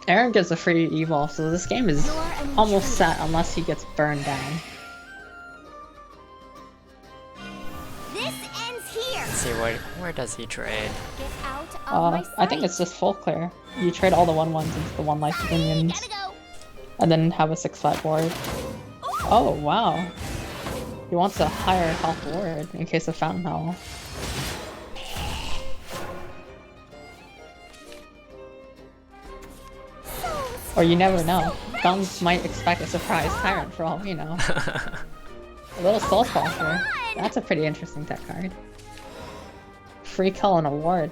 Aaron gets a free evolve, so this game is almost set unless he gets burned down. This ends here. Let's see, where does he trade? Get out of my sight. I think it's just full clear. You trade all the 1/1s into the 1 life minions, Gotta go. and then have a 6/5 ward. Oh wow. He wants a higher health ward in case of Fountain Hall. Or you never know. Gomms might expect a surprise Tyrant for all we know. A little Soul Crusher. That's a pretty interesting tech card. Free kill and a ward.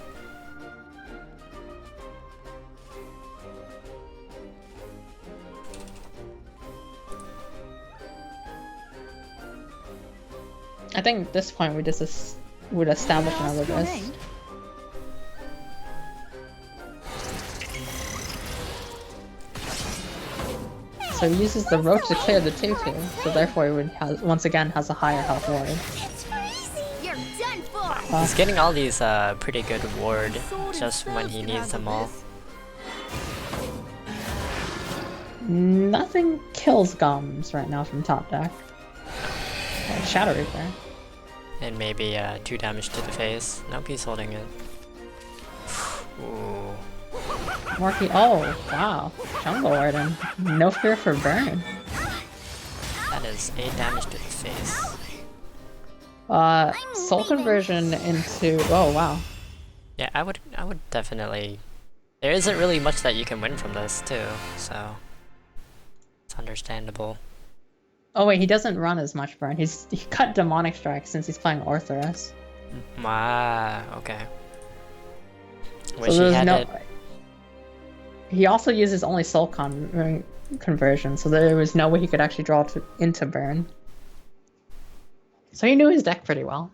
I think at this point we just would establish another risk. So he uses the roach to clear the 2/2, so therefore he would once again has a higher health ward. It's crazy. You're done for. He's getting all these pretty good ward just when he needs them all. Nothing kills Gomms right now from top deck. Shadow Reaper. And maybe 2 damage to the face. Nope, he's holding it. Ooh. Morky. Oh, wow. Jungle Warden. No fear for burn. That is 8 damage to the face. Soul conversion into. Oh, wow. Yeah, I would definitely. There isn't really much that you can win from this too, so it's understandable. Oh wait, he doesn't run as much burn. He cut Demonic Strike since he's playing Orthoros. Ah, okay. Wish So he there's had no. it. He also uses only Soul conversion, so there was no way he could actually draw into burn. So he knew his deck pretty well.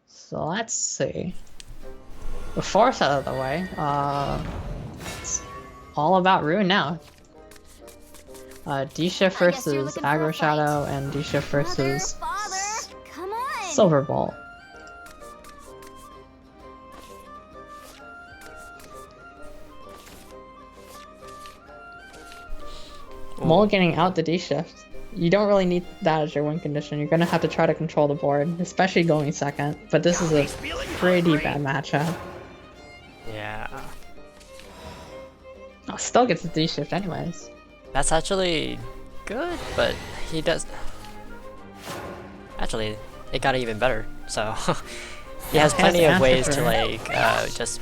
So let's see. With Force out of the way, it's all about Ruin now. D-Shift versus Aggro Shadow and D-Shift versus Come on. Silver Bolt. Mulliganing out the D-Shift. You don't really need that as your win condition. You're gonna have to try to control the board, especially going second. But this is a pretty bad matchup. Yeah. Oh, still gets the D-Shift anyways. That's actually good, but he does. Actually, it got even better. So he has plenty of ways to like just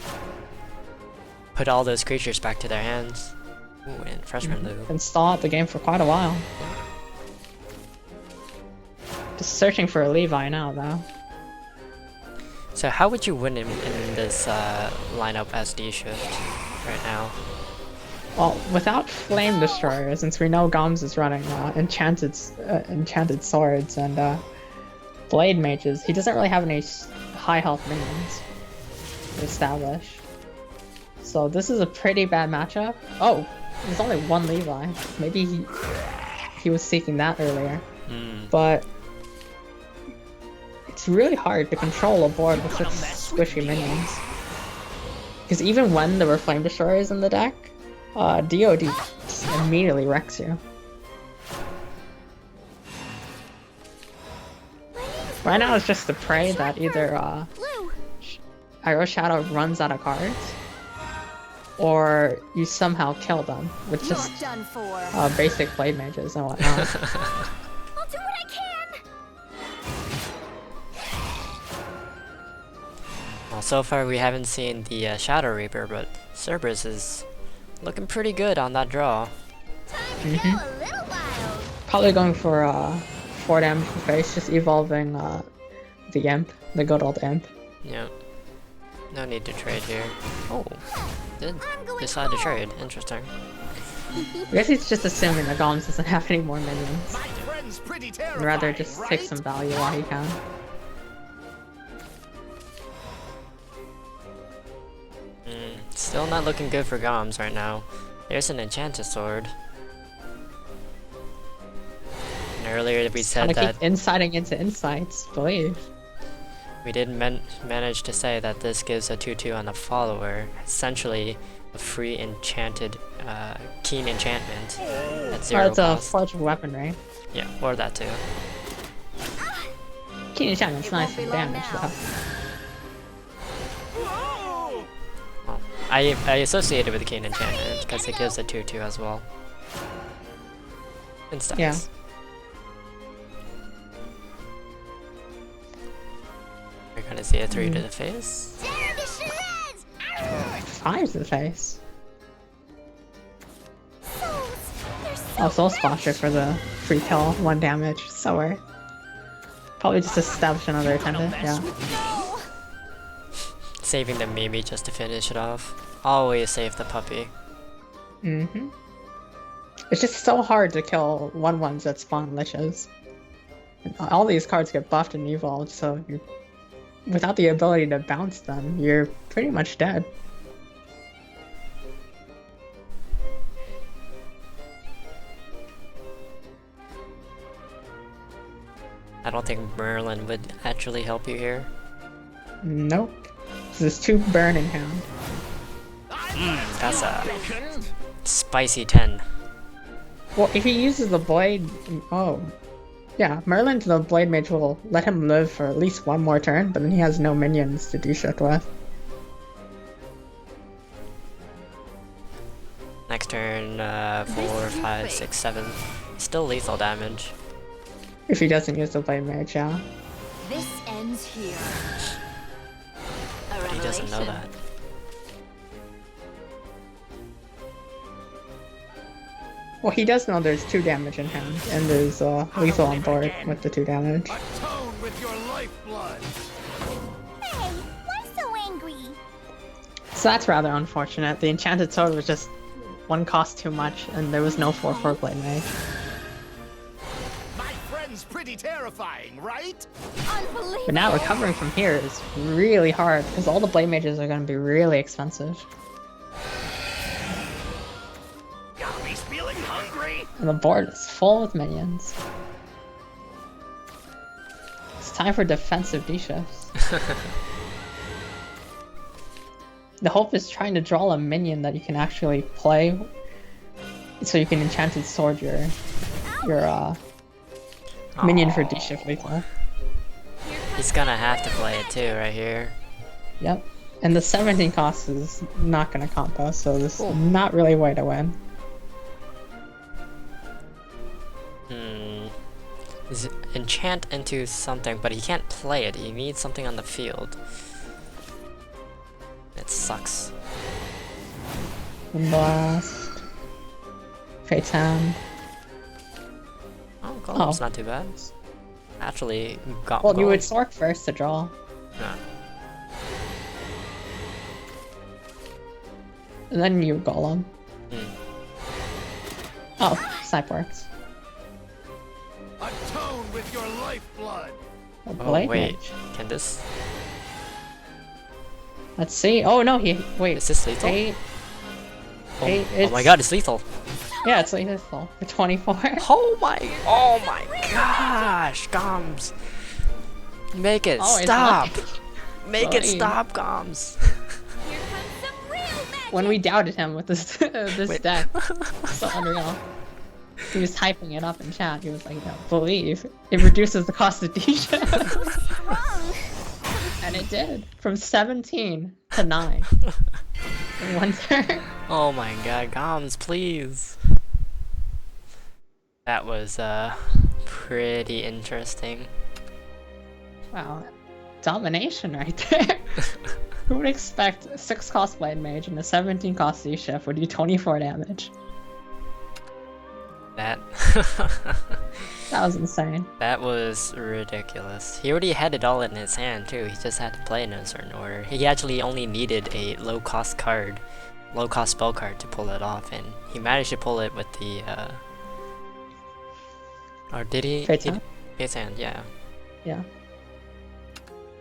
put all those creatures back to their hands. Ooh, and freshman loop. Been stall out the game for quite a while. Just searching for a Levi now, though. So how would you win in this lineup as D-Shift right now? Well, without Flame Destroyer, since we know Gomms is running enchanted swords and blade mages, he doesn't really have any high health minions to establish. So this is a pretty bad matchup. Oh, there's only one Levi. Maybe he was seeking that earlier. But it's really hard to control a board with such squishy minions. Because even when there were Flame Destroyers in the deck, DOD immediately wrecks you. Right now it's just to pray that either Aggro Shadow runs out of cards, or you somehow kill them with just basic blade mages and whatnot. I'll do what I can. Well, so far we haven't seen the Shadow Reaper, but Cerberus is looking pretty good on that draw. Time to go a little wild. Probably going for 4 damage to face, just evolving the Imp, the good old Imp. Yep. No need to trade here. Oh, did decide to trade. Interesting. I guess he's just assuming that Gomms doesn't have any more minions. And rather just take some value while he can. Still not looking good for Gomms right now. There's an enchanted sword. And earlier we said that keep inciting into insights, believe. We did manage to say that this gives a 2/2 on the follower, essentially a free enchanted keen enchantment at 0 Or it's a cost. forged weapon, right? Yeah, or that too. Keen enchantment's nice for damage though. Well, I associate it with the keen enchantment because it gives a 2/2 as well. Instead. Yeah. We're gonna see a 3 to the face. Tear to shreds! 5 to the face. Souls, they're so Oh, Soul Splasher for the free kill, 1 damage. So worth. Probably just establish another attendant, yeah. no. Saving the Mimi just to finish it off. Always save the puppy. Mm-hmm. It's just so hard to kill 1/1s that spawn liches. And all these cards get buffed and evolved, so you, without the ability to bounce them, you're pretty much dead. I don't think Merlin would actually help you here. Nope. There's 2 burn in hand. That's a spicy 10. Well, if he uses the blade, oh, yeah, Merlin to the blade mage will let him live for at least 1 more turn, but then he has no minions to do shit with. Next turn, 4, 5, 6, 7. Still lethal damage. If he doesn't use the blade mage, yeah. This ends here. But he doesn't know that. Well, he does know there's 2 damage in hand, and there's lethal on board with the 2 damage. Atone with your lifeblood. Hey, why so angry? So that's rather unfortunate. The enchanted sword was just 1 cost too much, and there was no 4/4 blade mage. My friend's pretty terrifying, right? Unbelievable. But now recovering from here is really hard, because all the blade mages are going to be really expensive. Got me feeling hungry. And the board is full with minions. It's time for defensive D-shifts. The hope is trying to draw a minion that you can actually play, so you can enchanted sword your minion for D-shift lethal. He's gonna have to play it too, right here. Yep. And the 17 cost is not gonna combo, so this is not really a way to win. He's enchant into something, but he can't play it. He needs something on the field. It sucks. Blast. Fate's Hand. Oh, Golem's not too bad. Actually, got Well, you would Golem. Sork first to draw. Yeah. And then you Golem. Hmm. Oh, snipe works. Atone with your lifeblood. A Oh blade wait, mage. can this? Let's see. Oh no, wait. Is this lethal? 8. Oh, 8. oh my god, it's lethal! Yeah, it's lethal. For 24. Oh my gosh, Gomms! Make it Oh, it's stop! not- Make it Sorry. stop, Gomms! Here comes some real magic. When we doubted him with this this Wait. deck, so unreal. He was typing it up in chat. He was like, "No, believe it reduces the cost of D-ship," Wrong. and it did from 17 to 9 in 1 turn. Oh my god, Gomms, please! That was pretty interesting. Wow, domination right there. Who would expect a 6 cost blade mage and a 17 cost D-ship would do 24 damage? That That was insane. that was ridiculous. He already had it all in his hand too. He just had to play in a certain order. He actually only needed a low cost card, low cost spell card to pull it off, and he managed to pull it with the or did he? Fate's Hand? Fate's Hand, yeah. Yeah.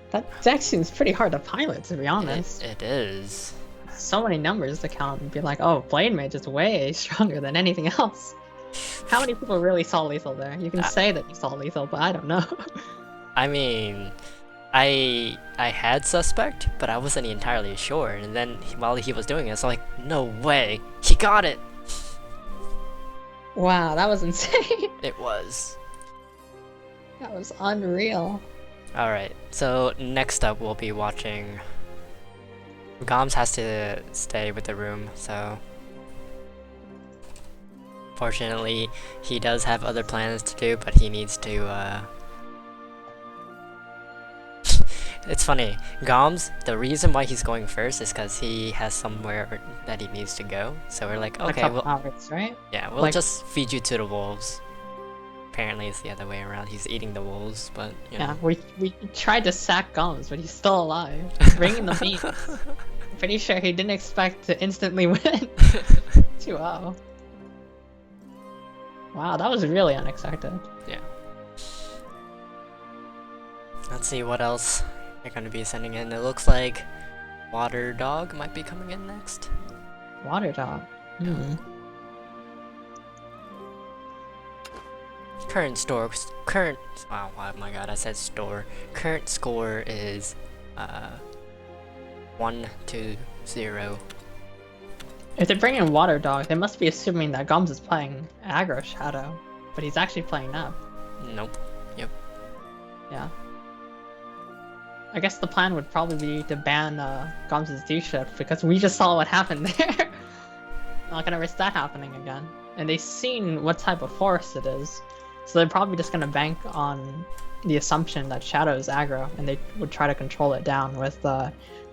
That deck seems pretty hard to pilot, to be honest. It is. So many numbers to count and be like, oh, Blade Mage is way stronger than anything else. How many people really saw lethal there? You can say that you saw lethal, but I don't know. I mean, I had suspect, but I wasn't entirely sure. And then while he was doing it, it's like, no way, he got it. Wow, that was insane. It was. That was unreal. All right. So next up, we'll be watching. Gomms has to stay with the room, so fortunately, he does have other plans to do, but he needs to. It's funny, Gomms, the reason why he's going first is because he has somewhere that he needs to go. So we're like, In a okay, couple well, hours, right? yeah, we'll like- just feed you to the wolves. Apparently, it's the other way around. He's eating the wolves, but you know. Yeah, we tried to sack Gomms, but he's still alive. Bringing the beans. Pretty sure he didn't expect to instantly win. 2-0. Wow, that was really unexpected. Yeah. Let's see what else they're gonna be sending in. It looks like Water Dog might be coming in next. Water dog. Hmm. Oh my god, I said store. Current score is 1-0. If they're bringing Water Dog, they must be assuming that Gomms is playing Aggro Shadow, but he's actually playing Nap. Nope. Yeah. I guess the plan would probably be to ban Gomms' D-Shift, because we just saw what happened there. Not gonna risk that happening again. And they've seen what type of forest it is, so they're probably just gonna bank on the assumption that Shadow is aggro, and they would try to control it down with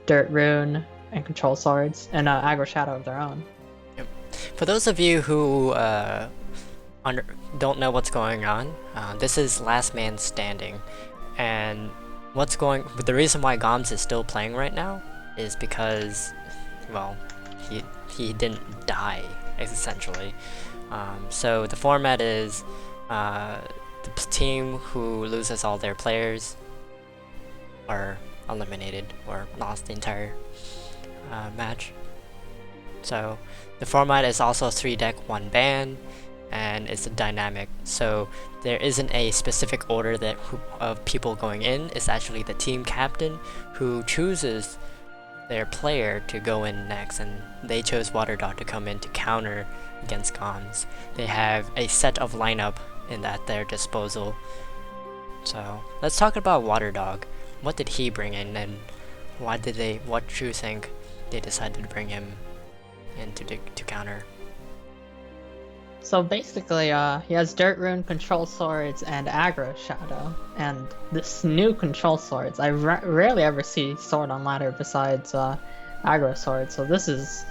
Dirt Rune and Control Swords, and aggro Shadow of their own. For those of you who don't know what's going on, this is Last Man Standing, and the reason why Gomms is still playing right now is because, well, he didn't die, essentially. So the format is the team who loses all their players are eliminated or lost the entire match. So the format is also 3-deck 1 ban, and it's a dynamic, so there isn't a specific order of people going in. It's actually the team captain who chooses their player to go in next, and they chose Water Dog to come in to counter against Gomms. They have a set of lineup at their disposal. So let's talk about Water Dog. What did he bring in, and what do you think they decided to bring him in to counter? So basically, he has Dirt Rune, Control Swords, and Aggro Shadow. And this new Control Swords, I rarely ever see Sword on ladder besides Aggro Swords, so this is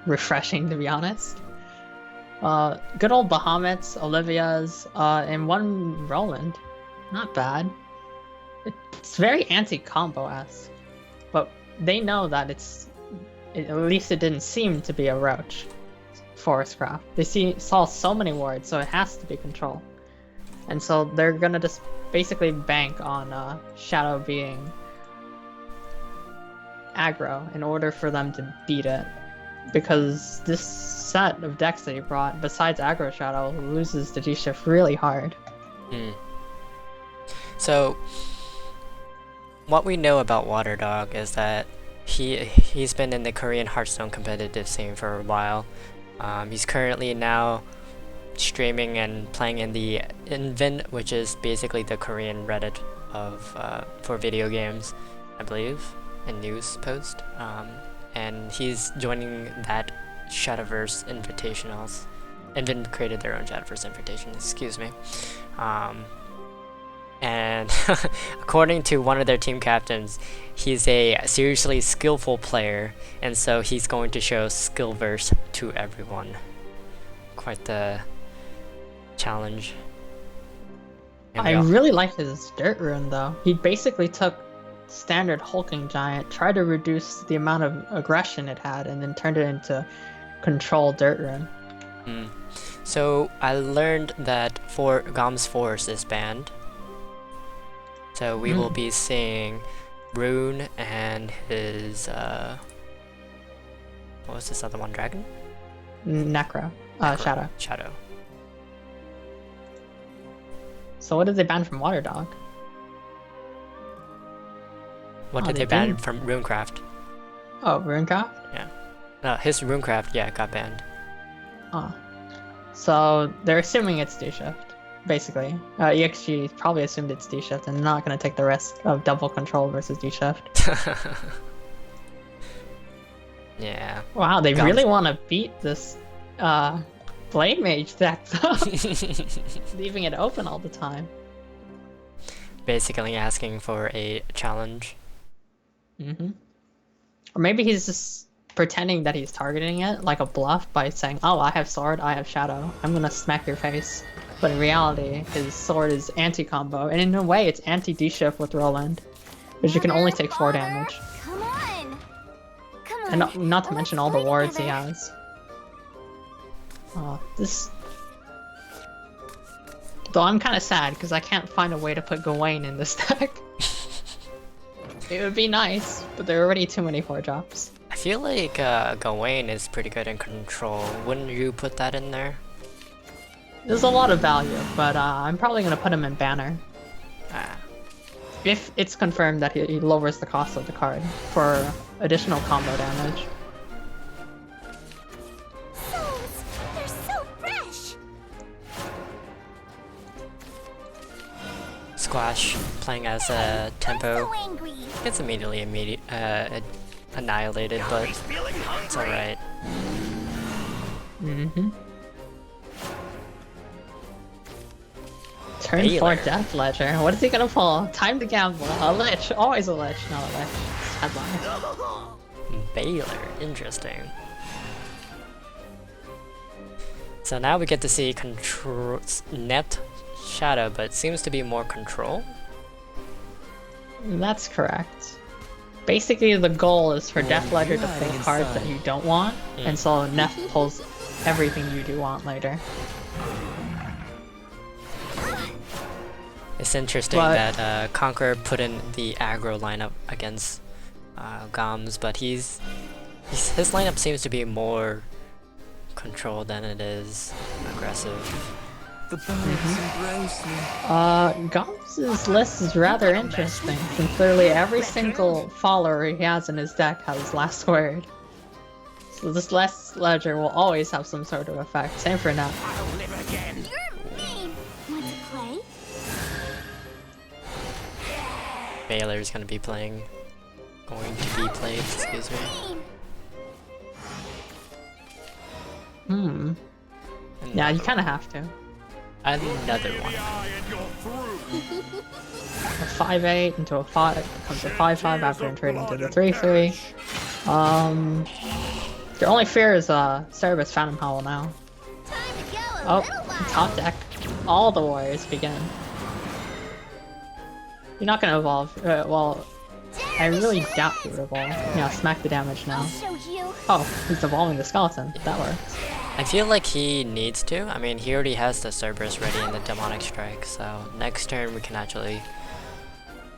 refreshing, to be honest. Good old Bahamut's, Olivia's, and one Roland. Not bad. It's very anti-combo-esque, but they know that at least it didn't seem to be a Roach Forest Craft. They saw so many wards, so it has to be control. And so they're gonna just basically bank on Shadow being aggro in order for them to beat it. Because this set of decks that he brought, besides aggro Shadow, loses the G-Shift really hard. So what we know about Water Dog is that he's been in the Korean Hearthstone competitive scene for a while. He's currently now streaming and playing in the Invent, which is basically the Korean Reddit for video games, I believe, and news post. And he's joining that Shadowverse Invitationals. Invent created their own Shadowverse Invitation, excuse me. And according to one of their team captains, he's a seriously skillful player, and so he's going to show Skillverse to everyone. Quite the challenge. I really like his Dirt Rune though. He basically took standard Hulking Giant, tried to reduce the amount of aggression it had, and then turned it into Control Dirt Rune. So I learned that Gomms Forest is banned. So we will be seeing Rune and his what was this other one? Dragon? Necro. Shadow. Shadow. So what did they ban from Water Dog? What Oh, did they they ban didn't? from Runecraft? Oh, Runecraft? Yeah. No, his Runecraft, yeah, got banned. Oh. So they're assuming it's D-Shift, basically. ExG probably assumed it's D-Shift and not going to take the risk of double control versus D-Shift. Yeah. Wow, they Gomms- really want to beat this Blade Mage deck, though. Leaving it open all the time. Basically asking for a challenge. Mm-hmm. Or maybe he's just pretending that he's targeting it like a bluff by saying, oh, I have sword, I have shadow, I'm gonna smack your face. But in reality, his sword is anti-combo, and in a way it's anti-D-Shift with Roland, because you can only take 4 damage. Come on. Come on. And not to Let's mention all the play wards he together. has. This... Though I'm kind of sad, because I can't find a way to put Gawain in this deck. It would be nice, but there are already too many 4-drops. I feel like Gawain is pretty good in control. Wouldn't you put that in there? There's a lot of value, but I'm probably going to put him in Banner. Ah. If it's confirmed that he lowers the cost of the card for additional combo damage. Souls, they're so fresh. Squash playing as a tempo. So angry. Gets immediately annihilated, but He's feeling hungry. it's alright. Mm-hmm. Turn 4 Baylor. Death Ledger. What is he gonna pull? Time to gamble. A Lich. Always a Lich. Not a Lich. It's headline. Baylor, interesting. So now we get to see control net shadow, but seems to be more control. That's correct. Basically, the goal is for Death Ledger to pull cards that you don't want, and so Neff pulls everything you do want later. It's interesting But- that Conqueror put in the aggro lineup against Gomms, but his lineup seems to be more control than it is aggressive. The birds embrace me. Gomms' list is rather interesting, since clearly every single follower he has in his deck has last word. So this last ledger will always have some sort of effect. Same for Neff. I'll live again. You're mean. Want to play? Baylor's going to be played, excuse me. Mean. Hmm. Yeah, you kind of have to. Another one. Eye and you're through. A 5/8 into a 5 becomes a 5/5 after entering into the 3/3. Your only fear is Cerebus Phantom Howl now. Time to go a Oh, little wild. top deck. All the warriors begin. You're not gonna evolve. Well, I really doubt he would evolve. Yeah, smack the damage now. I'll show you. Oh, he's evolving the skeleton. That works. I feel like he needs to. I mean, he already has the Cerberus ready in the Demonic Strike, so next turn we can actually...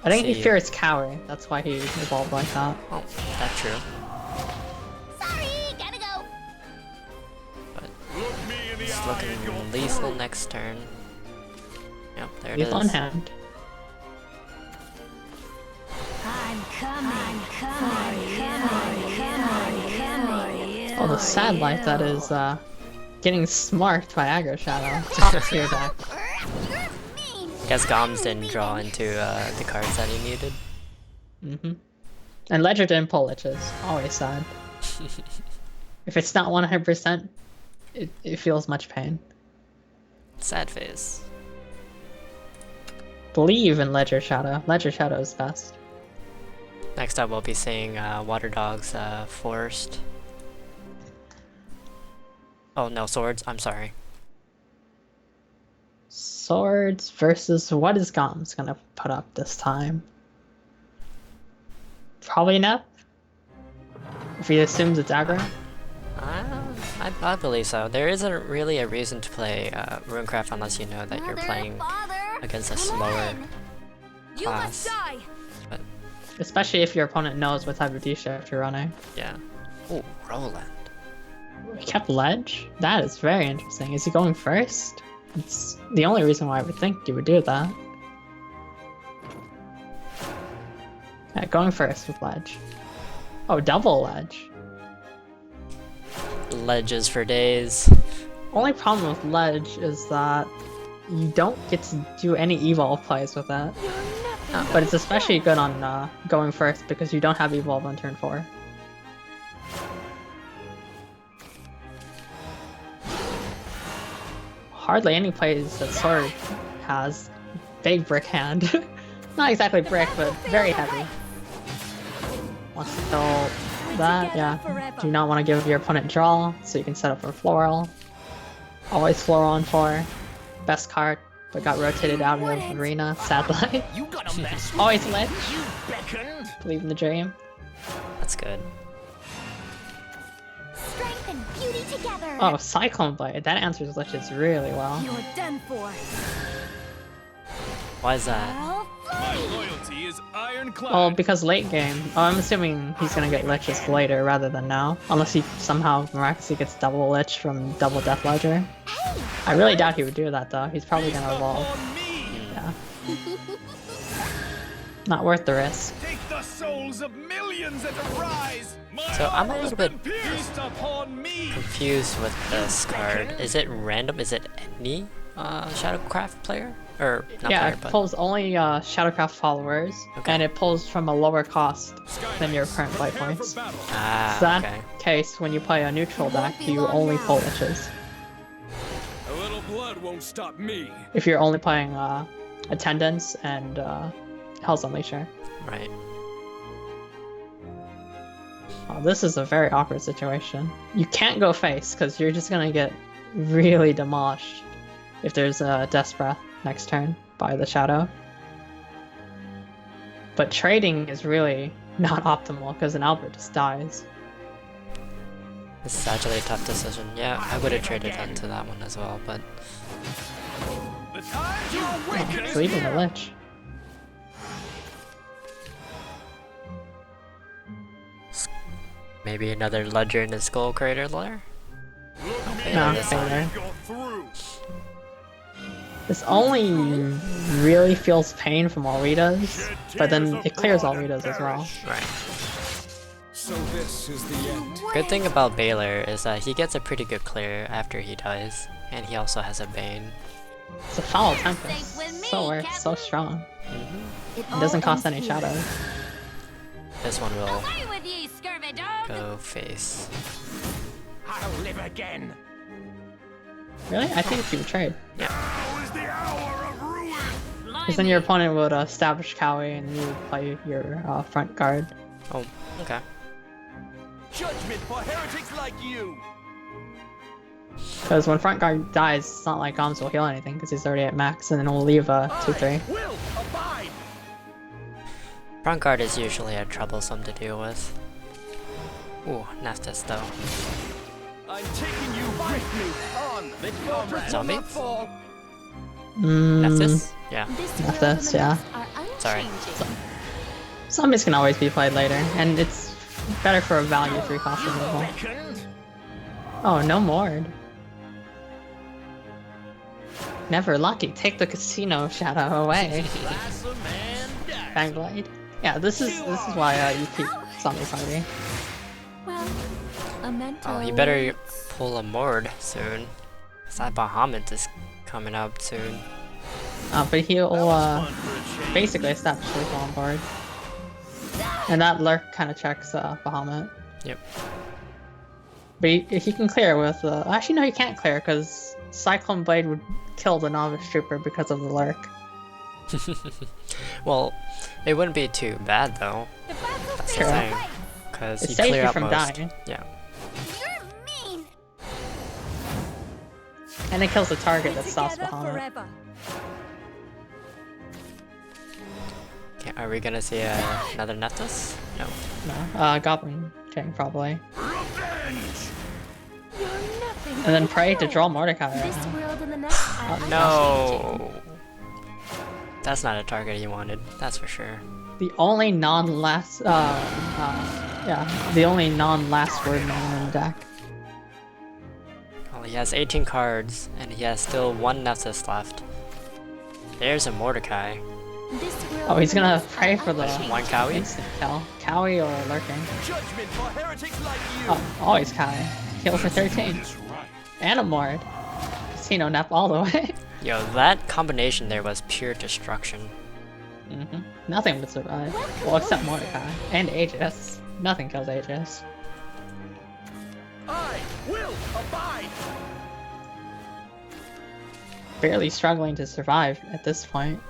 I think he See. fears Cowrie. That's why he evolved like that. Oh, that's true. Sorry, gotta go. But Look me in the it's eye and you're looking lethal through. next turn. Yep, there it He's is. on hand. I'm coming, coming. Oh, the sad life that is getting smarked by Aggro Shadow. Top tier deck. You're mean. Guess Gomms didn't draw into the cards that he needed. Mm-hmm. And Ledger didn't pull Liches. Always sad. If it's not 100%, it feels much pain. Sad face. Believe in Ledger Shadow. Ledger Shadow is best. Next up, we'll be seeing Water Dog's Forest. Oh no, Swords. I'm sorry. Swords versus what is Gomms gonna put up this time? Probably Neff? If he assumes it's aggro? I believe so. There isn't really a reason to play Runecraft unless you know that you're Mother, playing father, against a come slower on. You class. must die. But Especially if your opponent knows what type of D-shift you're running. yeah. Ooh, Roland. He kept Ledge? That is very interesting. Is he going first? It's the only reason why I would think you would do that. Yeah, going first with ledge. Oh, double ledge. Ledges for days. Only problem with ledge is that you don't get to do any evolve plays with it. But it's especially good on going first because you don't have evolve on turn 4. Hardly any plays that Sword has. Big brick hand. Not exactly brick, but very heavy. Wants to kill that, yeah. Do not want to give your opponent draw, so you can set up for floral. Always floral on 4. Best card, but got rotated out of the arena, sadly. You got a mess with Always me. ledge. You beckoned. Believe in the dream. That's good. Strength and beauty together. Oh, Cyclone Blade. That answers ledges really well. You're done for. Why is that? Well, My loyalty is ironclad. Well, because late game, I'm assuming he's gonna get liches later rather than now. Unless he somehow miraculously gets double lich from double Death Ledger. I really doubt he would do that though. He's probably gonna evolve. On me. Yeah. Not worth the risk. Take the souls of millions as a rise. My So I'm a armor has little bit been pierced upon me. confused with this card. Is it random? Is it any Shadowcraft player? Or not Yeah, player, it but pulls only Shadowcraft followers, Okay. and it pulls from a lower cost than your current play Prepare for points. So battle. ah, that okay. case, when you play a neutral deck, you only pull liches. A little blood won't stop me. If you're only playing Attendance and Hell's Unleasher. Right. Oh, this is a very awkward situation. You can't go face, because you're just gonna get really demolished if there's a Death Breath next turn by the Shadow. But trading is really not optimal, because an Albert just dies. This is actually a tough decision. Yeah, I would have traded into that one as well, but The time to awaken is So even the here. Lich. maybe another ledger in the skull crater lair? Look me No, in the failure. eye, you're through. This only really feels pain from Alritas, but then it clears Alritas as well. Right. So this is the end. Good thing about Baylor is that he gets a pretty good clear after he dies, and he also has a Bane. It's a Foul Tempest. So worth, so strong. It doesn't cost any shadows. This one will Away with ye, scurvy dog. go face. I'll live again. Really? I think you would trade. Now is the hour of ruin. Because then your opponent would establish Cowie and you would play your front guard. Oh, okay. Judgment for heretics like you. Because when front guard dies, it's not like Gomms will heal anything because he's already at max and then we'll leave a 2-3. I will abide. Front guard is usually a troublesome to deal with. Ooh, Neftis though. I'm taking you with me. On the comrade. Zombie? Neftis? Neftis? Yeah. Neftis, yeah. Sorry. Zombies can always be played later, and it's better for a value 3 cost removal. Beckoned. Oh, no Mord. Never lucky. Take the casino shadow away. Slice 'em and dice 'em. Fangblade. Yeah, this is why you keep Zombie Party. Well, a mental. Oh, he better pull a Mord soon. 'Cause that Bahamut is coming up soon. But he'll Fun for a change. basically establish lethal on board. And that lurk kind of checks Bahamut. Yep. But he can clear with actually no, he can't clear because Cyclone Blade would kill the Novice Trooper because of the lurk. Well, it wouldn't be too bad though. The battlefield That's the True. thing. fight. Because It he saves clear you out from most. dying. Yeah. You're mean. And it kills the target that stops Together Bahamut. forever. Okay, are we gonna see another Neftis? No. No, Goblin King probably. Revenge. You're nothing. And then but a pray to hero. draw Mordecai right This now. world and the next are unchanging. No. That's not a target he wanted. That's for sure. The only non-last, the only non-last word man in the deck. Well, he has 18 cards, and he has still one Neftis left. There's a Mordecai. This world Oh, he's gonna belongs- pray for the One Cowie? instant kill. Cowie or lurking. Judgment for heretics like you. Oh, always Cowie. Heal for 13. And a Mord. Casino Nap all the way. Yo, that combination there was pure destruction. Nothing would survive. Well, except Mordecai. And Aegis. Nothing kills Aegis. I will abide. Barely struggling to survive at this point.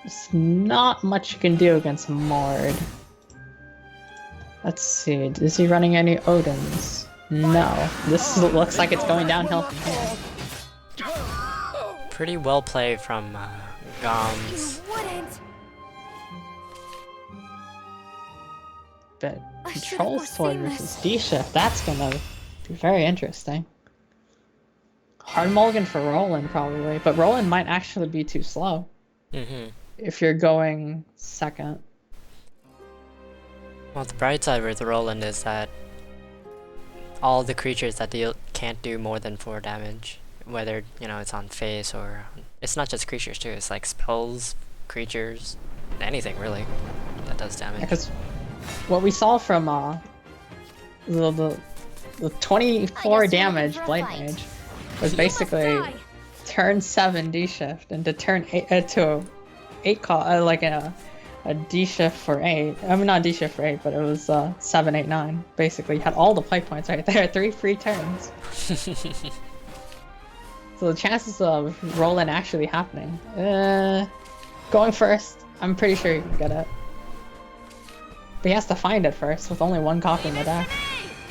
There's not much you can do against Mord. Let's see, is he running any Odins? No. This looks like it's going downhill from here. Pretty well played from Gomms. You wouldn't. But I should've Control Sword foreseen versus this. D-Shift, that's gonna be very interesting. Hard mulligan for Roland probably, but Roland might actually be too slow if you're going second. Well, the bright side with Roland is that all the creatures that deal can't do more than 4 damage, whether, you know, it's on face or... It's not just creatures too, it's like spells, creatures, anything really that does damage. Because what we saw from the 24 damage Blade Mage was basically turn 7 D-Shift into turn 8 to 8 call like a D-Shift for 8. I mean not D-Shift for 8, but it was 7, 8, 9. Basically, you had all the play points right there, 3 free turns. So the chances of Roland actually happening, going first, I'm pretty sure he can get it. But he has to find it first with only 1 copy in the deck.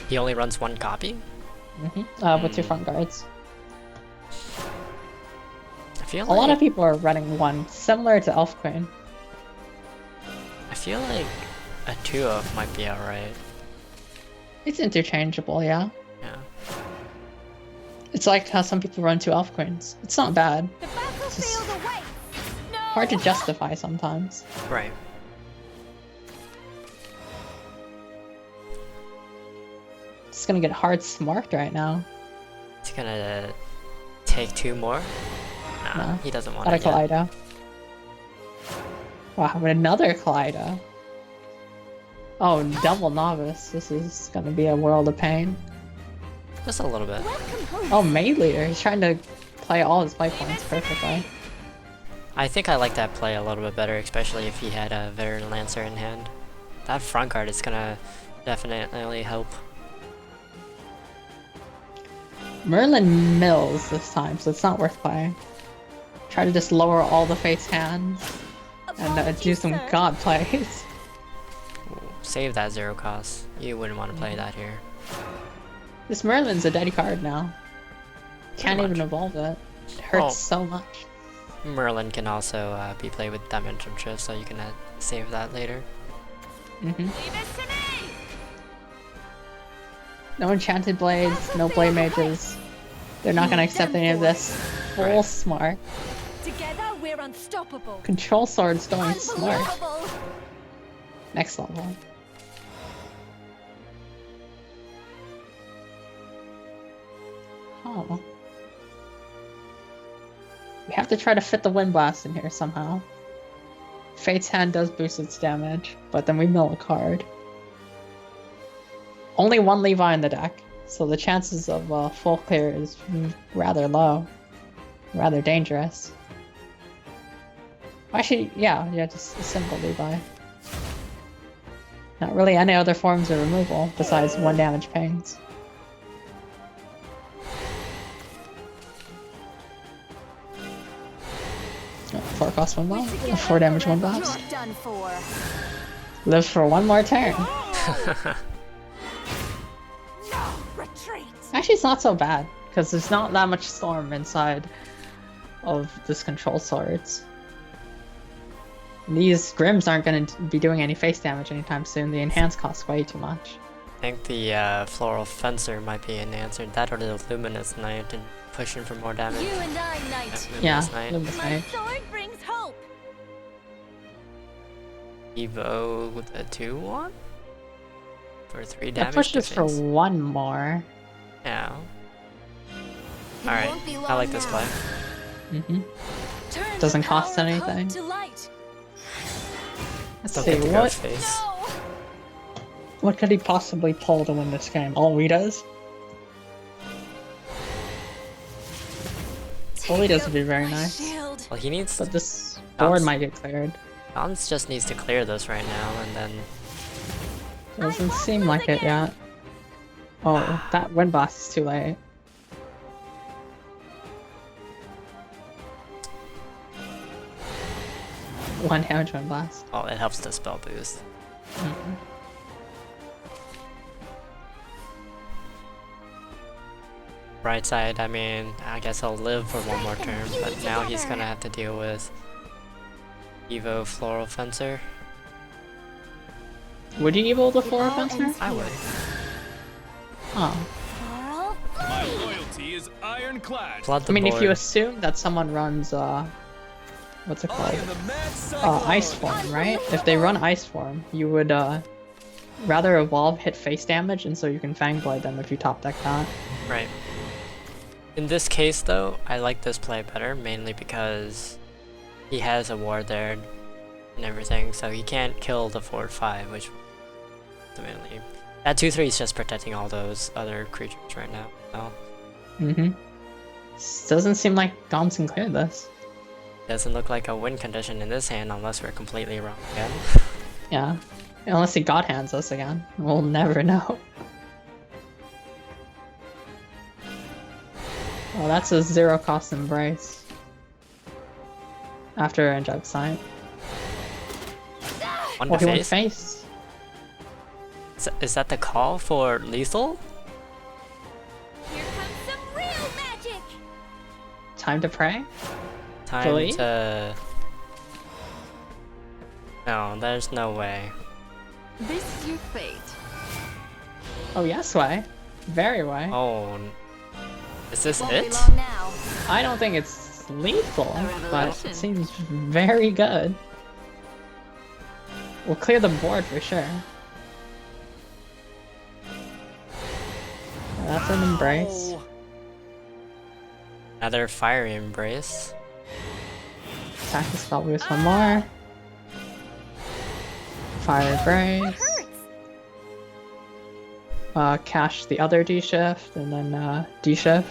He only runs 1 copy? With 2 front guards. I feel A lot like, of people are running 1, similar to Elf Queen. I feel like a 2-of might be alright. It's interchangeable, yeah. Yeah. It's like how some people run 2 Elf Queens. It's not bad. The battlefield awaits. No. Hard to justify sometimes. Right. It's gonna get hard smarked right now. He's gonna take 2 more? Nah, No. he doesn't want Got a it yet. Kaleido. Wow, but another Kaleido. Oh, double Novice. This is gonna be a world of pain. Just a little bit. Welcome home. Oh, Maid Leader. He's trying to play all his play points perfectly. I think I like that play a little bit better, especially if he had a Veteran Lancer in hand. That front card is gonna definitely help. Merlin mills this time, so it's not worth playing. Try to just lower all the face hands and do Apologies, some sir. god plays. Ooh, save that 0 cost. You wouldn't want to play that here. This Merlin's a dead card now. Can't Pretty even much. evolve it. It hurts Oh. so much. Merlin can also be played with Dimension Shift, so you can save that later. Leave it to me. No enchanted blades, no blade mages. They're not gonna accept any of this. Full Right. smart. Together we're unstoppable. Control sword's going smart. Unbelievable. Next level. Oh. We have to try to fit the Wind Blast in here somehow. Fate's Hand does boost its damage, but then we mill a card. Only 1 Levi in the deck, so the chances of full clear is rather low. Rather dangerous. Actually, yeah, just a simple Levi. Not really any other forms of removal besides 1 damage pings. Oh, 4 cost 1 bomb, 4 damage 1 blast. You're done for. Live for 1 more turn. No retreat. Actually, it's not so bad, because there's not that much storm inside of this control swords. These Grims aren't going to be doing any face damage anytime soon. The enhance costs way too much. I think the Floral Fencer might be an answer. That or the Luminous Knight and pushing for more damage. You and I, knight. Yeah, Luminous Knight. Luminous My Knight. sword brings hope. Evo with a 2-1? For 3 I damage pushed to this for face. 1 more. Yeah. It Alright, won't be I long like this now. play. Mm-hmm. Doesn't cost Power of anything. hope to light. Let's Don't see, get to go what, face. what could he possibly pull to win this game? All Ritas? All Ritas would be very My nice. shield. Well, he needs. But this board Gomms- might get cleared. Gomms just needs to clear this right now, and then Doesn't seem like it yet. Oh, that wind blast is too late. One damage wind blast. oh, it helps the spell boost. Right side, I mean, I guess he'll live for one more turn, but now he's gonna have to deal with Evo Floral Fencer. Would you evil the floor fencer? I would. Oh. Coral My flame. loyalty is ironclad. Flood the I mean, if you board. assume that someone runs, what's it I called? am the mad cyclone. Ice form, right? If they run ice form, you would, rather evolve hit face damage, and so you can Fang Blade them if you top deck that. Right. In this case, though, I like this play better, mainly because he has a ward there and everything, so he can't kill the 4/5, which ultimately. That 2/3 is just protecting all those other creatures right now. So Mm-hmm. Doesn't seem like Gomms can clear this. doesn't look like a win condition in this hand unless we're completely wrong again. Yeah. Unless he God hands us again. We'll never know. Oh, that's a zero cost embrace. After a jug sight. One Oh, to he went face. face. Is that the call for lethal? Here comes some real magic. Time to pray? Time Delete? to. No, there's no way. This is your fate. Oh, yes, way. Very way. Oh. Is this Won't be it? long now. I don't think it's lethal, A but revelation. it seems very good. We'll clear the board for sure. That's an embrace. Oh, Another fiery embrace. Attack the spell boost one more. Fire embrace. Cash the other D shift and then D shift.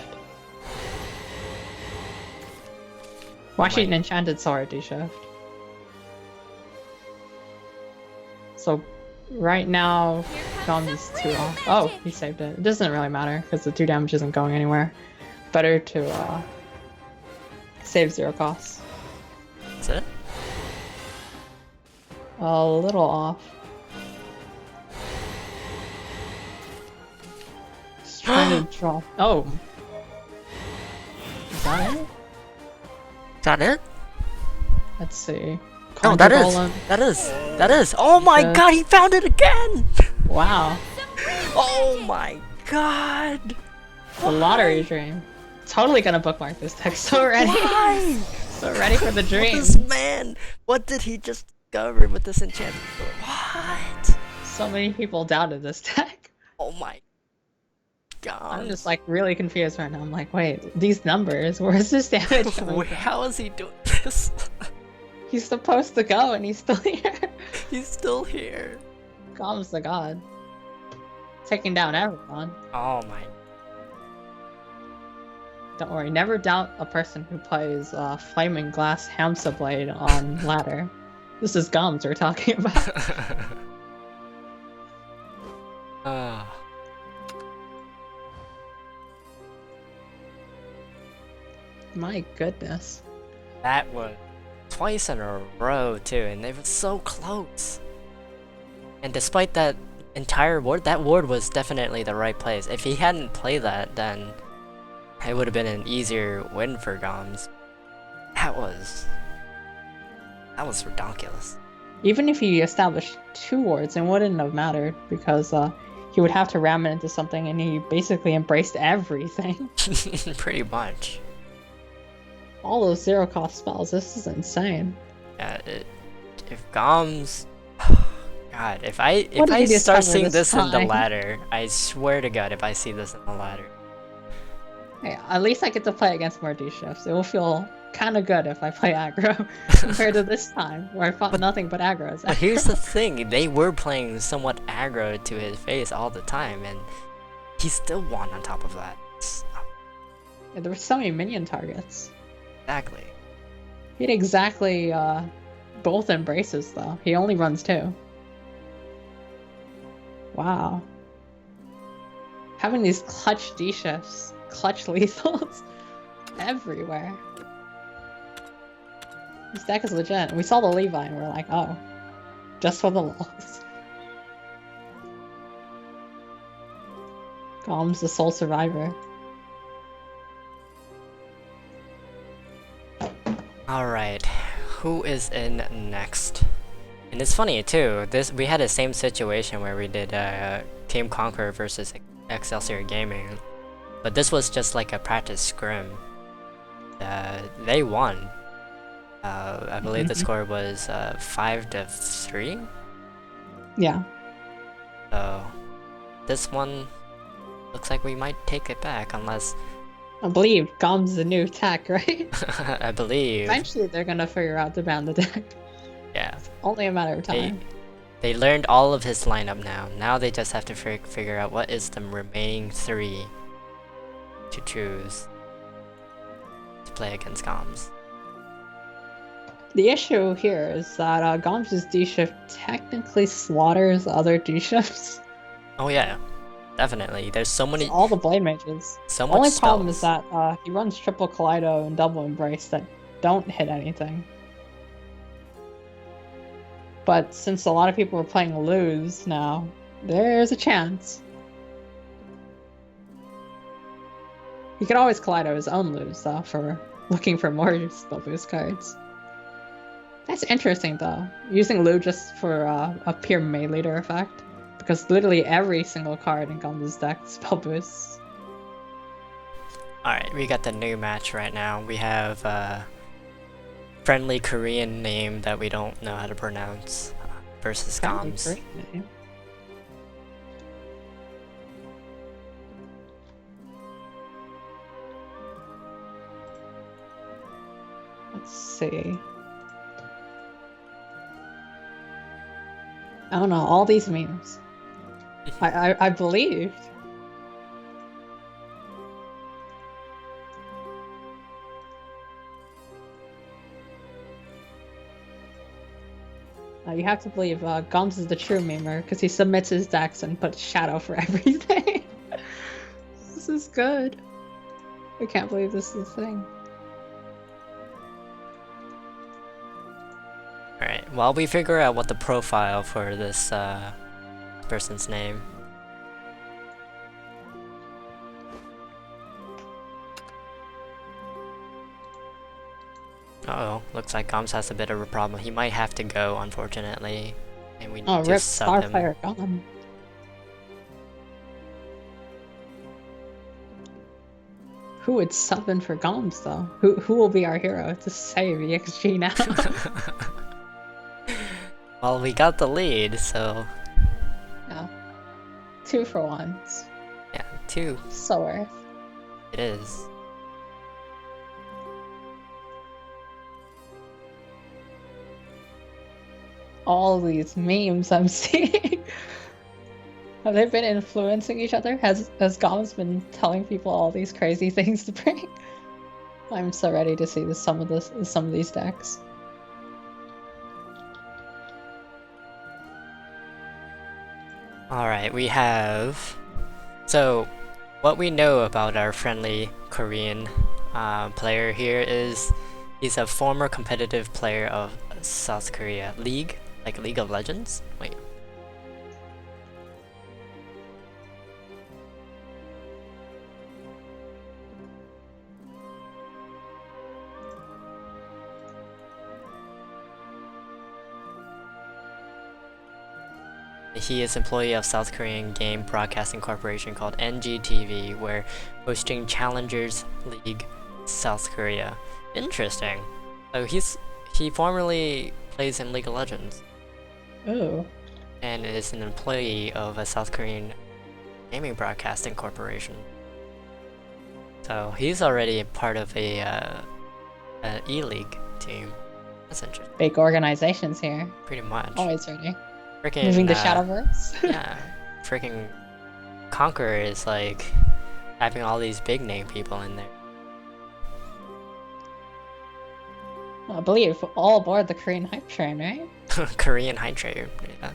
Well, actually, an enchanted sword D shift. So, right now, Here Gomms comes is some 2 real off. Oh, magic. he saved it. It doesn't really matter because the 2 damage isn't going anywhere. Better to save 0 costs. Is it? A little off. Just trying to draw. Oh! Is that it? Is that it? Let's see. No, that Conjure is. Golem. That is. That is. Oh my Uh, god, he found it again! Wow. Oh my god! The lottery dream. Totally gonna bookmark this deck. So ready. Why? So ready for the dream. This man! What did he just discover with this enchantment? What? So many people doubted this deck. Oh my god. I'm just like really confused right now. I'm like, wait, these numbers, where's this damage coming Wait, from? how is he doing this? He's supposed to go and he's still here. He's still here. Gomms the god. Taking down everyone. Oh my. Don't worry, never doubt a person who plays Flaming Glass Hamsa Blade on ladder. This is Gomms we're talking about. Ah. My goodness. That was twice in a row too, and they were so close. And despite that entire ward, that ward was definitely the right place. If he hadn't played that, then it would have been an easier win for Gomms. That was ridiculous. Even if he established 2 wards, it wouldn't have mattered because he would have to ram it into something and he basically embraced everything. Pretty much. All those 0 cost spells, this is insane. Yeah, if Gomms, God, if I What did he start discover seeing this this in the time? ladder, I swear to God, if I see this in the ladder. Hey, at least I get to play against more D shifts. It will feel kind of good if I play aggro compared to this time where I fought nothing but aggros. But here's the thing, they were playing somewhat aggro to his face all the time, and he still won on top of that. Yeah, there were so many minion targets. Exactly. He had exactly both embraces though. He only runs 2. Wow. Having these clutch D-shifts, clutch lethals everywhere. This deck is legit. We saw the Levi and we're like, oh, just for the lulz. Gomms, the sole survivor. Alright, who is in next? And it's funny too, we had the same situation where we did Team Conquer versus Excelsior Gaming. But this was just like a practice scrim. They won. I believe the score was 5-3? Yeah. So this one looks like we might take it back unless... I believe Gomms is a new tech, right? I believe. Eventually they're gonna figure out to ban the deck. Yeah. It's only a matter of time. They learned all of his lineup now. Now they just have to figure out what is the remaining 3 to choose to play against Gomms. The issue here is that Gomms' D-shift technically slaughters other D-shifts. Oh yeah, definitely. There's so many... All the Blade Mages. So The only much problem is spells. that he runs triple Kaleido and double Embrace that don't hit anything. But since a lot of people are playing Lose now, there's a chance. He could always Kaleido his own Lose, though, for looking for more spell boost cards. That's interesting, though. Using Lu just for a pure melee leader effect. Because literally every single card in Gomms' deck spell boosts. Alright, we got the new match right now. We have a friendly Korean name that we don't know how to pronounce versus Gomms. Great name. Let's see. I don't know, all these memes. I believed. You have to believe Gomms is the true memer because he submits his decks and puts shadow for everything. This is good. I can't believe this is a thing. Alright, while we figure out what the profile for this person's name. Uh-oh, looks like Gomms has a bit of a problem. He might have to go, unfortunately. And we need Oh, to rip sub him. Starfire gone. Who would sub in for Gomms though? Who will be our hero to save ExG now? Well, we got the lead, so... No. 2 for 1s. Yeah, 2. So worth. It is. All these memes I'm seeing. Have they been influencing each other? Has Gomms been telling people all these crazy things to bring? I'm so ready to see some of these decks. Alright, we have... So, what we know about our friendly Korean player here is he's a former competitive player of South Korea League, like League of Legends? Wait. He is employee of South Korean game broadcasting corporation called NGTV, where hosting Challengers League South Korea. Interesting. So he formerly plays in League of Legends. Ooh. And is an employee of a South Korean gaming broadcasting corporation. So he's already a part of a E-League team. That's interesting. Big organizations here. Pretty much. Always ready. Freaking, Moving the Shadowverse. yeah. Freaking Conqueror is like having all these big name people in there. I believe all aboard the Korean hype train, right? Korean hype trader. Yeah.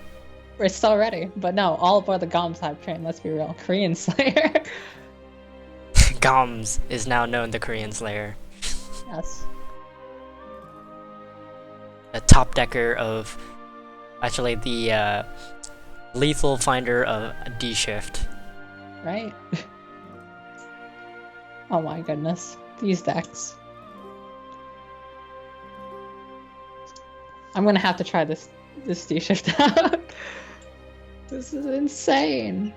We're still ready, but no, all aboard the Gomms hype train. Let's be real. Korean Slayer. Gomms is now known the Korean Slayer. Yes. The top decker of, actually the lethal finder of D shift. Right? Oh my goodness. These decks. I'm gonna have to try this D shift out. This is insane.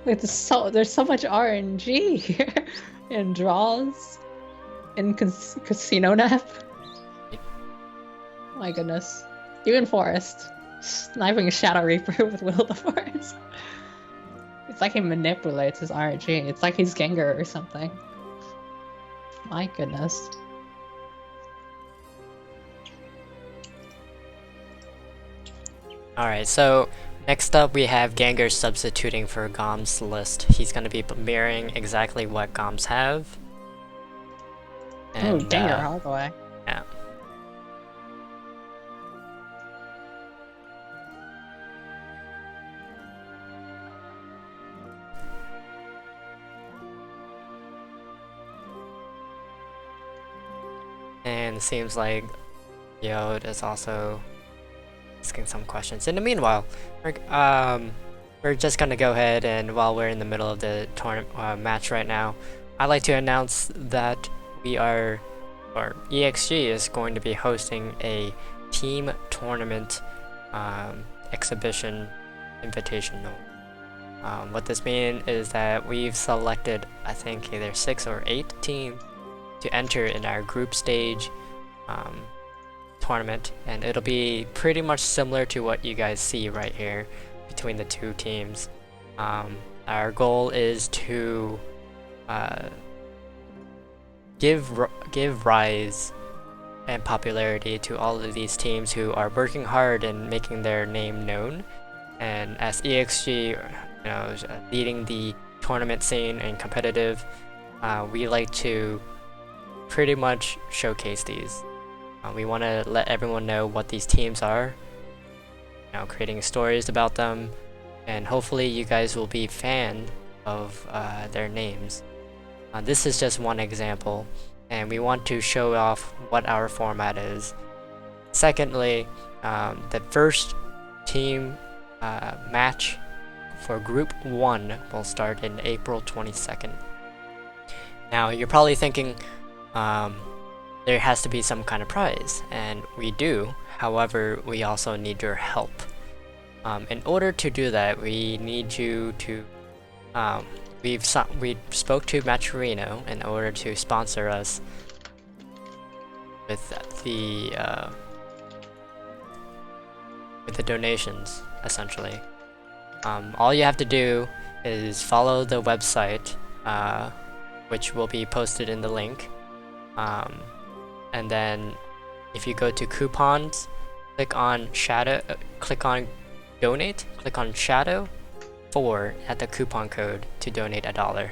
Like there's so much RNG here in draws, in casino nap. My goodness. Even Forest. Sniping a Shadow Reaper with Will of the Forest. It's like he manipulates his RNG. It's like he's Gengur or something. My goodness. Alright, so next up we have Gengur substituting for Gomms' list. He's going to be mirroring exactly what Gomms have. Oh, Gengur all the way. Yeah. And it seems like Yod is also asking some questions. In the meanwhile, we're just gonna go ahead, and while we're in the middle of the match right now, I'd like to announce that ExG is going to be hosting a team tournament exhibition invitational. What this means is that we've selected, I think, either 6 or 8 teams to enter in our group stage tournament, and it'll be pretty much similar to what you guys see right here between the two teams. Our goal is to give rise and popularity to all of these teams who are working hard and making their name known. And as ExG, leading the tournament scene and competitive, we like to pretty much showcase these. We want to let everyone know what these teams are, creating stories about them, and hopefully you guys will be fan of their names. This is just one example, and we want to show off what our format is. Secondly, the first team match for Group 1 will start in April 22nd. Now, you're probably thinking, there has to be some kind of prize, and we do. However, we also need your help. In order to do that, we need you to we spoke to Maturino in order to sponsor us with the donations, essentially. All you have to do is follow the website, which will be posted in the link. And then if you go to coupons, click on donate, click on shadow 4 at the coupon code to donate $1.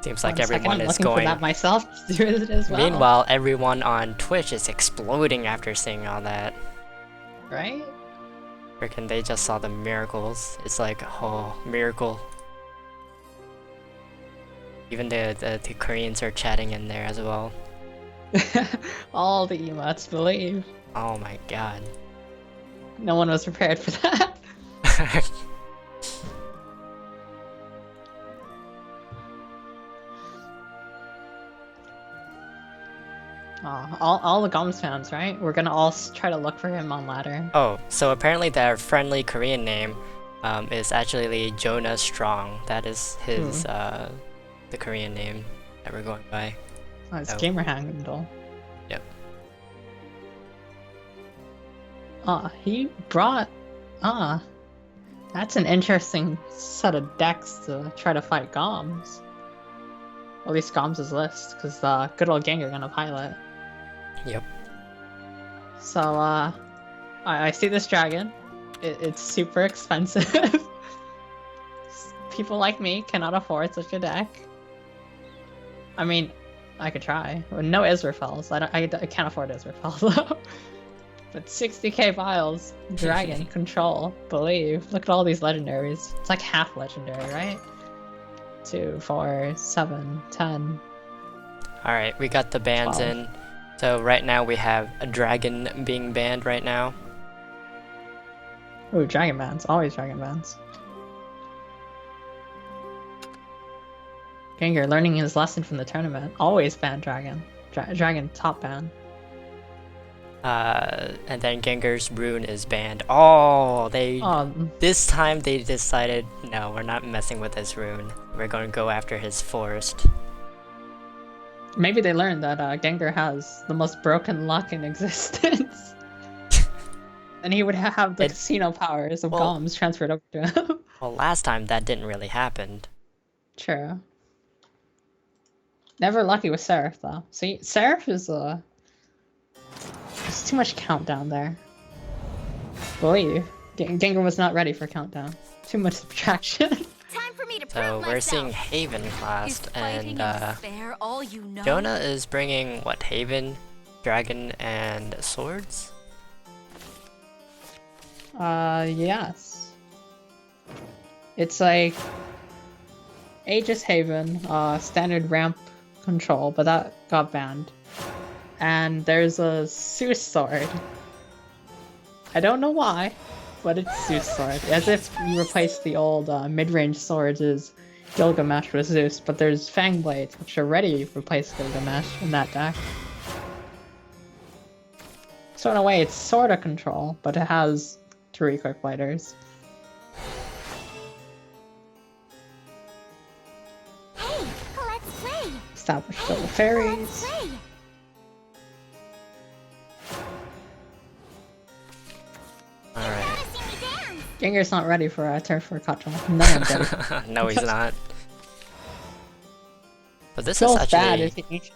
Seems like everyone is looking going. for that myself to do it as well. Meanwhile, everyone on Twitch is exploding after seeing all that. Right? Freaking, they just saw the miracles. It's like, oh, miracle. Even the Koreans are chatting in there as well. All the emotes, believe. Oh my god. No one was prepared for that. All the Gomms fans, right? We're gonna all try to look for him on ladder. Oh, so apparently their friendly Korean name is actually Jonah Strong. That is his the Korean name that we're going by. Oh, it's gamer handle. Yep. He brought... that's an interesting set of decks to try to fight Gomms. At least Gomms' list, because good old Gengur gonna pilot. Yep. So, I see this dragon. It's super expensive. People like me cannot afford such a deck. I mean, I could try. No Israfels. I can't afford Israfels though. But 60k vials, dragon, control, believe. Look at all these legendaries. It's like half legendary, right? 2, 4, 7, 10. Alright, we got the bans 12. in. So right now we have a dragon being banned right now. Ooh, dragon bans. Always dragon bans. Gengur learning his lesson from the tournament. Always ban dragon. Dragon top ban. And then Gengur's rune is banned. Oh, this time they decided, no, we're not messing with his rune. We're going to go after his forest. Maybe they learned that Gengur has the most broken luck in existence. And he would have the casino powers of Gomms transferred over to him. Well, last time that didn't really happen. True. Never lucky with Seraph, though. See, Seraph is, there's too much countdown there. Believe. Gengur was not ready for countdown. Too much subtraction. Time for me to So prove we're myself. seeing Haven classed, and Spare all you know. Jonah is bringing, what, Haven, Dragon, and Swords? Yes. It's like Aegis Haven, standard ramp control, but that got banned. And there's a Zeus sword. I don't know why, but it's Zeus sword. As if you replace the old mid-range swords as Gilgamesh with Zeus, but there's Fang Blades, which already replaced Gilgamesh in that deck. So in a way, it's sorta control, but it has 3 quick lighters. Hey, let's play. Established double fairies. Let's play. Alright. Wanna see me dance? Gengur's not ready for a turn for Kato. No one's ready. No, he's not. But this Feels is bad actually... if he...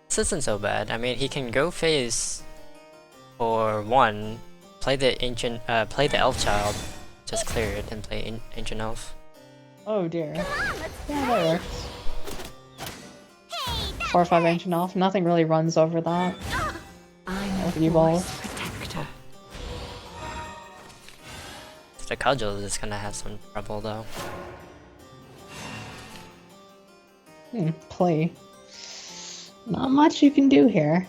This isn't so bad. I mean, he can go phase for 1, play the ancient, play the elf child, just clear it and play ancient elf. Oh dear. Come on, let's Yeah, play. that works. Hey, 4 or 5 ancient elf. Nothing really runs over that. I'm With E-balls. protector. The cudgel is gonna have some trouble though. Play. Not much you can do here.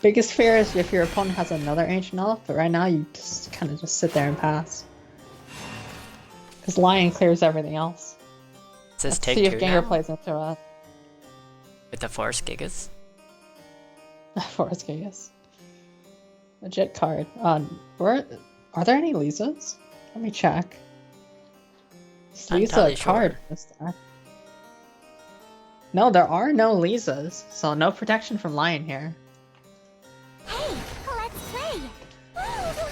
Biggest fear is if your opponent has another ancient elf, but right now you just kind of just sit there and pass. Because Lion clears everything else. Is this Let's take see 2 if Gengur now? plays into it. With the Forest Gigas? Forest Gigas. Legit card. Where are there any Lisas? Let me check. Is Not Lisa entirely a card sure. in this deck? No, there are no Lisas, so no protection from Lion here. Hey, let's play.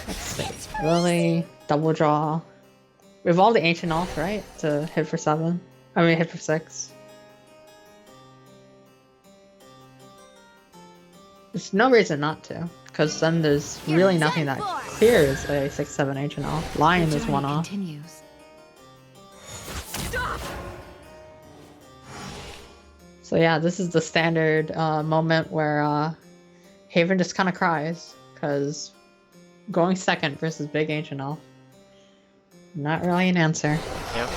Let's see. Lily, double draw. We have all the ancient elf, right? To hit for 7. I mean, hit for 6. There's no reason not to, because then there's really nothing that clears a 6/7 ancient elf. Lion is one off. Continues. So yeah, this is the standard moment where Haven just kind of cries, because going second versus big ancient elf, not really an answer. Yep.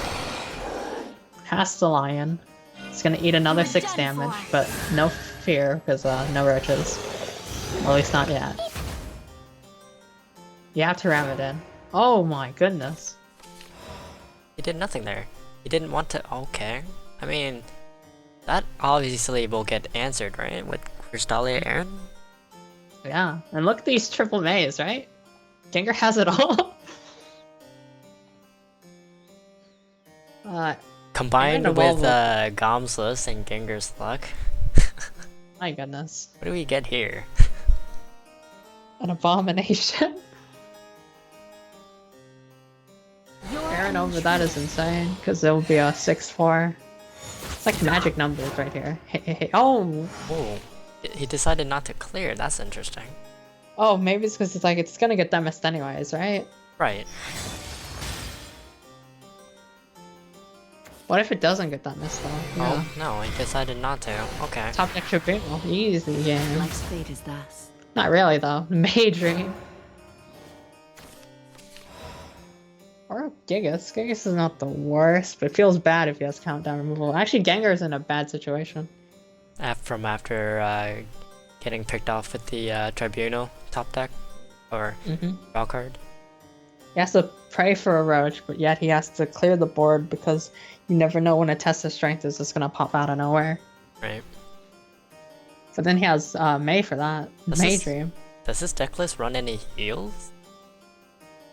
Has the Lion. It's gonna eat another 6 damage, but no fear, because no roaches. Or at least not yet. You have to ram it in. Oh my goodness. He did nothing there. He didn't want to... Okay. I mean, that obviously will get answered, right? With Crystalia Aaron? Yeah, and look at these triple maze, right? Gengur has it all. Combined Aaron with evolved Gomms list and Gengur's luck. My goodness. What do we get here? An abomination. Aaron over that is insane, because it'll be a 6-4. It's like magic numbers right here. Hey. Oh! Oh, he decided not to clear. That's interesting. Oh, maybe it's because it's gonna get them missed anyways, right? Right. What if it doesn't get that missed though? Yeah. Oh, no, he decided not to. Okay. Top deck tribunal. Easy game. Life's fate is thus. Not really though. Majoring. Or Gigas. Gigas is not the worst, but it feels bad if he has countdown removal. Actually, Gengar's in a bad situation. After getting picked off with the Tribunal top deck? Or draw card? He has to pray for a Roach, but yet he has to clear the board because you never know when a test of strength is just gonna pop out of nowhere. Right. But then he has May for that. Maydream. Does this deck list run any heals?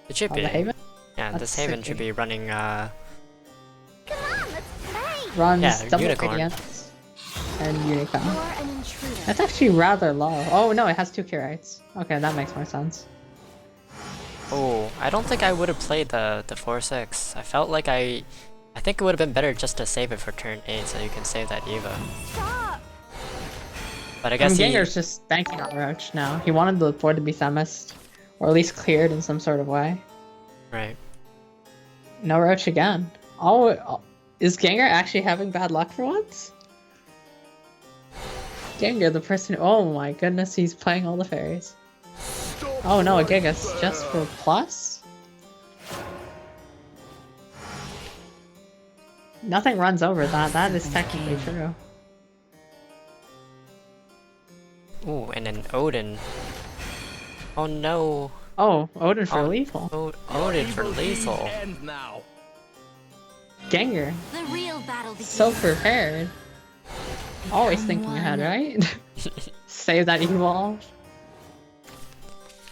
It should be. The Haven? Yeah, That's this Haven sick. should be running Come on, let's play. Runs Yeah, double Unicorn. Radiance and Unicorn. You're an intruder. That's actually rather low. Oh no, it has 2 curates. Okay, that makes more sense. Oh, I don't think I would have played the 4-6. I felt like I think it would have been better just to save it for turn 8 so you can save that Eva. Stop. But I guess Gengar's just banking on Roach now. He wanted the board to be Themised, or at least cleared in some sort of way. Right. No Roach again. Oh, is Gengar actually having bad luck for once? Gengar, the person. Oh my goodness, he's playing all the fairies. Oh no, a Gigas just for plus? Nothing runs over that. That is technically true. Ooh, and an Odin. Oh no. Oh, Odin for Oh. lethal. Odin for lethal. End now. Gengar, The real battle begins. so prepared. Always thinking ahead, right? Save that evil.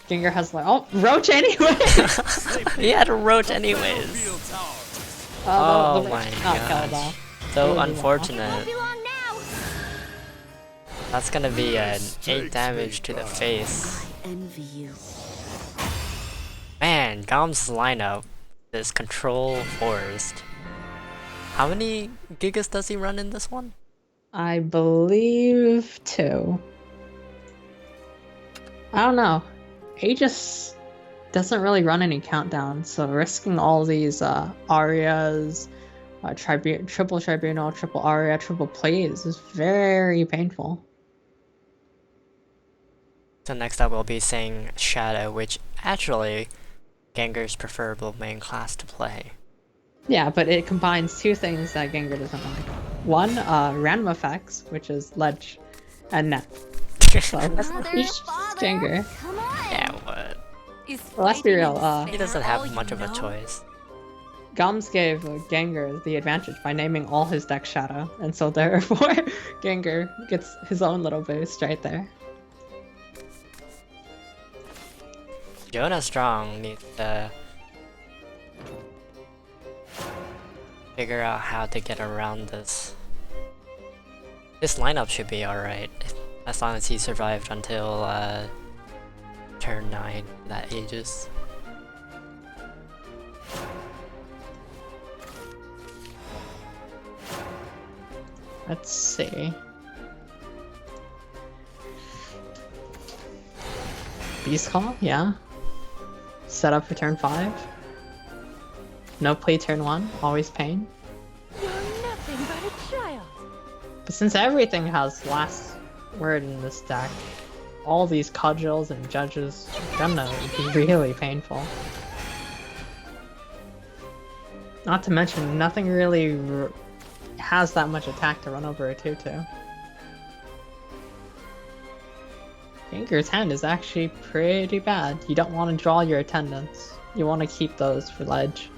Gengar has like, oh, Roach anyway! He had a Roach anyways. Real tower. Oh the my Roach did not kill gosh. though. So Really Won't unfortunate. be long now. That's gonna be an 8 damage to the face. I envy you. Man, Gomms' lineup is Control Forest. How many Gigas does he run in this one? I believe 2. I don't know. He just doesn't really run any countdowns, so risking all these arias, triple tribunal, triple aria, triple plays is very painful. So next up we'll be saying Shadow, which actually Gengar's preferable main class to play. Yeah, but it combines 2 things that Gengar doesn't like. One, random effects, which is ledge and net. So that's Mother, each father, Gengar. come on. Yeah, what? Is Well, let's be fighting real, and He doesn't fair all have you much of a know? choice. Gomms gave Gengar the advantage by naming all his deck Shadow, and so therefore Gengar gets his own little boost right there. Jonah Strong needs to figure out how to get around this. This lineup should be alright, as long as he survived until turn 9, that ages. Let's see. Beast Call, yeah. Set up for turn 5. No play turn 1, always pain. You're nothing but a child. But since everything has last word in this deck, all these cudgels and judges are gonna be really painful. Not to mention, nothing really has that much attack to run over a 2-2. Gengar's hand is actually pretty bad. You don't want to draw your attendants. You want to keep those for ledge.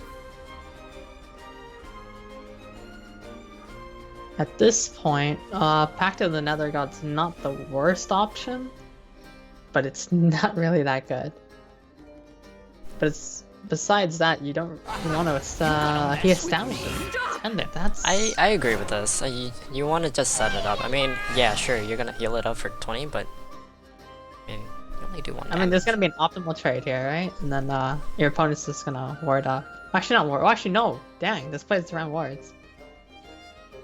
At this point, Pact of the Nether God's not the worst option, but it's not really that good. But it's besides that, you don't want to. He established an attendant. That's I agree with this. You want to just set it up. I mean, yeah, sure, you're gonna heal it up for 20, but I mean, only do one. I mean, there's damage. gonna be an optimal trade here, right? And then your opponent's just gonna ward up. Actually, not ward. Oh, actually, no. Dang, this plays around wards.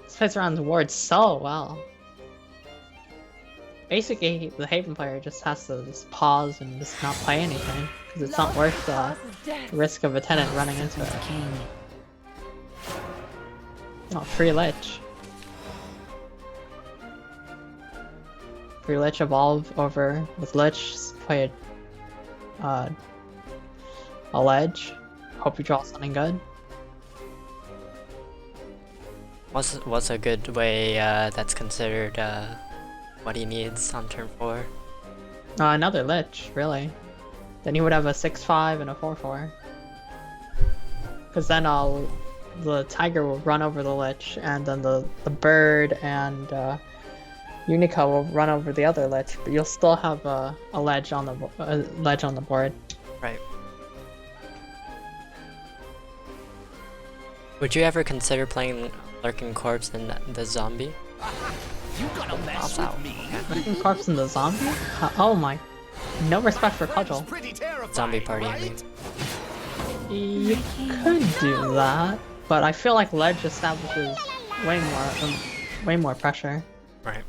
This plays around wards so well. Basically, the Haven player just has to just pause and just not play anything because it's not worth the risk of a tenant running into it. Oh, free Lich. Free Lich evolve over with Lich. Play a ledge. Hope you draw something good. What's a good way that's considered what he needs on turn 4? Another Lich, really. Then he would have a 6/5 and a 4/4. Because then the Tiger will run over the Lich, and then the Bird and Unico will run over the other Lich, but you'll still have a ledge on the board. Right. Would you ever consider playing Lurking Corpse in the zombie? You gonna mess with me? Lurking Corpse in the zombie? Oh my. No respect for Cudgel. Pretty terrifying, Zombie party, I right? mean. You could do that, but I feel like ledge establishes way more pressure. Right.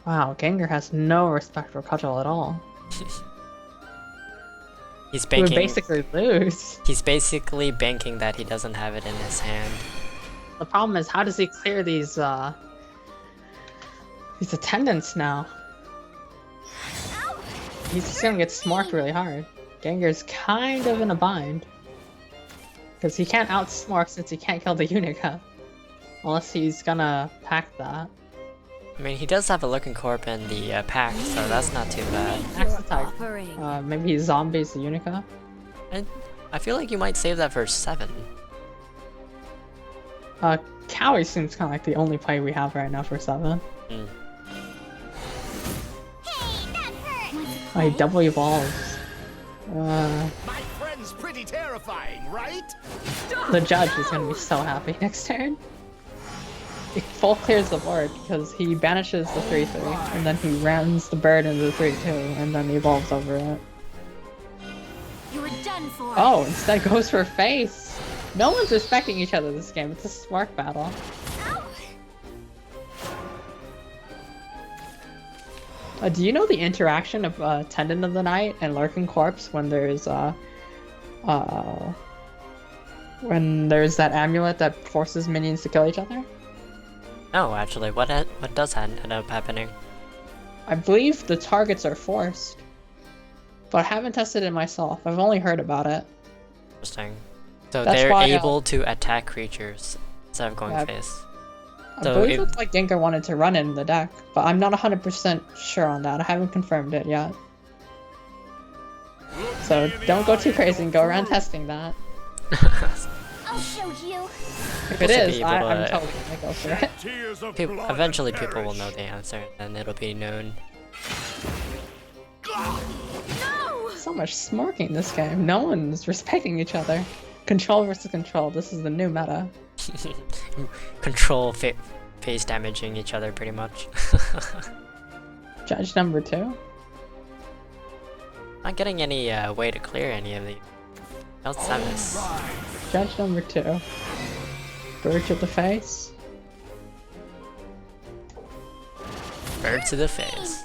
Wow, Gengur has no respect for Cudgel at all. He's He would banking. basically lose. He's basically banking that he doesn't have it in his hand. The problem is, how does he clear these attendants now? He's just gonna get smorked really hard. Gengur's kind of in a bind. Because he can't outsmork since he can't kill the Unica. Unless he's gonna pack that. I mean, he does have a Lurking Corp in the pack, so that's not too bad. Packs the Tiger. Offering. Maybe he zombies the Unica? And I feel like you might save that for 7. Cowie seems kind of like the only play we have right now for 7. Hmm. Oh, he double evolves. My friend's pretty terrifying, right? The judge is gonna be so happy next turn. He full clears the board because he banishes the 3/3, and then he rams the bird into the 3/2, and then he evolves over it. You were done for. Oh, instead goes for face! No one's respecting each other this game, it's a spark battle. Do you know the interaction of Tendon of the Night and Lurking Corpse when there's that amulet that forces minions to kill each other? No, actually, what does end up happening? I believe the targets are forced, but I haven't tested it myself. I've only heard about it. Interesting. So That's they're why, able to attack creatures instead of going Yeah. face. I So believe it- it's like Gengar wanted to run in the deck, but I'm not 100% sure on that. I haven't confirmed it yet. So don't go too crazy and go around testing that. I'll show you. If it should is, be able I'm to- totally gonna go for it. Tears of Eventually people will know the answer, and it'll be known. No. So much smirking this game. No one's respecting each other. Control versus control. This is the new meta. Control face damaging each other pretty much. Judge number 2. Not getting any way to clear any of the Samus. Judge number 2. Bird to the face. Bird to the face.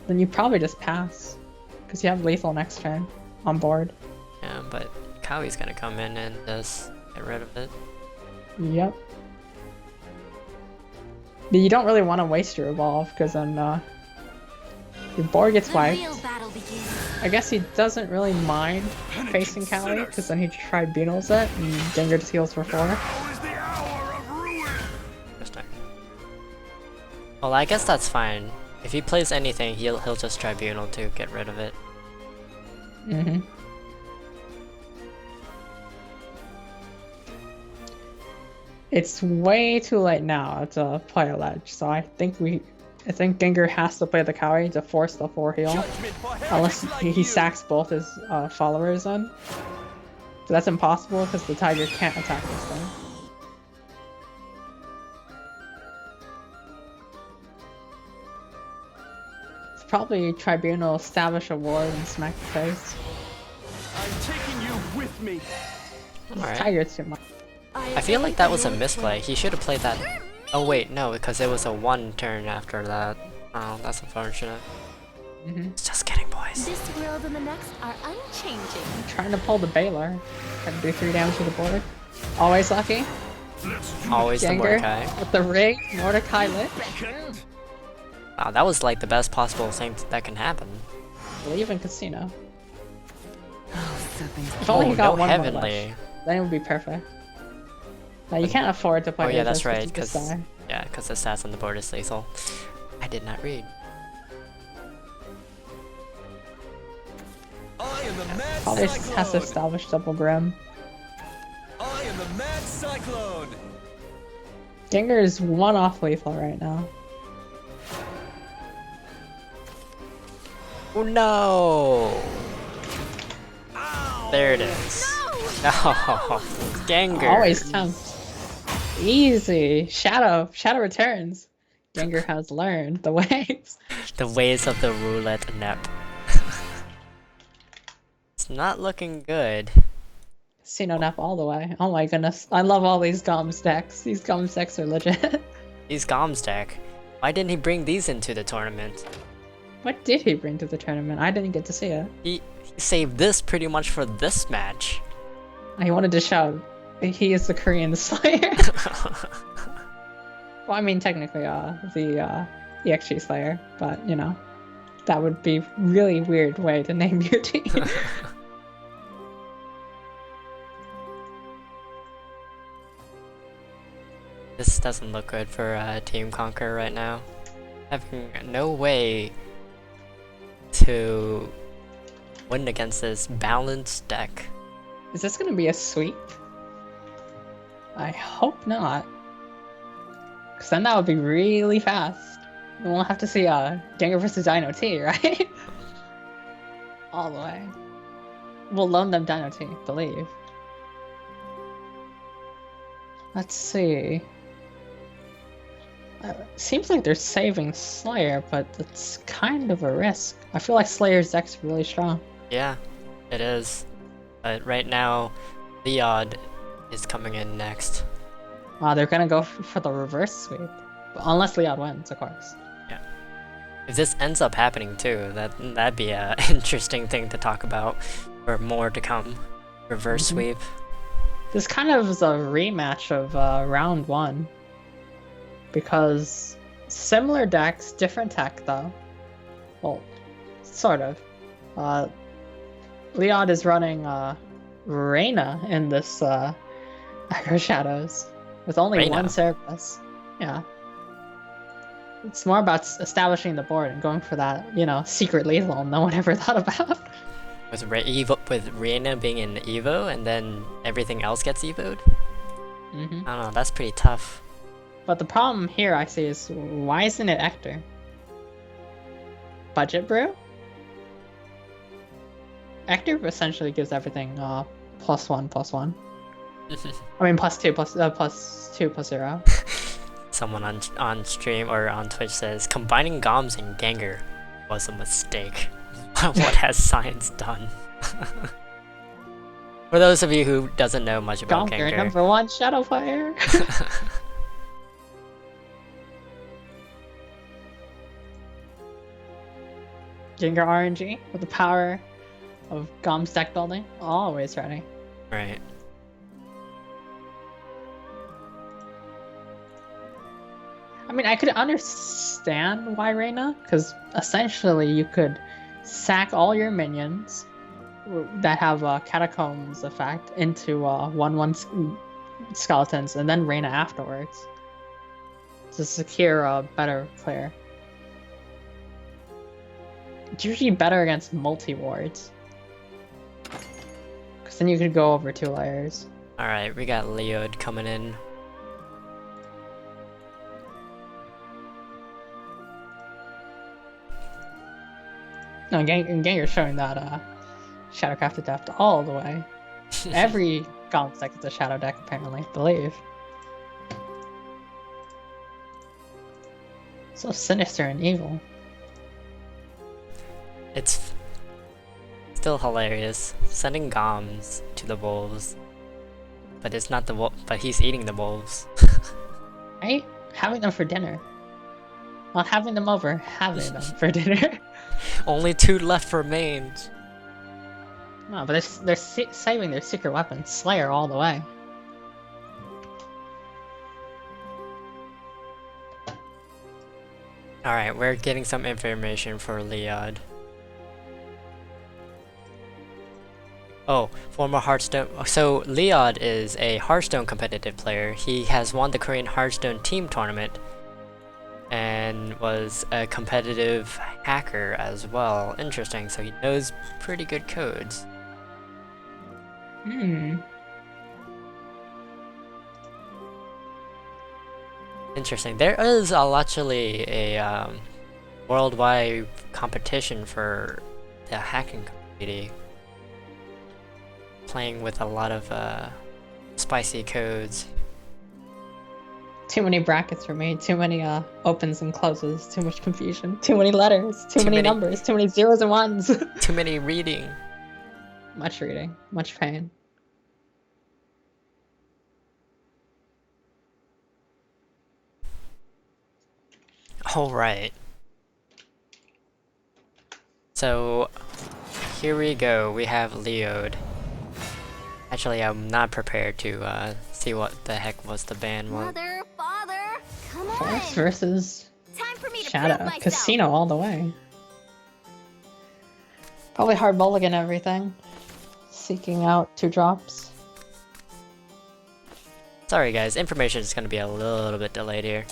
Then you probably just pass. Because you have lethal next turn on board. Yeah, but Kowie's gonna come in and just get rid of it. Yep. But you don't really want to waste your evolve, because then your board gets The wiped. real battle begins. I guess he doesn't really mind facing Callie, because then he tribunals it, and Gengar just heals for 4. Now is the hour of ruin. Interesting. Well, I guess that's fine. If he plays anything, he'll just tribunal to get rid of it. Mm-hmm. It's way too late now to play a ledge, so I think Gengar has to play the Kawi to force the 4 heal, Judgment for unless heretics like he you. sacks both his followers in. So that's impossible because the Tiger can't attack this thing. It's probably Tribunal establish a ward and smack the face. I'm taking you with me. Alright. Tiger too much. I feel like that was a misplay. He should have played that. Oh wait, no, because it was a 1 turn after that. Oh, that's unfortunate. It's just kidding, boys. This world and the next are unchanging. Trying to pull the Baylor. Trying to do 3 damage to the board. Always lucky. Always the Gengur Mordecai. with the rig. Mordecai lit. Wow, that was like the best possible thing that can happen. Believe in Casino. Something's If only he got no one more heavenly. left, then it would be perfect. Now you can't afford to play. Oh yeah, Aegis that's right. you just Because die. yeah, because the stats on the board is lethal. I did not read. I am the mad Probably cyclone. has to establish double Grim. I am the mad cyclone. Gengur is 1 off lethal right now. Oh no! There it is. No! Gengur! Always tempts. Easy. Shadow returns. Gengur has learned the ways. The ways of the roulette nep. It's not looking good. Casino nap all the way. Oh my goodness. I love all these Gomms decks. These Gomms decks are legit. These Gomms deck. Why didn't he bring these into the tournament? What did he bring to the tournament? I didn't get to see it. He saved this pretty much for this match. He wanted to shout, he is the Korean Slayer. Well, I mean, technically, the ExG Slayer, but, you know, that would be really weird way to name your team. This doesn't look good for Team Conquer right now. Having no way to win against this balanced deck. Is this gonna be a sweep? I hope not. Because then that would be really fast. And we'll have to see Gengur versus Dino T, right? All the way. We'll loan them Dino T, believe. Let's see. Seems like they're saving Slayer, but it's kind of a risk. I feel like Slayer's deck's really strong. Yeah, it is. But right now, Leod is coming in next. They're gonna go for the reverse sweep. But unless Leod wins, of course. If this ends up happening too, that'd be a interesting thing to talk about, or more to come. Reverse sweep. This kind of is a rematch of round 1. Because similar decks, different tech though. Well, sort of. Leod is running Reyna in this Aggro Shadows with only Reyna. 1 service. Yeah. It's more about establishing the board and going for that, you know, secret lethal no one ever thought about. With Reyna being in Evo and then everything else gets Evo'd? I don't know, that's pretty tough. But the problem here I see is, why isn't it Ector? Budget brew? Ector essentially gives everything +1/+1. I mean +2 +0. Someone on stream or on Twitch says, combining Gomms and Gengur was a mistake. What has science done? For those of you who doesn't know much about Gengur, Gengur. #1 Shadow Fire. Gengur RNG with the power of Gomms deck building, always ready. Right. I mean, I could understand why Reyna, because essentially you could sack all your minions that have Catacombs effect into 1/1 skeletons, and then Reyna afterwards to secure a better player. It's usually better against multi-wards, because then you could go over 2 layers. Alright, we got Leod coming in. No, Gengur's showing that Shadowcrafted depth all the way. Every Gomms deck is a Shadow deck, apparently, believe. So sinister and evil. It's still hilarious. Sending Gomms to the wolves. But it's not the wolf, but he's eating the wolves. Right? Having them for dinner. Not having them over, having them for dinner. Only 2 left remains. No, but they're saving their secret weapon, Slayer, all the way. Alright, we're getting some information for Leod. Oh, former Hearthstone. So Leod is a Hearthstone competitive player. He has won the Korean Hearthstone team tournament and was a competitive hacker as well. Interesting, so he knows pretty good codes. Interesting. There is actually a worldwide competition for the hacking community. Playing with a lot of spicy codes. Too many brackets were made, too many opens and closes, too much confusion, too many letters, too many numbers, too many zeros and ones. Too many reading. Much reading, much pain. Alright. So, here we go. We have Leod. Actually, I'm not prepared to see what the heck was the ban one. Mother, father, come on. Force versus Time for me to Shadow. prove myself. Casino all the way. Probably hard mulligan everything. Seeking out 2 drops. Sorry guys, information is going to be a little bit delayed here.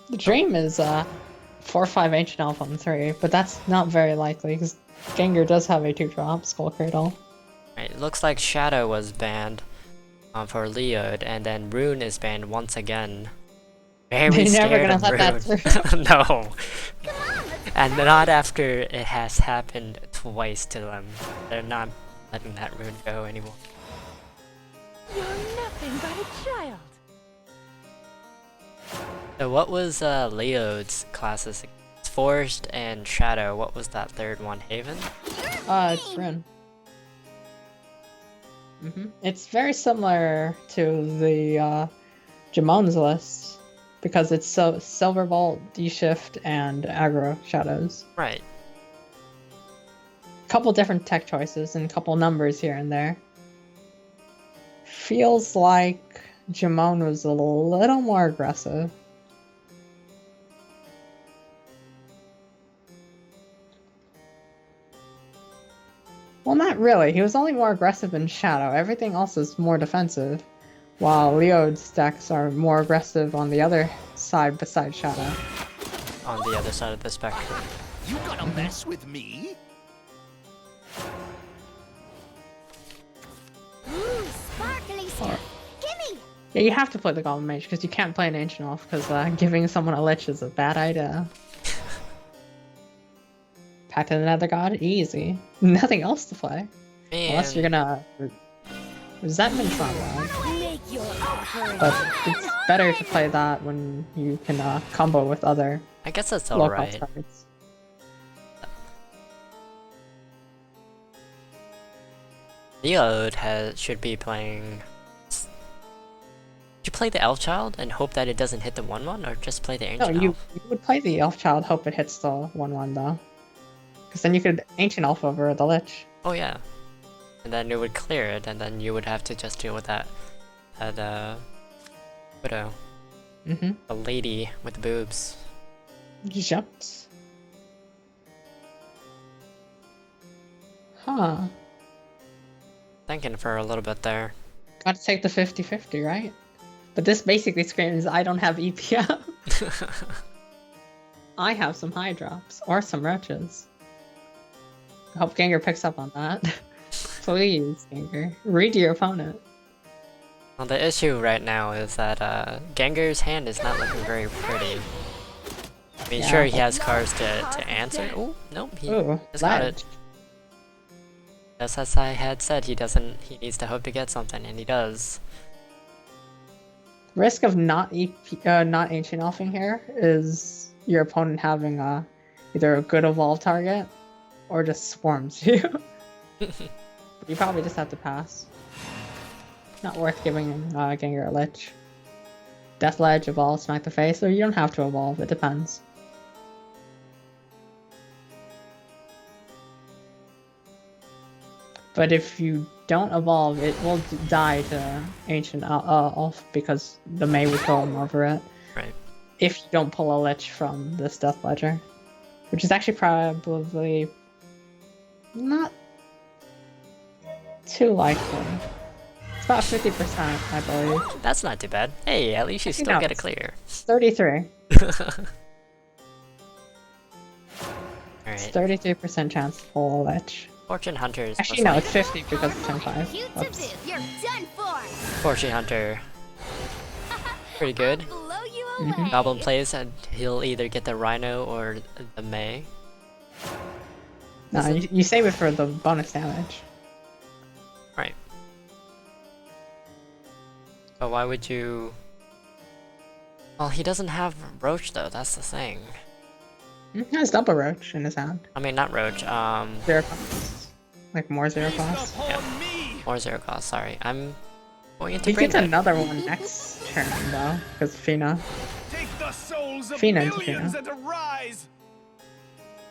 The dream is 4-5 Ancient Alpha on 3, but that's not very likely because Gengur does have a 2-drop Skull Cradle. Right, it looks like Shadow was banned for Leod, and then Rune is banned once again. Very They're never scared gonna of let Rune. that through. No. And not after it has happened twice to them. They're not letting that Rune go anymore. You're nothing but a child. So what was Leod's classes? It's Forest and Shadow. What was that third one? Haven? It's Rune. It's very similar to the Jamon's list because it's Silver Bolt, D-Shift, and Aggro Shadows. Right. Couple different tech choices and a couple numbers here and there. Feels like Jamon was a little more aggressive. Well, not really. He was only more aggressive in Shadow. Everything else is more defensive, while Leod's decks are more aggressive on the other side besides Shadow. On the other side of the spectrum. You gonna mess with me? Ooh, sparkly stuff. Gimme! Yeah, you have to play the Goblin Mage because you can't play an Ancient Elf because giving someone a Lich is a bad idea. Pact of the Nether God, easy. Nothing else to play. Man. Unless you're gonna... Resentment's not bad. Make your offering. But it's better to play that when you can combo with other I guess that's low-cost alright. cards. Leod should be playing... Did you play the Elf Child and hope that it doesn't hit the 1-1, or just play the No, Ancient you Elf? would play the Elf Child, hope it hits the 1-1 though. Because then you could Ancient Elf over the Lich. Oh yeah. And then it would clear it, and then you would have to just deal with that Widow. The lady with the boobs. Jumped. Huh. Thinking for a little bit there. Gotta take the 50-50, right? But this basically screams, I don't have EPM. I have some high drops, or some roaches. I hope Gengur picks up on that. Please, Gengur. Read your opponent. Well, the issue right now is that Gengur's hand is not looking very pretty. I mean, Yeah. sure, he has cards to answer. Oh, nope, he Ooh, just got ledge. it. Just as I had said, he needs to hope to get something, and he does. Risk of not Ancient Elfing here is your opponent having either a good evolve target or just swarms you. You probably just have to pass. Not worth giving Gengur a Lich. Death Ledge, evolve, smack the face, or you don't have to evolve, it depends. But if you don't evolve, it will die to Ancient Elf because the May would kill him over it. Right. If you don't pull a Lich from this Death Ledger. Which is actually probably not too likely. It's about 50%, I believe. That's not too bad. Hey, at least you still No, get a clear. It's 33. Alright. 33% chance to pull a Lich. Fortune Hunter is Actually, no, it's 50 because it's turn 5. Cute to Whoops. boot. You're done for. Fortune Hunter. Pretty good. Blow you away. Goblin plays and he'll either get the Rhino or the May. No, you save it for the bonus damage. Right. But why would you... Well, he doesn't have Roach though, that's the thing. He has double Roach in his hand. I mean, not Roach, 0 cost. Like more 0 cost. Upon me. or 0 cost, sorry. I'm going into He brain gets dead. another one next turn though, because Fina. Take the souls of Fina into millions Fina. and arise.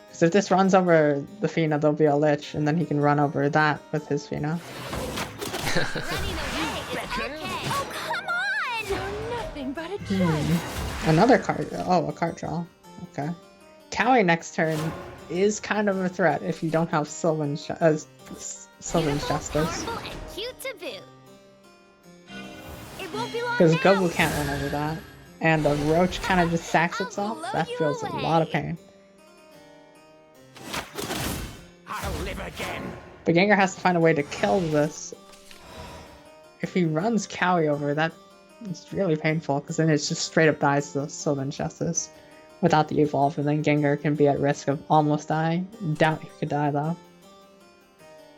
Because if this runs over the Fina, there'll be a Lich, and then he can run over that with his Fina. Running away is okay. Oh, come on! You're nothing but a child. Another card. Oh, a card draw. Okay. Cowie next turn is kind of a threat if you don't have Sylvan's Sylvan's Justice. Adorable and cute to boot. It won't be long Because now. Gogu can't run over that. And the Roach kind of just sacks itself. That feels a lot of pain. I'll live again. But Gengar has to find a way to kill this. If he runs Cowie over, that is really painful, because then it just straight up dies to Sylvan's Justice without the evolve, and then Gengar can be at risk of almost dying. Doubt he could die though.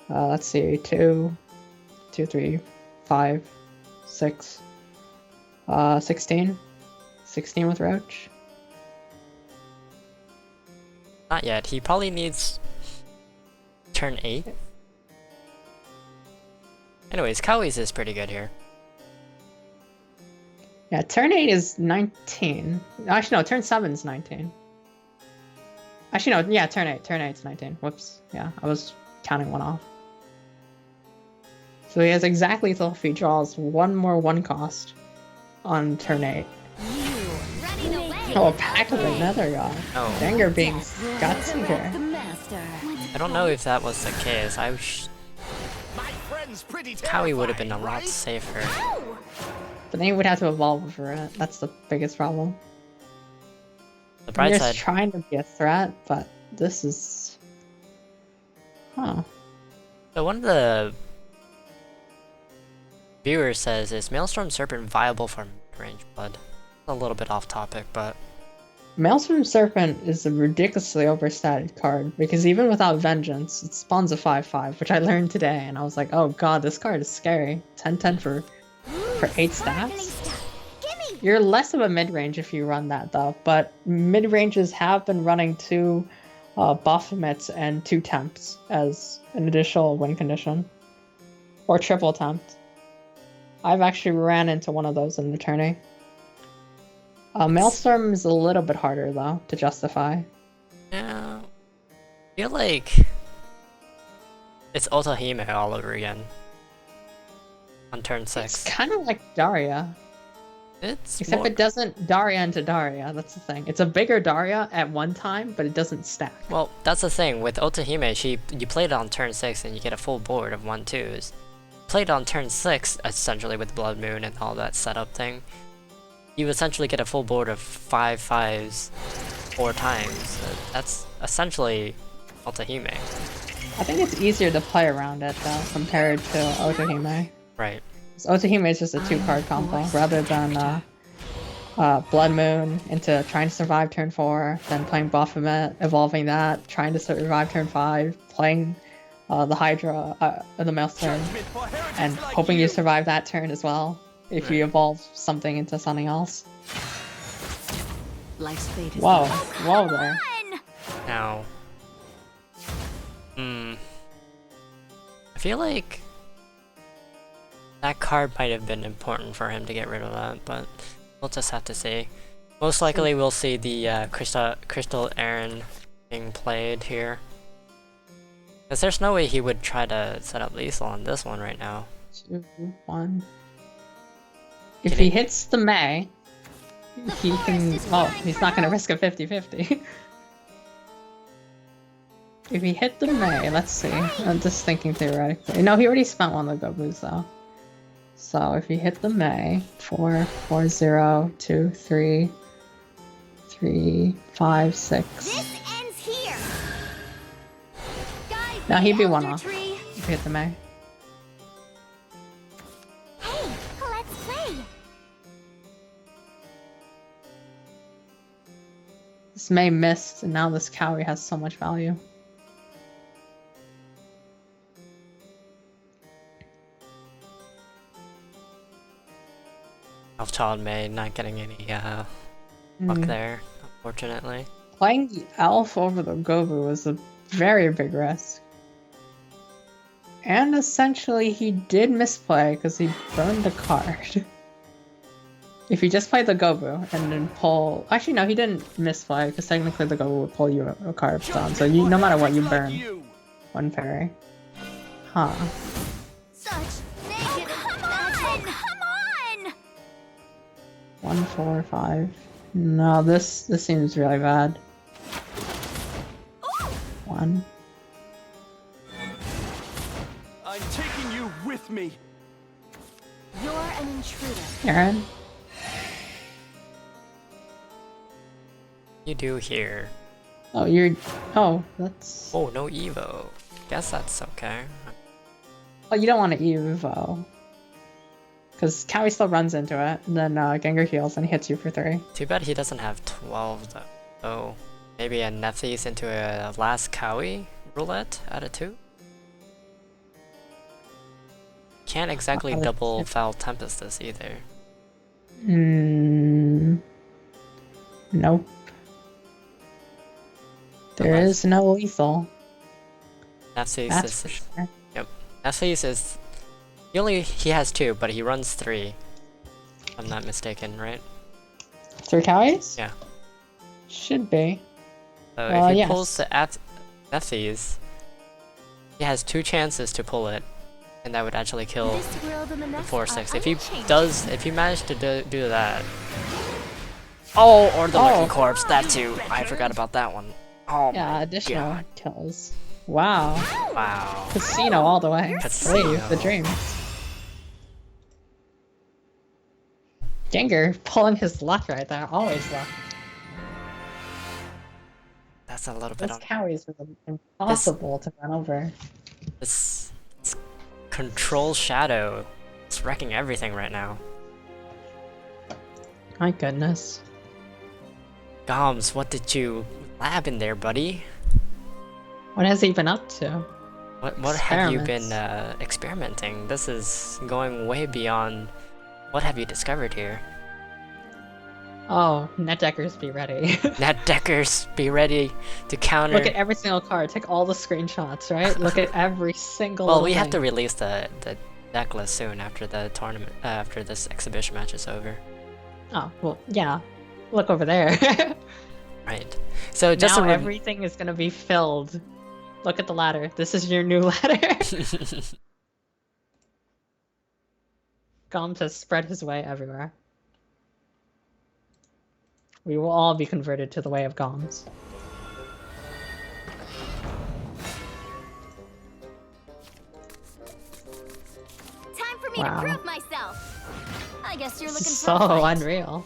Let's see, 2, 3, 5, 6, 16. 16 with Roach. Not yet, he probably needs... turn 8? Anyways, Kowie's is pretty good here. Yeah, turn 8 is 19. Actually, no, turn 7 is 19. Actually, no, yeah, turn 8. Turn 8 is 19. Whoops. Yeah, I was counting one off. So he has exactly lethal if he draws one more 1 cost on turn 8. Running away. Oh, a pack of another guy. Oh. Gengar being gutsy The here. master. I don't know if that was the case. My friend's pretty Cowie would have been a terrifying, lot right? safer. But then he would have to evolve over it. That's the biggest problem. The bright Gengar's side, trying to be a threat, but this is... Huh. so one of the viewers says, is Maelstrom Serpent viable for mid-range blood? A little bit off topic, but Maelstrom Serpent is a ridiculously overstated card, because even without Vengeance, it spawns a 5/5, which I learned today, and I was like, oh god, this card is scary. 10/10 for 8 stats? Gimme. You're less of a mid-range if you run that, though, but mid-ranges have been running 2 Baphomets and 2 Temps as an additional win condition. Or triple Tempt. I've actually ran into one of those in the tourney. Maelstrom is a little bit harder, though, to justify. yeah, I feel like it's Otahime all over again on turn 6. It's kind of like Daria. It's Except more... it doesn't Daria into Daria, that's the thing. It's a bigger Daria at one time, but it doesn't stack. Well, that's the thing with Otahime. You play it on turn 6 and you get a full board of 1/2s. Played on turn 6 essentially with Blood Moon and all that setup thing. You essentially get a full board of 5/5s 4 times. That's essentially Otahime. I think it's easier to play around it, though, compared to Otahime. Right. Otahime is just a 2-card combo, rather than Blood Moon into trying to survive turn 4, then playing Baphomet, evolving that, trying to survive turn 5, playing the Hydra, the Maelstrom, Judgment for heretics and like hoping you survive that turn as well, if you evolve something into something else. Life's fate is Whoa, the whoa there. Fun! Now, I feel like that card might have been important for him to get rid of that, but we'll just have to see. Most likely we'll see the Crystal Aaron being played here. Because there's no way he would try to set up lethal on this one right now. 2, 1. If he hits the May, he can. Oh, he's not gonna risk a 50-50. If he hit the May, let's see. I'm just thinking theoretically. No, he already spent one of the Gobus though. So if he hit the May, 4, 4, 0, 2, 3, 3, 5, 6. This ends here! Guide Now the he'd be elder one off tree. if he hit the May. Hey, let's play! This May missed, and now this Cowie has so much value. Elfchild May not getting any luck there, unfortunately. Playing the Elf over the Gobu was a very big risk. And essentially he did misplay because he burned a card. If he just played the Gobu and then pull... Actually no, he didn't misplay because technically the Gobu would pull you a card down. So you, no matter what, you burn one fairy. Huh. Such negative magic! Come on! 1, 4, 5. No, this seems really bad. 1. I'm taking you with me. You're an intruder. Aaron? You do here. Oh, you're... Oh, that's... Oh, no Evo. Guess that's okay. Oh, you don't want to Evo. Because Cowie still runs into it, and then Gengur heals and he hits you for 3. Too bad he doesn't have 12 though. Oh, maybe a Nephthys into a last Cowie roulette out of 2? Can't exactly double foul Tempest this either. Nope. There is no lethal. Nephthys That's is... for sure. Yep. Nephthys is... He has 2, but he runs 3. If I'm not mistaken, right? 3 Cowies? Yeah. Should be. So if he yes. pulls the Nephthys, he has 2 chances to pull it, and that would actually kill This world and the the next 4/6. are If he managed to do that... Oh, or the Lucky Corpse, that too. I forgot about that one. Oh Yeah, my additional God. kills. Wow. Wow. Casino all the way. Casino. Leave the dream. Gengur pulling his luck right there. Always luck. That's a little bit Those on Cowies were impossible to run over. this Control Shadow. It's wrecking everything right now. My goodness. Gomms, what did you lab in there, buddy? What has he been up to? What have you been Experiments. experimenting? This is going way beyond. What have you discovered here? Oh, net deckers, be ready. Net deckers, be ready to counter. Look at every single card. Take all the screenshots, right? Look at every single. Well, little we have thing. to release the deck list soon after the tournament, after this exhibition match is over. Oh well, yeah. Look over there. Right. So just now to everything is gonna be filled. Look at the ladder. This is your new ladder. Gomms has spread his way everywhere. We will all be converted to the way of Gomms. Time for me Wow. to prove myself. I guess you're looking for So a fight. unreal.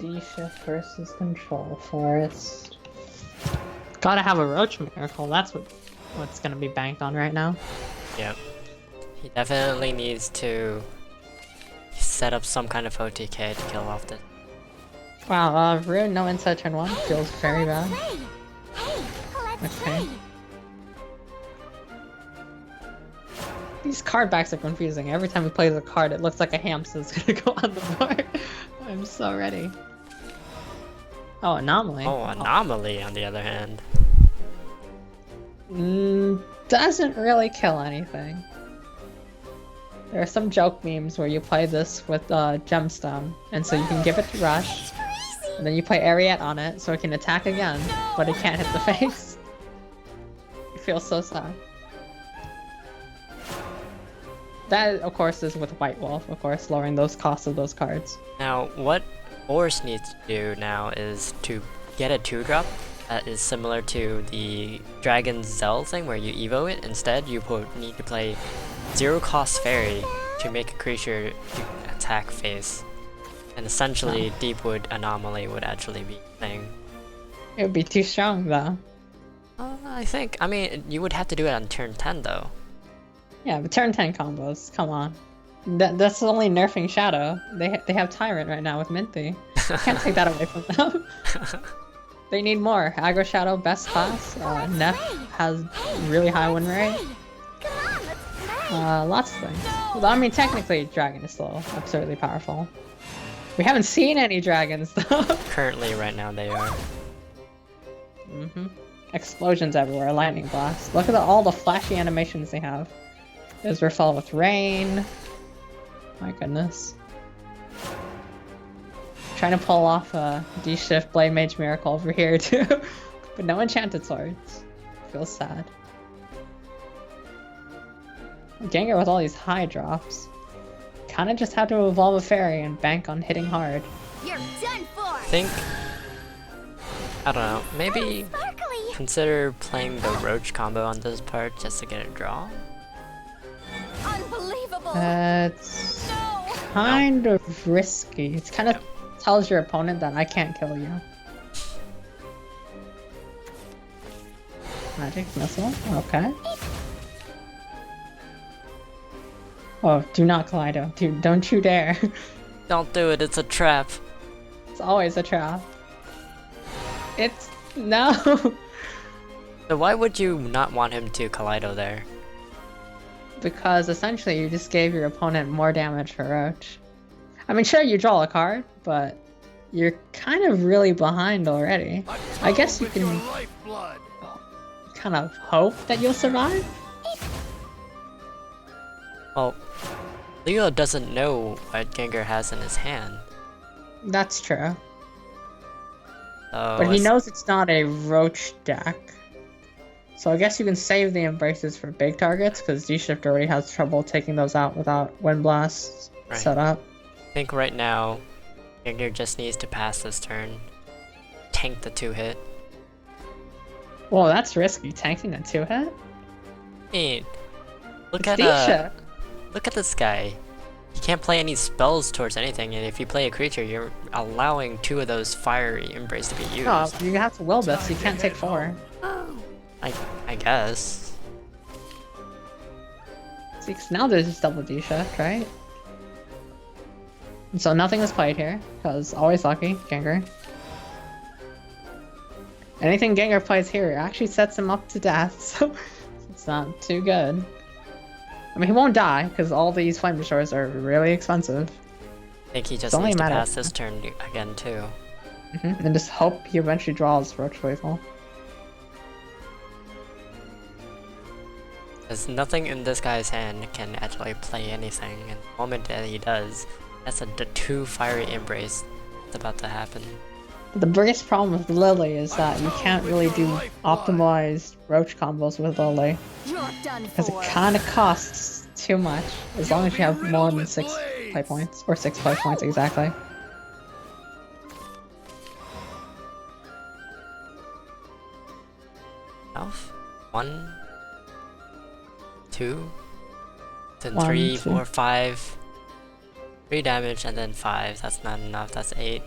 D-Shift versus Control Forest. Gotta have a Roach Miracle, that's what's gonna be banked on right now. Yep. He definitely needs to set up some kind of OTK to kill off this. Wow, Rune, no inside turn 1, feels very bad. Play. Hey, let's Okay. play. These card backs are confusing. Every time he plays a card, it looks like a hamster's gonna go on the board. I'm so ready. Oh, Anomaly. Oh, Anomaly on the other hand. Doesn't really kill anything. There are some joke memes where you play this with Gemstone, and so you can give it to Rush, and then you play Ariete on it so it can attack again, but it can't hit the face. It feels so sad. That, of course, is with White Wolf, of course, lowering those costs of those cards. Now, what Force needs to do now is to get a 2-drop that is similar to the Dragon Zell thing where you evo it. Instead, you need to play 0-cost Fairy to make a creature to attack face. And essentially, Deepwood Anomaly would actually be a thing. It would be too strong, though. I mean, you would have to do it on turn 10 though. Yeah, but turn 10 combos, come on. That's only nerfing Shadow. They have Tyrant right now with Minty. Can't take that away from them. They need more. Aggro Shadow, best class. Neff has really high win rate. Come on, let's play. Lots of things. Well, I mean, technically, Dragon is still absurdly powerful. We haven't seen any dragons, though. Currently, right now, they are. Explosions everywhere, lightning blasts. Look at all the flashy animations they have. There's Refall with Rain. My goodness. Trying to pull off a D-Shift Blade Mage Miracle over here too. But no Enchanted Swords. Feels sad. Gengur with all these high drops. Kinda just had to evolve a fairy and bank on hitting hard. You're done for. I think... I don't know, maybe Sparkly. consider playing the Roach combo on this part just to get a draw? Unbelievable. It's kind of risky. It's kind of tells your opponent that I can't kill you. Magic Missile, okay. Oh, do not Kaleido. Dude, don't you dare. Don't do it, it's a trap. It's always a trap. It's... no! So why would you not want him to Kaleido there? Because essentially you just gave your opponent more damage for Roach. I mean, sure, you draw a card, but you're kind of really behind already. I guess you can kind of hope that you'll survive? Well, Leo doesn't know what Gengar has in his hand. That's true. So But he knows it's not a Roach deck. So I guess you can save the Embraces for big targets, because D-Shift already has trouble taking those out without Wind Blast set up. I think right now, Gengar just needs to pass this turn. Tank the 2-hit. Whoa, that's risky, tanking a 2-hit? Hey, look It's at look at this guy. He can't play any spells towards anything, and if you play a creature, you're allowing 2 of those fiery embrace to be used. Oh, you have to will this, you can't take 4. I guess. See, 'cause now there's just double D-Shift, right? And so nothing was played here, because always lucky, Gengar. Anything Gengar plays here actually sets him up to death, so it's not too good. I mean, he won't die, because all these Flame Destroyers are really expensive. I think he just only needs to a matter pass of- this turn again too. And just hope he eventually draws Roach Lethal. There's nothing in this guy's hand can actually play anything, and the moment that he does, that's the 2 fiery embrace that's about to happen. The biggest problem with Lily is that you can't really do optimized Roach combos with Lily, You're done because it for. kind of costs too much, as long as you have more than 6 play points, or 6 play points exactly. Enough? 1, 2, then 1, 3, 2. 4, 5. 3 damage and then 5. That's not enough. That's 8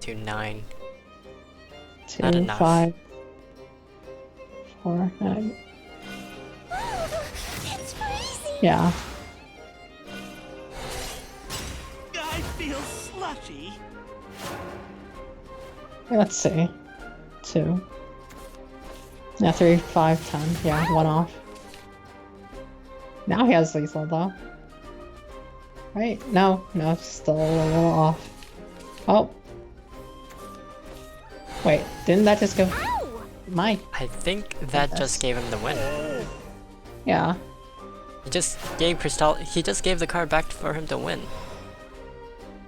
to 9. 2, Not enough. 5, 4, 9. It's freezing. Yeah. I feel slushy. Let's see. 2. Yeah, 3, 5, 10. Yeah, 1 off. Now he has lethal though. Right? No, still a little off. Oh. Wait, didn't that just go? Ow! My. I think that just gave him the win. Yeah. He just gave the card back for him to win.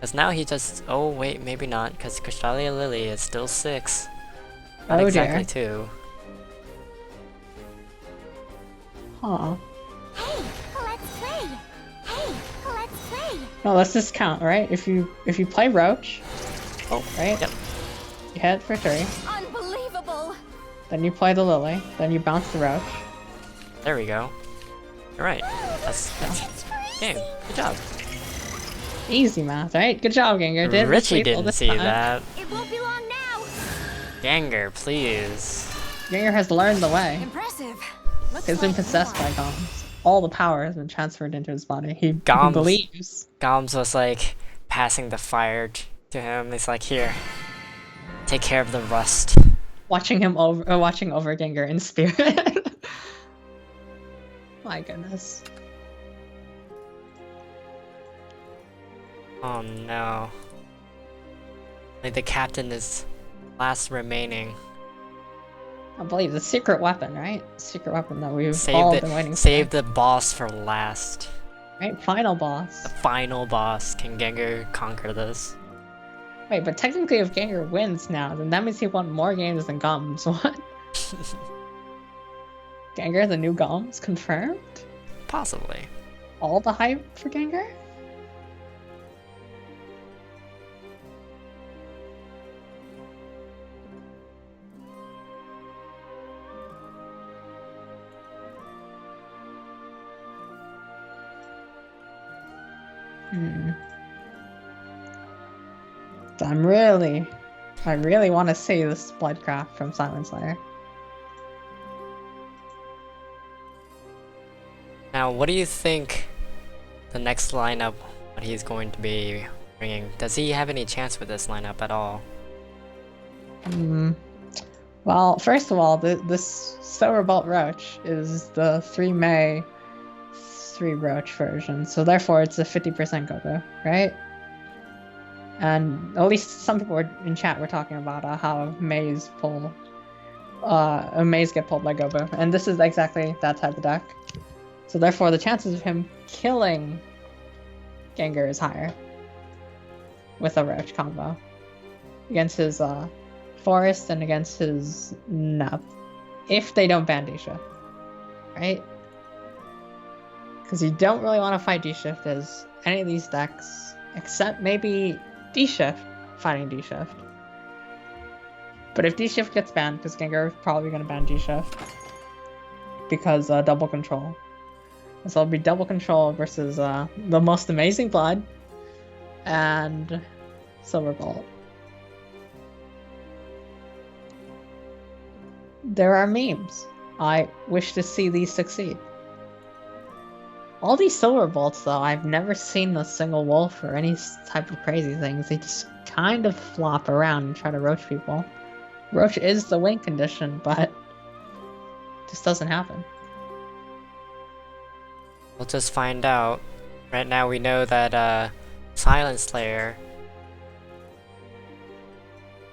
Cause now he just, oh wait, maybe not, cause Crystalia Lily is still 6. Not Oh exactly dear. 2. Huh. Hey, let's play. Hey, let's play. No, let's just count, right? If you play Roach, oh right, Yep. you hit for 3. Unbelievable. Then you play the Lily. Then you bounce the Roach. There we go. You're right. That's It's game. crazy. Good job. Easy math, right? Good job, Gengur. Did Richie didn't see that. It won't be long now. Gengur, please. Gengur has learned the way. Impressive. He's been possessed by Gomms. All the power has been transferred into his body. He Gomms. believes. Gomms was like passing the fire to him. He's like, here, take care of the rust. Watching over Gengur in spirit. My goodness. Oh no. Like the captain is last remaining. I believe the secret weapon, right? Secret weapon that we've all been waiting for. Save the boss for last. Right? Final boss. The final boss. Can Gengur conquer this? Wait, but technically if Gengur wins now, then that means he won more games than Gomms. What? Gengur, the new Gomms, confirmed? Possibly. All the hype for Gengur? I really want to see this Bloodcraft from Silent Slayer. Now, what do you think the next lineup, what he's going to be bringing? Does he have any chance with this lineup at all? Well, first of all, this Silver Bolt Roach is the 3 May 3 Roach version, so therefore it's a 50% Goku, right? And at least some people in chat were talking about how Mays get pulled by Gobu, and this is exactly that type of deck. So therefore, the chances of him killing Gengar is higher with a Roach combo against his Forest and against his Nep, if they don't ban D-Shift, right? Because you don't really want to fight D-Shift as any of these decks, except maybe D-Shift fighting D-Shift. But if D-Shift gets banned, because Gengar is probably going to ban D-Shift, because double control. So it'll be double control versus the most amazing Blood and Silver Bolt. There are memes. I wish to see these succeed. All these Silver Bolts, though, I've never seen a single wolf or any type of crazy things. They just kind of flop around and try to roach people. Roach is the win condition, but it just doesn't happen. We'll just find out. Right now we know that Silent Slayer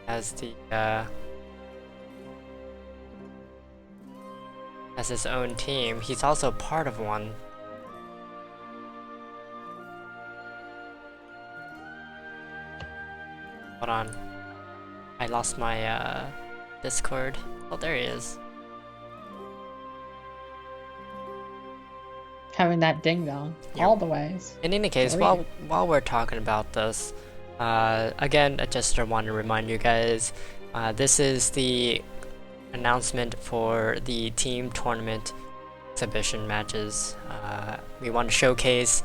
has the has his own team. He's also part of one. Hold on. I lost my Discord. Oh, there he is. Having that ding dong Yep. all the ways. In any case, while we're talking about this, again, I just want to remind you guys, this is the announcement for the team tournament exhibition matches. We want to showcase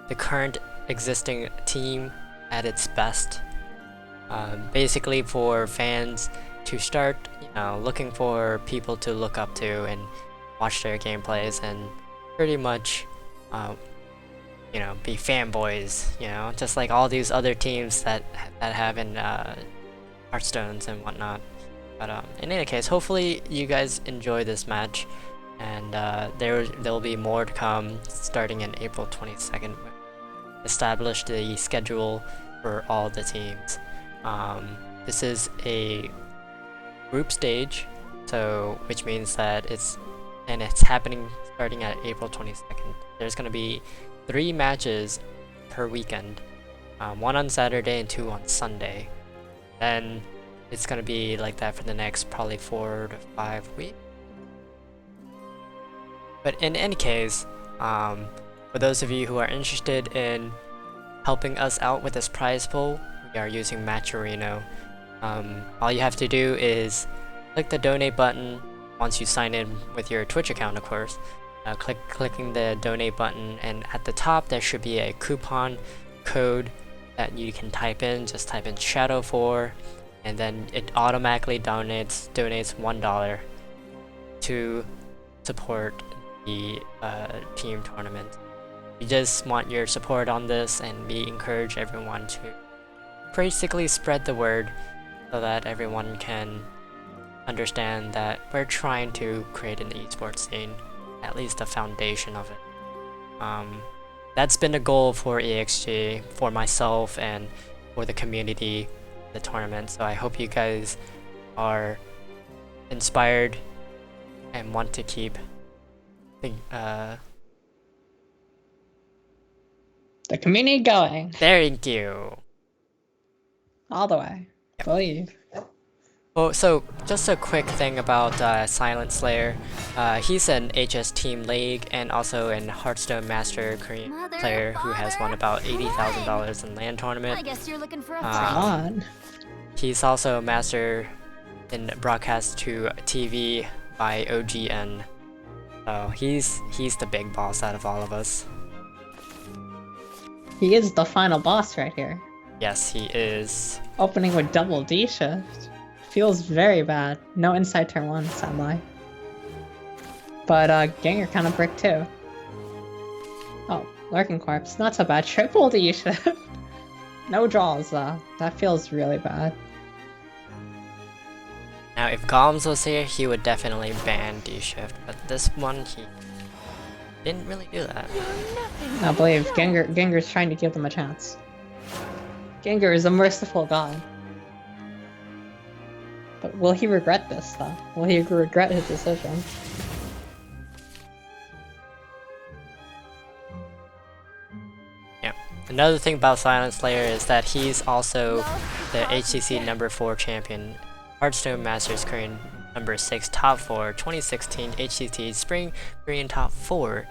the current existing team at its best. Basically for fans to start, looking for people to look up to and watch their gameplays and pretty much, be fanboys, just like all these other teams that have in Hearthstones and whatnot. But in any case, hopefully you guys enjoy this match. and there'll be more to come starting in April 22nd. Establish the schedule for all the teams. This is a group stage, so which means that it's happening starting at April 22nd. There's gonna be 3 matches per weekend, 1 on Saturday and 2 on Sunday. Then it's gonna be like that for the next probably 4 to 5 weeks. But in any case, for those of you who are interested in helping us out with this prize pool, we are using Matcherino. All you have to do is click the donate button once you sign in with your Twitch account, of course. Clicking the donate button, and at the top there should be a coupon code that you can type in. Just type in Shadow4, and then it automatically donates $1 to support the team tournament. We just want your support on this, and we encourage everyone to basically spread the word so that everyone can understand that we're trying to create an esports scene, at least a foundation of it. That's been the goal for ExG, for myself, and for the community, the tournament. So I hope you guys are inspired and want to keep The community going thank you. all the way. Yep. Believe. Well, so just a quick thing about Silent Slayer. He's an HS Team League and also an Hearthstone Master Korean Mother, player who has won father, about $80,000 in LAN I tournament. guess you're looking for a Uh, Come on. He's also a master in broadcast to TV by OGN. So he's the big boss out of all of us. He is the final boss right here. Yes, he is. Opening with double D shift. Feels very bad. No inside turn 1, sadly. But Gengur kind of bricked too. Oh, Lurking Corpse. Not so bad. Triple D shift. No draws though. That feels really bad. Now, if Gomms was here, he would definitely ban D-Shift, but this one, he didn't really do that. I believe Gengur's trying to give them a chance. Gengur is a merciful god. But will he regret this though? Will he regret his decision? Yeah. Another thing about Silent Slayer is that he's also the HCC number 4 champion, Hearthstone Masters Korean number 6 top 4, 2016 HCT Spring Korean top 4,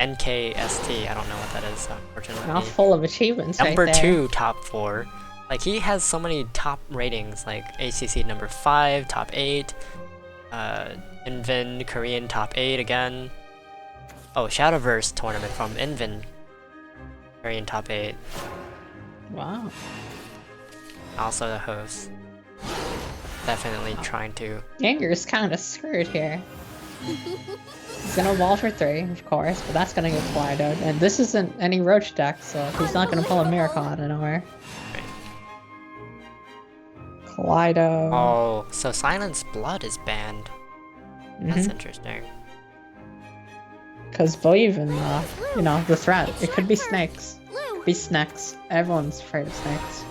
NKST. I don't know what that is, unfortunately. Now full of achievements Number right there. 2 top 4. Like, he has so many top ratings, like HCC number 5, top 8, Invin Korean top 8 again. Oh, Shadowverse tournament from Invin Korean top 8. Wow. Also the host. Definitely trying to. Gengur's kinda screwed here. He's gonna wall for 3, of course, but that's gonna get Kaleido'd. And this isn't any Roach deck, so he's not gonna pull a Miracle out of nowhere. Kaleido. Oh, so Silence Blood is banned. That's Mhm. interesting. Because believe in the threat. It could be snakes. Blue. Could be snakes. Everyone's afraid of snakes.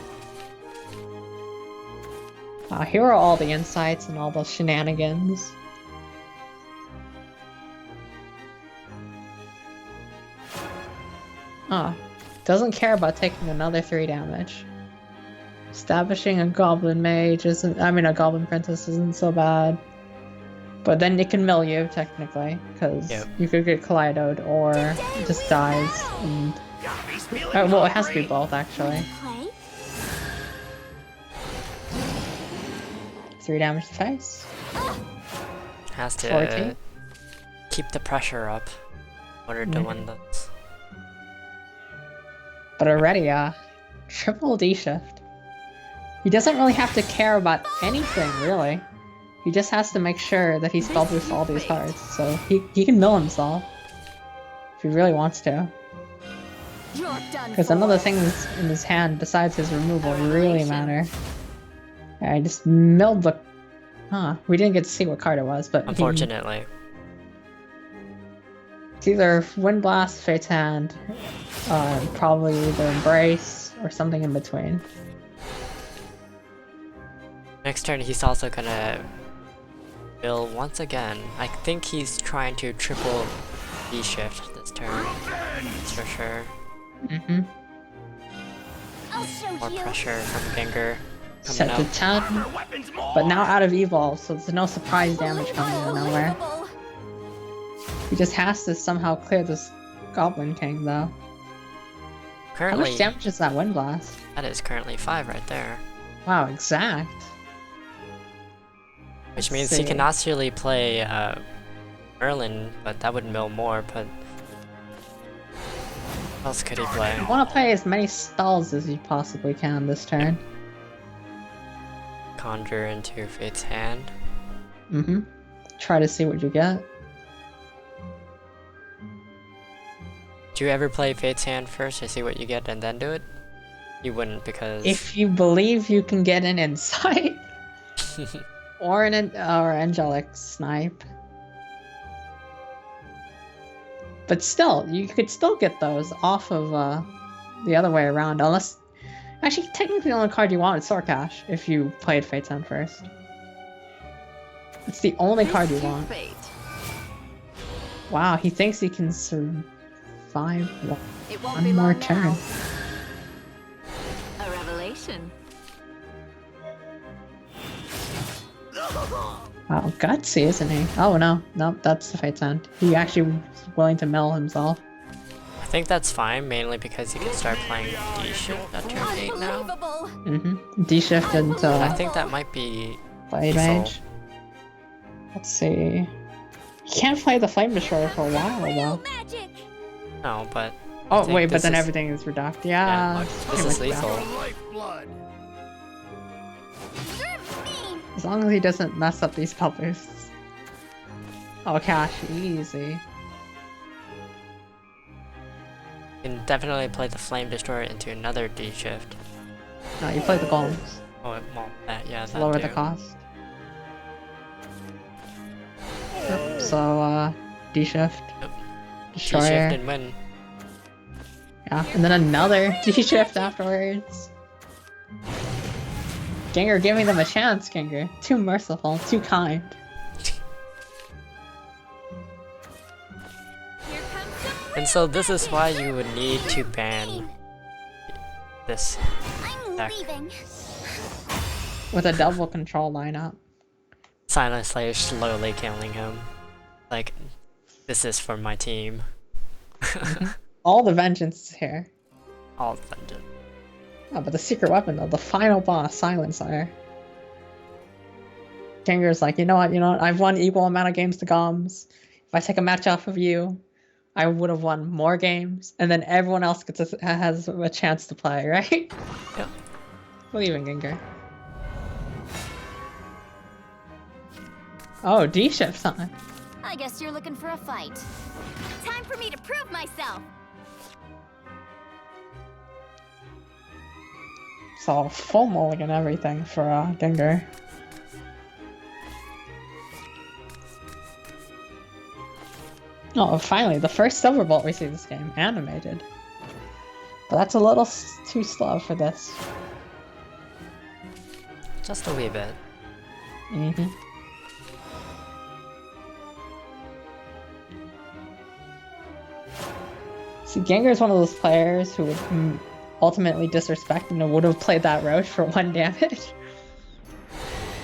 Here are all the insights and all the shenanigans. Doesn't care about taking another 3 damage. Establishing a Goblin Mage isn't, a Goblin Princess isn't so bad. But then it can mill you, technically, because you could get Kaleido'd or it just dies. And... well, it has to be both, actually. Play. 3 damage to face. Has to 14. keep the pressure up in order to win this. But already, triple D shift. He doesn't really have to care about anything, really. He just has to make sure that he spell boosts all these cards, so he can mill himself. If he really wants to. You're done. Because none of the things in his hand besides his removal really matter. Yeah, I just milled the... we didn't get to see what card it was, but Unfortunately. It's either Wind Blast, Fate's Hand, probably either Embrace or something in between. Next turn, he's also gonna mill once again. I think he's trying to triple D-shift this turn. That's for sure. Mm-hmm. I'll show More you. pressure from Gengur Set coming to out. 10, but now out of Evolve, so there's no surprise damage coming out of nowhere. Unbelievable. He just has to somehow clear this Goblin King, though. How Currently, much damage is that Wind Blast? that is currently 5 right there. Wow, exact. Which Let's means he see. can actually play Merlin, but that would mill more, but... What else could he play? You want to play as many spells as you possibly can this turn. Conjure into Fate's Hand. Mm-hmm. Try to see what you get. Do you ever play Fate's Hand first to see what you get and then do it? You wouldn't because... If you believe you can get an Insight or an or Angelic Snipe. But still, you could still get those off of the other way around, unless... Actually, technically the only card you want is Sorcash, if you played Fate's Hand first. It's the only card you want. Fate. Wow, he thinks he can survive It won't one be more long turn. now. A revelation. Wow, gutsy, isn't he? Oh no, nope, that's the Fate's Hand. He actually was willing to mill himself. I think that's fine, mainly because you can start playing D-shift at turn 8 now. Unbelievable. Mm-hmm. D-shift into I think that might be Blade lethal. Mage. Let's see. He can't play the Flame Destroyer for a while Real though. magic. No, but... I Oh think wait, but this then is- everything is reduced. Yeah, Yeah. this pretty is much lethal. bad. Lifeblood. You're mean. As long as he doesn't mess up these spell boosts. Oh, Cash, easy. You can definitely play the Flame Destroyer into another D-shift. No, you play the Gomms. Oh, well, yeah, To that lower too. the cost. Yep, so, D-shift. Yep. Destroyer. D-shift and win. Yeah, and then another D-shift afterwards. Gengur giving them a chance, Gengur. Too merciful, too kind. Here comes some And so this is why you would need to ban this. I'm Deck. leaving. With a double control lineup. Silent Slayer slowly killing him. Like, this is for my team. All the vengeance is here. All vengeance. Oh, but the secret weapon though, the final boss, Silent Slayer. Gengur's like, you know what, I've won equal amount of games to Gomms. If I take a match off of you, I would have won more games, and then everyone else has a chance to play, right? Yep. Believe in Gengur. Oh, D-shift's on. I guess you're looking for a fight. Time for me to prove myself. So full mulligan everything for Gengur. Oh, finally, the first Silverbolt we see this game, animated. But that's a little too slow for this. Just a wee bit. Mm-hmm. See, Gengar is one of those players who would ultimately disrespect and would have played that Roche for 1 damage.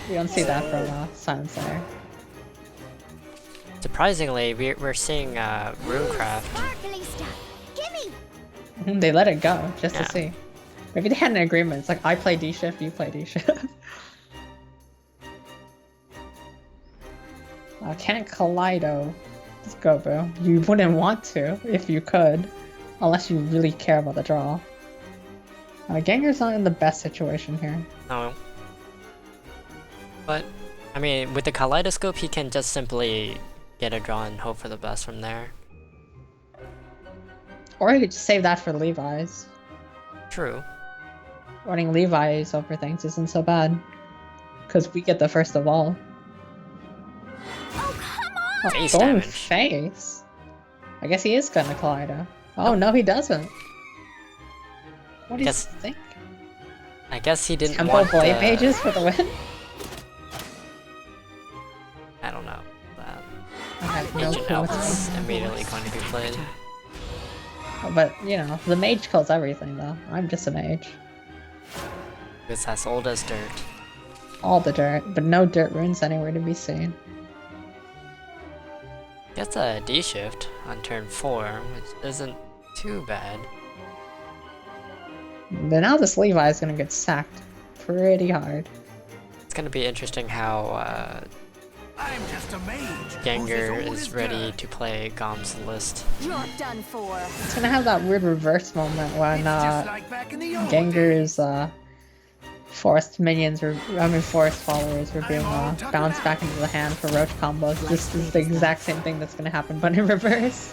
We don't see that from Silent Slayer. Surprisingly, we're seeing Runecraft. Sparkly stuff. Gimme. They let it go just Yeah. to see. Maybe they had an agreement. It's like I play D shift, you play D shift. Can't Kaleido. Let's go, bro. You wouldn't want to if you could, unless you really care about the draw. Gengar's not in the best situation here. No. But, I mean, with the Kaleidoscope, he can just simply get a draw and hope for the best from there. Or you could just save that for Levi's. True. Running Levi's over things isn't so bad. Because we get the first of all. Oh, come on. Face going damage. face. I guess he is gonna Kaleido. Oh no, he doesn't. What do you Guess- think? I guess he didn't Tempo want Blade the- Mages for the win? I don't know. I have no Agent clue Elf what's is immediately going to be played. But, you know, the mage kills everything though. I'm just a mage. It's as old as dirt. All the dirt, but no dirt runes anywhere to be seen. Gets a D shift on turn 4, which isn't too bad. But now this Levi is gonna get sacked pretty hard. It's gonna be interesting how I'm just a mage. Gengur is ready to play Gomms list. You're done for. It's gonna have that weird reverse moment when Just like back in the old Gengur's forest minions were, forest followers were being bounced back into the hand for roach combos. This is the exact same thing that's gonna happen, but in reverse.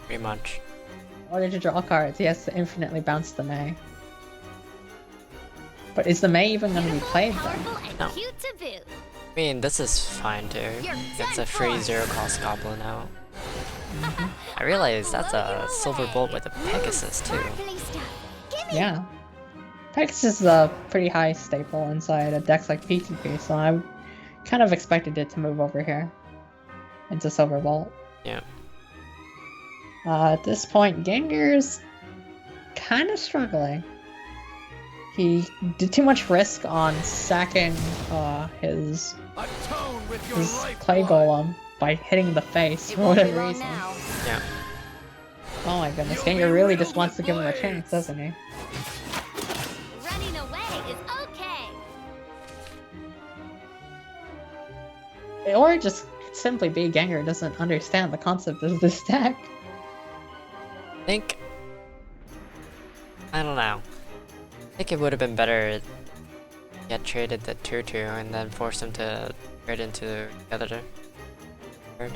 Pretty much. In order to draw cards, he has to infinitely bounce the May. But is the May even gonna be played though? Powerful and No. cute to boot. I mean, this is fine too. You're It's a done free for. 0-cost goblin now. I realize that's a silver bolt with a Pegasus too. Sparkly stuff. Give me Yeah. Pegasus is a pretty high staple inside a deck like PTP, so I kind of expected it to move over here into Silverbolt. Yeah. At this point, Gengur's kind of struggling. He did too much risk on sacking his Atone with your clay lifeblood. golem by hitting the face It for won't be whatever long reason. now. Yeah. Oh my goodness, Gengur really just wants to give him a chance, doesn't he? Running away is okay. Or just simply be Gengur doesn't understand the concept of this deck. I think... I don't know. I think it would have been better to get traded the Tutu and then force him to trade into the other card.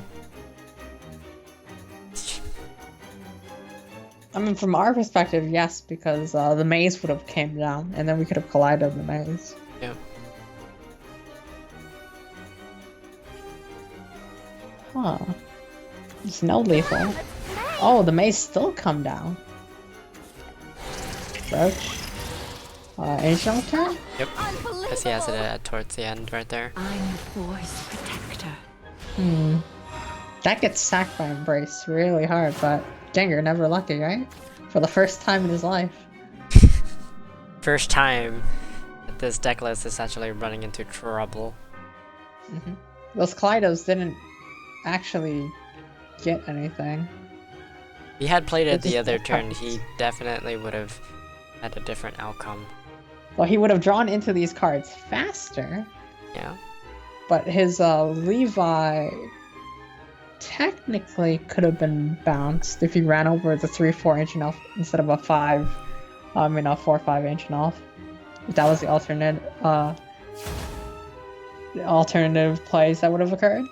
I mean, from our perspective, yes, because the maze would have came down, and then we could have collided the maze. Yeah. Huh. It's no lethal. Oh, the maze still come down. Roach. Angel turn? Yep. Because he has it towards the end right there. I'm the force protector. Hmm. That gets sacked by Embrace really hard, but Gengur never lucky, right? For the first time in his life. First time that this deck list is actually running into trouble. Those Kaleidos didn't actually get anything. If he had played it It's the just other the turn, cards. he definitely would have had a different outcome. Well, he would have drawn into these cards faster, Yeah. but his Levi technically could have been bounced if he ran over the 3-4 Ancient Elf instead of a 4-5 Ancient Elf. If that was the alternative plays that would have occurred.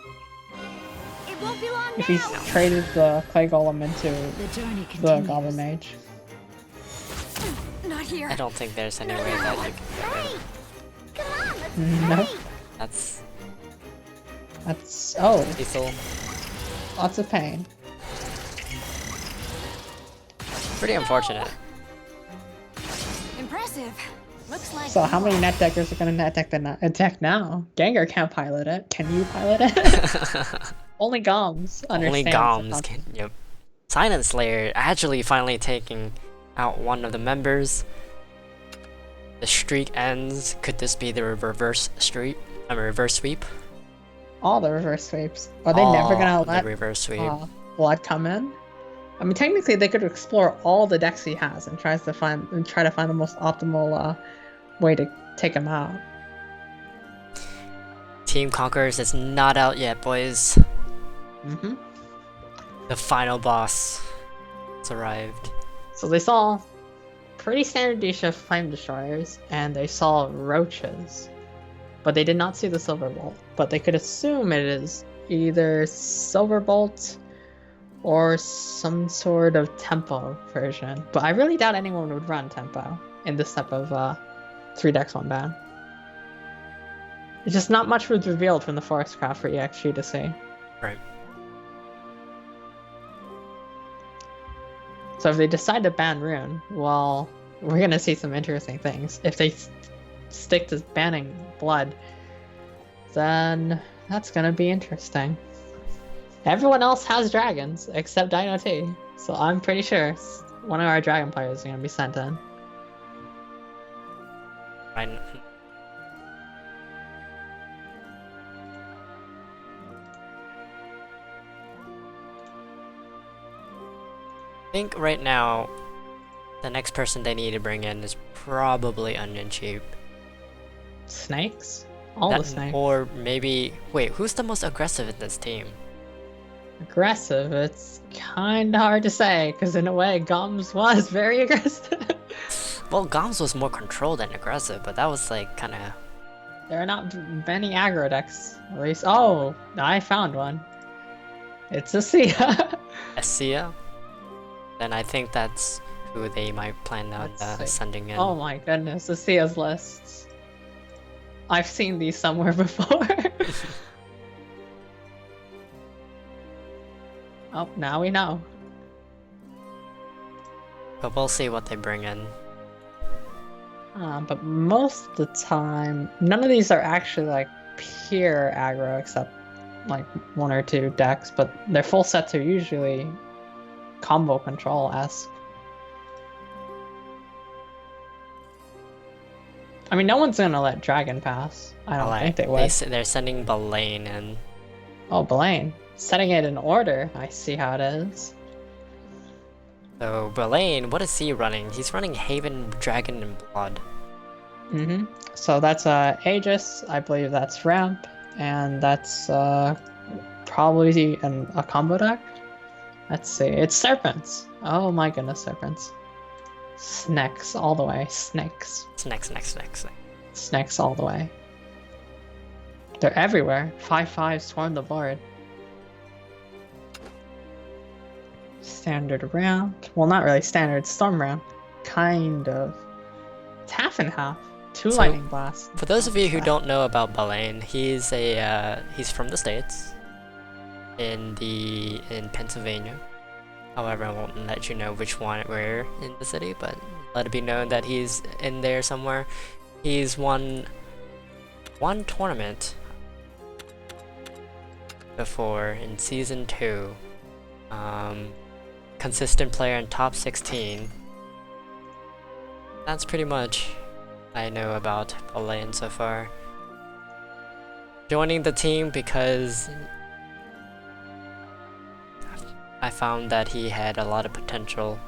It won't be long If he now. traded the Clay Golem into The journey the continues. Goblin Mage. Not here. I don't think there's any way that you can get rid of it. Come on, let's Nope. play. That's Oh, lethal. lots of pain. Pretty unfortunate. Impressive. Looks like. So how many net deckers are gonna net deck the deck now? Gengar can't pilot it. Can you pilot it? Only Gomms Only understands. the Gomms concept. can. Yep. Silent Slayer actually finally taking out one of the members. The streak ends. Could this be the reverse streak? Reverse sweep? All the reverse sweeps. Are they never All gonna the let reverse sweep? Blood come in? I mean, technically, they could explore all the decks he has and try to find the most optimal way to take him out. Team Conquerors is not out yet, boys. Mm-hmm. The final boss has arrived. So they saw pretty standard D-shift flame destroyers, and they saw roaches, but they did not see the Silverbolt. But they could assume it is either Silverbolt or some sort of tempo version. But I really doubt anyone would run tempo in this type of 3 decks 1 ban. It's just not much was revealed from the Forest Craft for ExG to see. Right. So if they decide to ban Rune, well, we're gonna see some interesting things. If they stick to banning Blood, then that's gonna be interesting. Everyone else has dragons except Dino T, so I'm pretty sure one of our dragon players is gonna be sent in. I think right now, the next person they need to bring in is probably Onion Cheap. Snakes? All the snakes. Or maybe... Wait, who's the most aggressive in this team? Aggressive? It's kinda hard to say, because in a way, Gomms was very aggressive. Well, Gomms was more controlled than aggressive, but that was like kinda... There are not many aggro decks, at least. Oh, I found one. It's a Sia. A Sia? Then I think that's who they might plan on sending in. Oh my goodness, the Sia's lists. I've seen these somewhere before. Oh, now we know. But we'll see what they bring in. But most of the time, none of these are actually like pure aggro except like one or two decks, but their full sets are usually combo control-esque. I mean, no one's gonna let Dragon pass. I don't think they would. They're sending Balaen in. Oh, Balaen. Setting it in order. I see how it is. So, Balaen, what is he running? He's running Haven, Dragon, and Blood. So that's Aegis, I believe that's Ramp, and that's probably a combo deck? Let's see, it's Serpents! Oh my goodness, Serpents. Snakes all the way, Snakes. Snakes. Snakes all the way. They're everywhere. 5/5 swarm the board. Standard Ramp. Well, not really standard, Storm Ramp. Kind of. It's half and half. Two lightning blasts. For those of you who don't know about Balaen, he's from the States. In Pennsylvania. However, I won't let you know which one where in the city, but let it be known that he's in there somewhere. He's won one tournament before in season 2. Consistent player in top 16. That's pretty much I know about Balaen so far. Joining the team because I found that he had a lot of potential.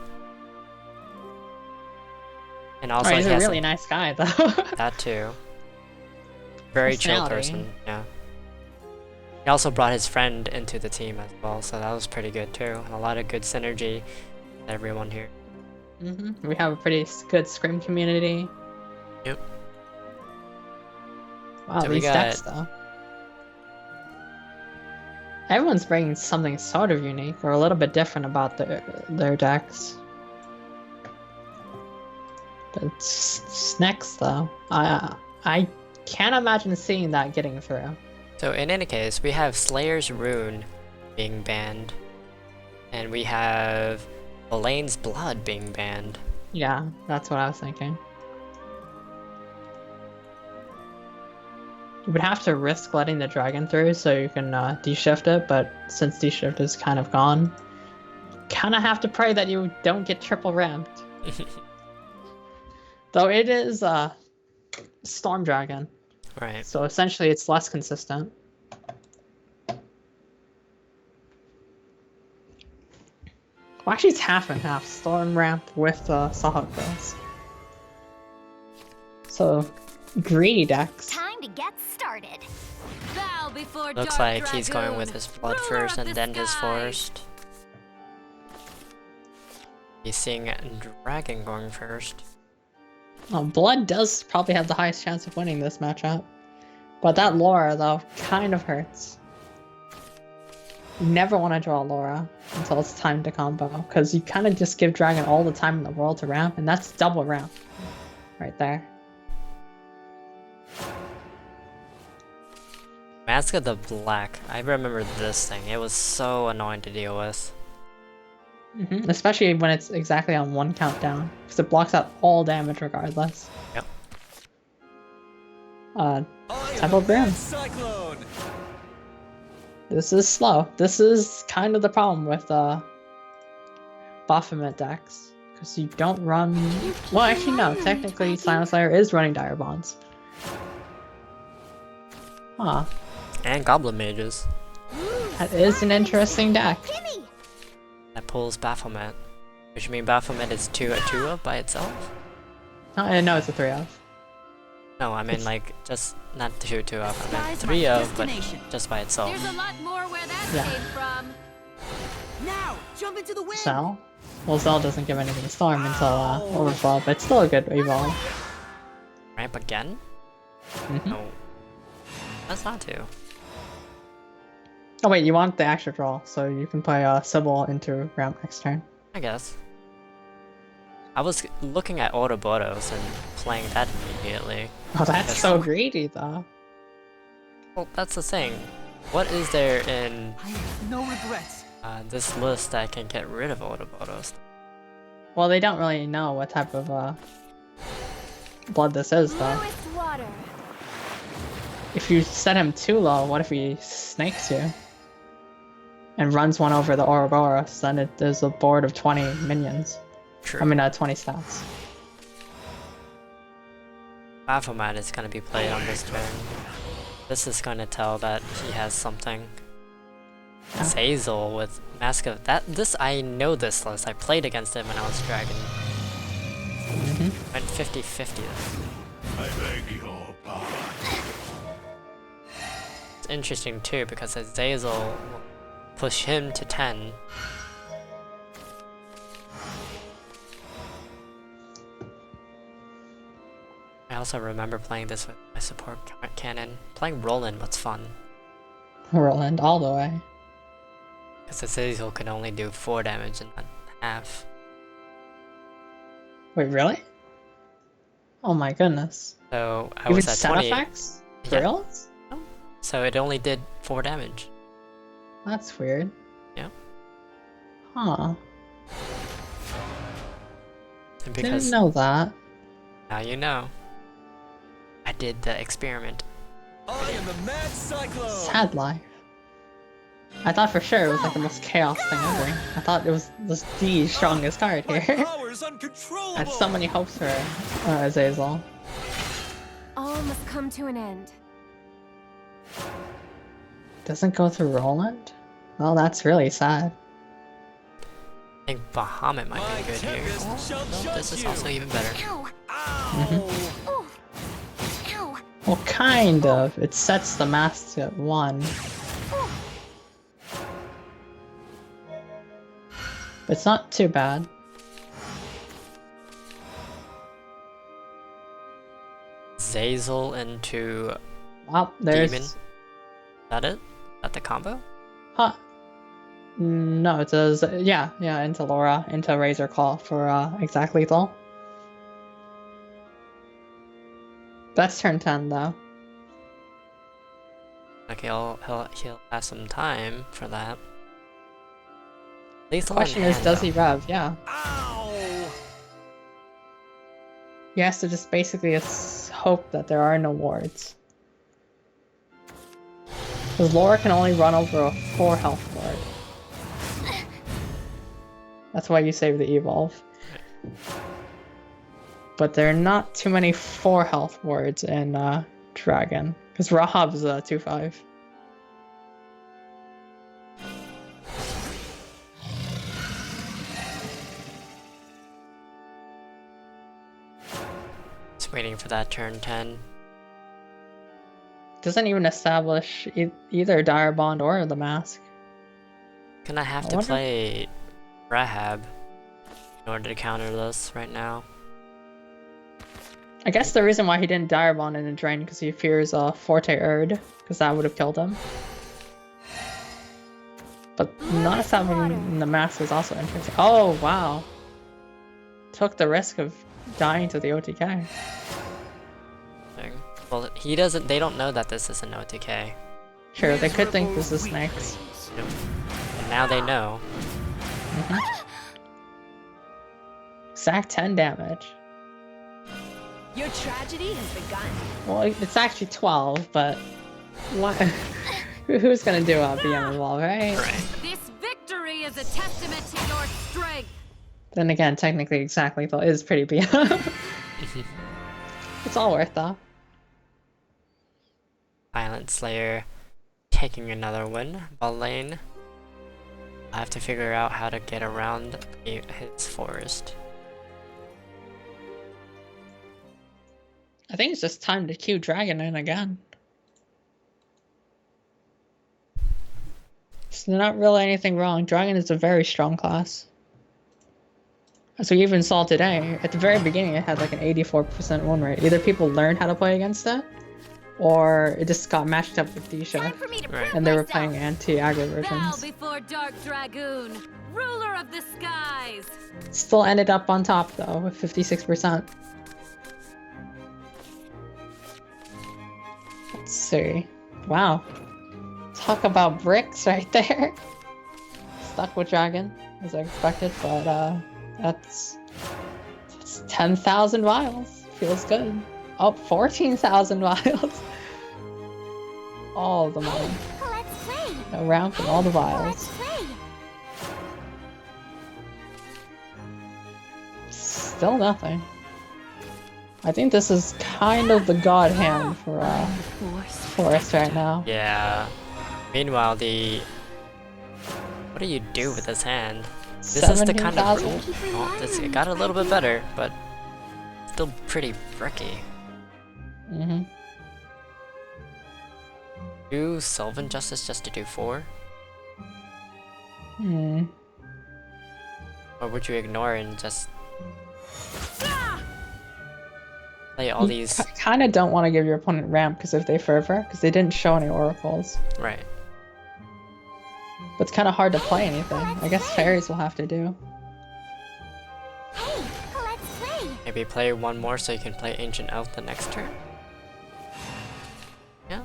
And also he's a really nice guy though. That too. Very chill person, yeah. He also brought his friend into the team as well, so that was pretty good too. A lot of good synergy with everyone here. We have a pretty good Scrim community. Yep. Wow, so these decks though. Everyone's bringing something sort of unique or a little bit different about their decks. But Snakes though, I can't imagine seeing that getting through. So in any case, we have Slayer's Rune being banned, and we have Balaen's Blood being banned. Yeah, that's what I was thinking. You would have to risk letting the dragon through so you can deshift it, but since deshift is kind of gone, kind of have to pray that you don't get triple ramped. Though it is Storm Dragon. Right. So essentially it's less consistent. Well, actually it's half and half. Storm Ramp with Sawhawk Girls. So, greedy decks. Time to get started. Bow before Looks Dark like he's going with his Blood ruler first of and the then his skies. Forest. He's seeing Dragon going first. Blood does probably have the highest chance of winning this matchup. But that Laura, though, kind of hurts. You never want to draw Laura until it's time to combo, because you kind of just give Dragon all the time in the world to ramp, and that's double ramp. Right there. Mask of the Black. I remember this thing. It was so annoying to deal with. Especially when it's exactly on one countdown, because it blocks out all damage regardless. Yep. I am Temple the Brim. Mad Cyclone. This is slow. This is kind of the problem with Baphomet decks, because you don't run. Well, actually no. Technically, Silent Slayer is running Dire Bonds. Huh. And Goblin Mages. That is an interesting deck. Gimme! That pulls Baphomet. Which you mean Baphomet is a 2 of by itself? No, it's a 3 of. No, I mean like just not 2 of. I meant Sky's 3 my of, but destination. just by itself. There's a lot more where that Yeah. came from. Now, jump into the wind. Cell? Well, Cell doesn't give anything to Storm until Overflow, but it's still a good evolve. Ramp again? No. That's not 2. Oh wait, you want the extra draw, so you can play Sybil into ramp next turn. I guess. I was looking at Autobotos and playing that immediately. Oh, that's so greedy though. Well, that's the thing. What is there in I have no regrets. this list that can get rid of Autobotos? Well, they don't really know what type of blood this is though. Lowest water. If you set him too low, what if he snakes you? And runs one over the Ouroboros, then there's a board of 20 minions. True. I mean, 20 stats. Baphomet is gonna be played on this turn. This is gonna tell that he has something. Yeah. Zazel with Mask of I know this list. I played against it when I was Dragon. Went 50-50 though. I beg your pardon. It's interesting too because Zazel will push him to 10. I also remember playing this with my support cannon. Playing Roland was fun. Roland all the way. Because the Zazel could only do 4 damage and not half. Wait, really? Oh my goodness. So I Even was at set 20. effects? Yeah. Real? So it only did 4 damage. That's weird. Yeah. Huh. And Didn't because know that. now you know. I did the experiment. I am the Mad Cyclone. Sad life. I thought for sure it was like the most chaos thing ever. I thought it was the strongest card My here. power is uncontrollable. I had so many hopes for Azazel. All must come to an end. Doesn't go through Roland? Well, that's really sad. I think Bahamut might My be good here. tempest shall No, judge this is you. also even better. Ow! Ow. Ow! Well, kind of. It sets the mask at 1. But it's not too bad. Zazel into Well, there's... Demon. Is that it? Is that the combo? Huh. No, it says, yeah, into Laura, into Razor Claw for exact lethal. That's turn 10 though. Like he'll have some time for that. Lethal The question in is, hand, does though. he rev? Yeah. Ow. He has to just basically hope that there are no wards. Because Laura can only run over a 4 health ward. That's why you save the evolve. But there are not too many 4 health wards in Dragon. Because Rahab's 2-5. Just waiting for that turn 10. Doesn't even establish either Dire Bond or the mask. Gonna have I to wonder- play Rahab in order to counter this right now. I guess the reason why he didn't Dire Bond in a drain because he fears Forte Erd, because that would have killed him. But not establishing the mask is also interesting. Oh wow! Took the risk of dying to the OTK. Thing. Well, he doesn't. They don't know that this is an OTK. Sure, they could think this is snakes. Yep. And now they know. Stack 10 damage. Your tragedy has begun. Well, it's actually 12, but what? Who's gonna do a BM evolve, right? Right. This victory is a testament to your strength. Then again, technically exact lethal is pretty BM. It's all worth though. Silent Slayer taking another win. Balaen. I have to figure out how to get around his forest. I think it's just time to queue Dragon in again. There's not really anything wrong. Dragon is a very strong class. As we even saw today, at the very beginning it had like an 84% win rate. Either people learned how to play against it, or it just got matched up with Disha, Time for me to Right. prove and they were myself. playing anti-aggro Bow versions. before Dark Dragoon, ruler of the skies. Still ended up on top though, with 56%. Let's see. Wow. Talk about bricks right there. Stuck with Dragon, as I expected, but that's 10,000 vials. Feels good. Oh, 14,000 vials. All of the money. Let's play. No round from all the vials. Let's play. Still nothing. I think this is kind of the god hand for Forest right now. Yeah. Meanwhile, what do you do with this hand? This is the kind of 17,000? it got a little bit better, but still pretty bricky. Mm-hmm. Do Sylvan Justice just to do 4? Hmm. Or would you ignore it and just play all these? I kind of don't want to give your opponent ramp because if they fervor, because they didn't show any oracles. Right. But it's kind of hard to play anything. I guess fairies will have to do. Hey, let's play. Maybe play one more so you can play Ancient Elf the next turn. Yeah.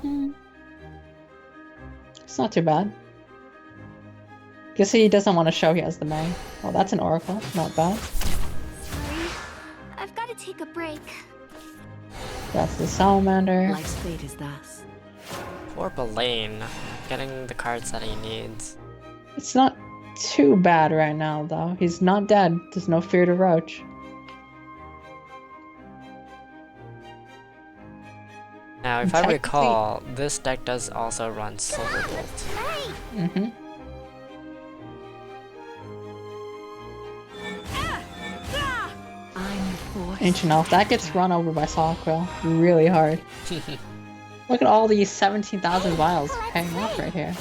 It's not too bad. Guess he doesn't want to show he has the May. Well, that's an oracle. Not bad. Sorry, I've got to take a break. That's the Salamander. Life's fate is thus. Poor Balaen, getting the cards that he needs. It's not too bad right now, though. He's not dead. There's no fear to Roach. Now, if I Technically- recall, this deck does also run Silver Bolt. Mm-hmm. I'm the force. Ancient Elf. That gets run over by Solquill really hard. Look at all these 17,000 vials paying off right here.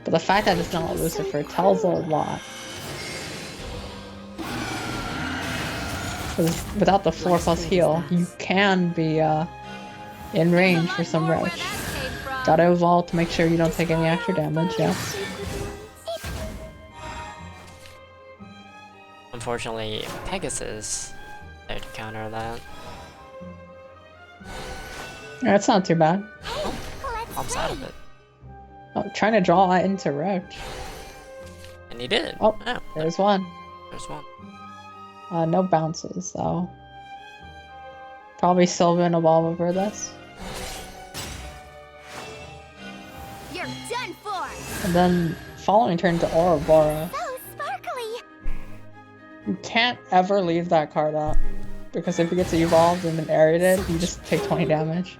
But the fact that it's not Lucifer tells a lot. 'Cause without the 4+ heal, you can be in range for some Roach. Gotta evolve to make sure you don't take any extra damage, yes. Unfortunately, Pegasus there to counter that. Yeah, it's not too bad. Pops out of it. Oh, trying to draw that into Roach. And he did. Oh, Yeah, there's one. there's one. No bounces, though. Probably Sylvan evolve over this. You're done for. And then following turn to Ouroboros. So sparkly. You can't ever leave that card up. Because if it gets evolved and then aerated, you just take 20 damage.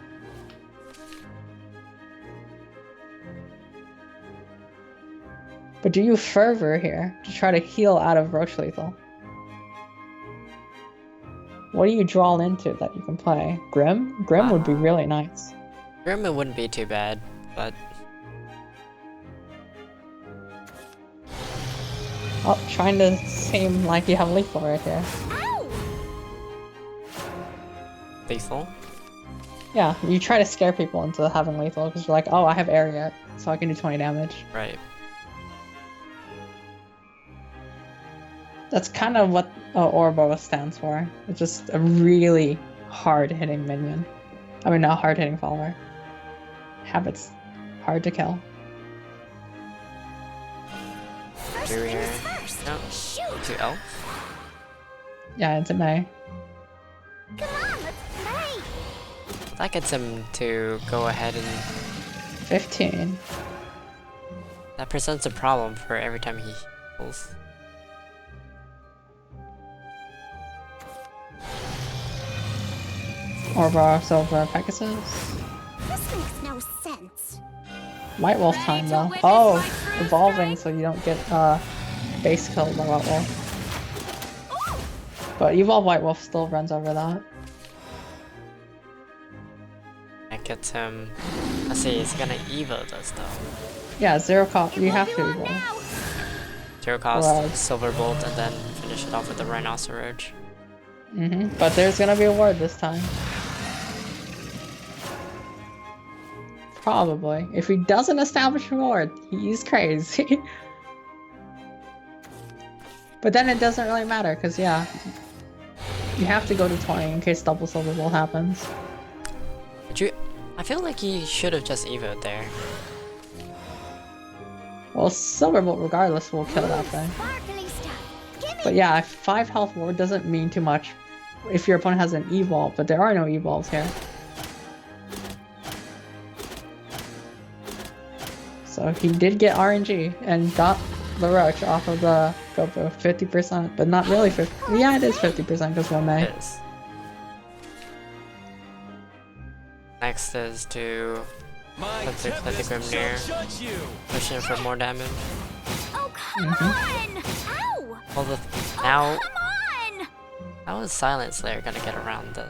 But do you Fervor here to try to heal out of Roach Lethal? What do you draw into that you can play? Grim? Grim would be really nice. Grim it wouldn't be too bad, but Oh, trying to seem like you have lethal right here. Ow! lethal. Yeah, you try to scare people into having lethal because you're like, oh, I have area, so I can do 20 damage. Right. That's kind of what Ouroboros stands for. It's just a really hard-hitting minion. I mean, not hard-hitting follower. Habits hard to kill. through here. First, No, shoot! to Elf. Yeah, into May. Come on, let's play! That gets him to go ahead and 15. that presents a problem for every time he heals. Orba, Silver, Pegasus. This makes no sense. White Wolf time though. witness Oh, my true evolving so you don't get base killed by White Wolf. But Evolve White Wolf still runs over that. That gets him. Let's see, he's gonna Evo this though. Yeah, 0 cost. You have Won't to be long evolve. now. 0 cost, Right. Silver Bolt, and then finish it off with the Rhinoceros. But there's gonna be a ward this time. Probably. If he doesn't establish a ward, he's crazy. But then it doesn't really matter, because yeah. You have to go to 20 in case double Silver Bolt happens. Would you? I feel like he should have just Evo'd there. Well, Silver Bolt regardless will kill that thing. Sparkly stuff. Give me But yeah, a 5 health ward doesn't mean too much if your opponent has an evolve, but there are no evolves here. So he did get RNG and got the Roach off of the GoPro 50%, but not really 50. Yeah, it is 50% because 1 May. It is. Next is to My put the tempest Grim shall near, judge you. push in for more damage. Oh, come on! Ow! Well, the Oh, now come on! how is Silent Slayer gonna get around the?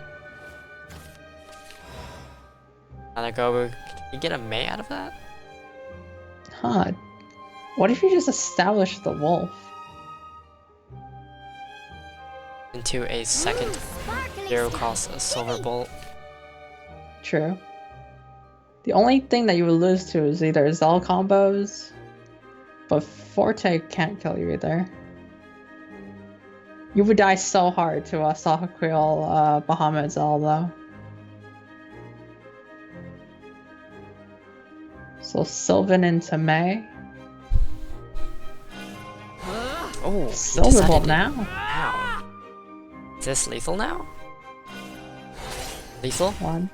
Another go. Can you get a May out of that? Huh. What if you just establish the wolf? Into a second Sparkly 0 stuff. cost Silver Bolt. True. The only thing that you would lose to is either Zell combos, but Forte can't kill you either. You would die so hard to a Sahakriel Bahamut Zell though. So Sylvan into May. Oh, he Silver decided Bolt to- now. Ow. Is this lethal now? Lethal? 1.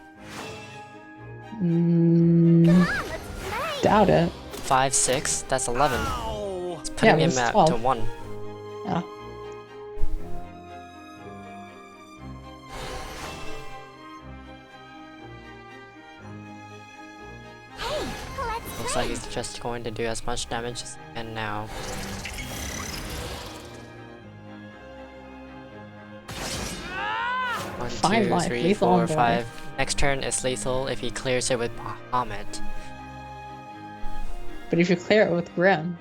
Come on, let's play! Doubt it. 5, 6. That's 11. Ow. It's putting it him was at 12. to 1. Yeah. Hey, let's Looks like he's just going to do as much damage as he can now. One, 5 two, life, three, lethal four, on board. 5. Next turn is lethal if he clears it with Bahamut. But if you clear it with Grim.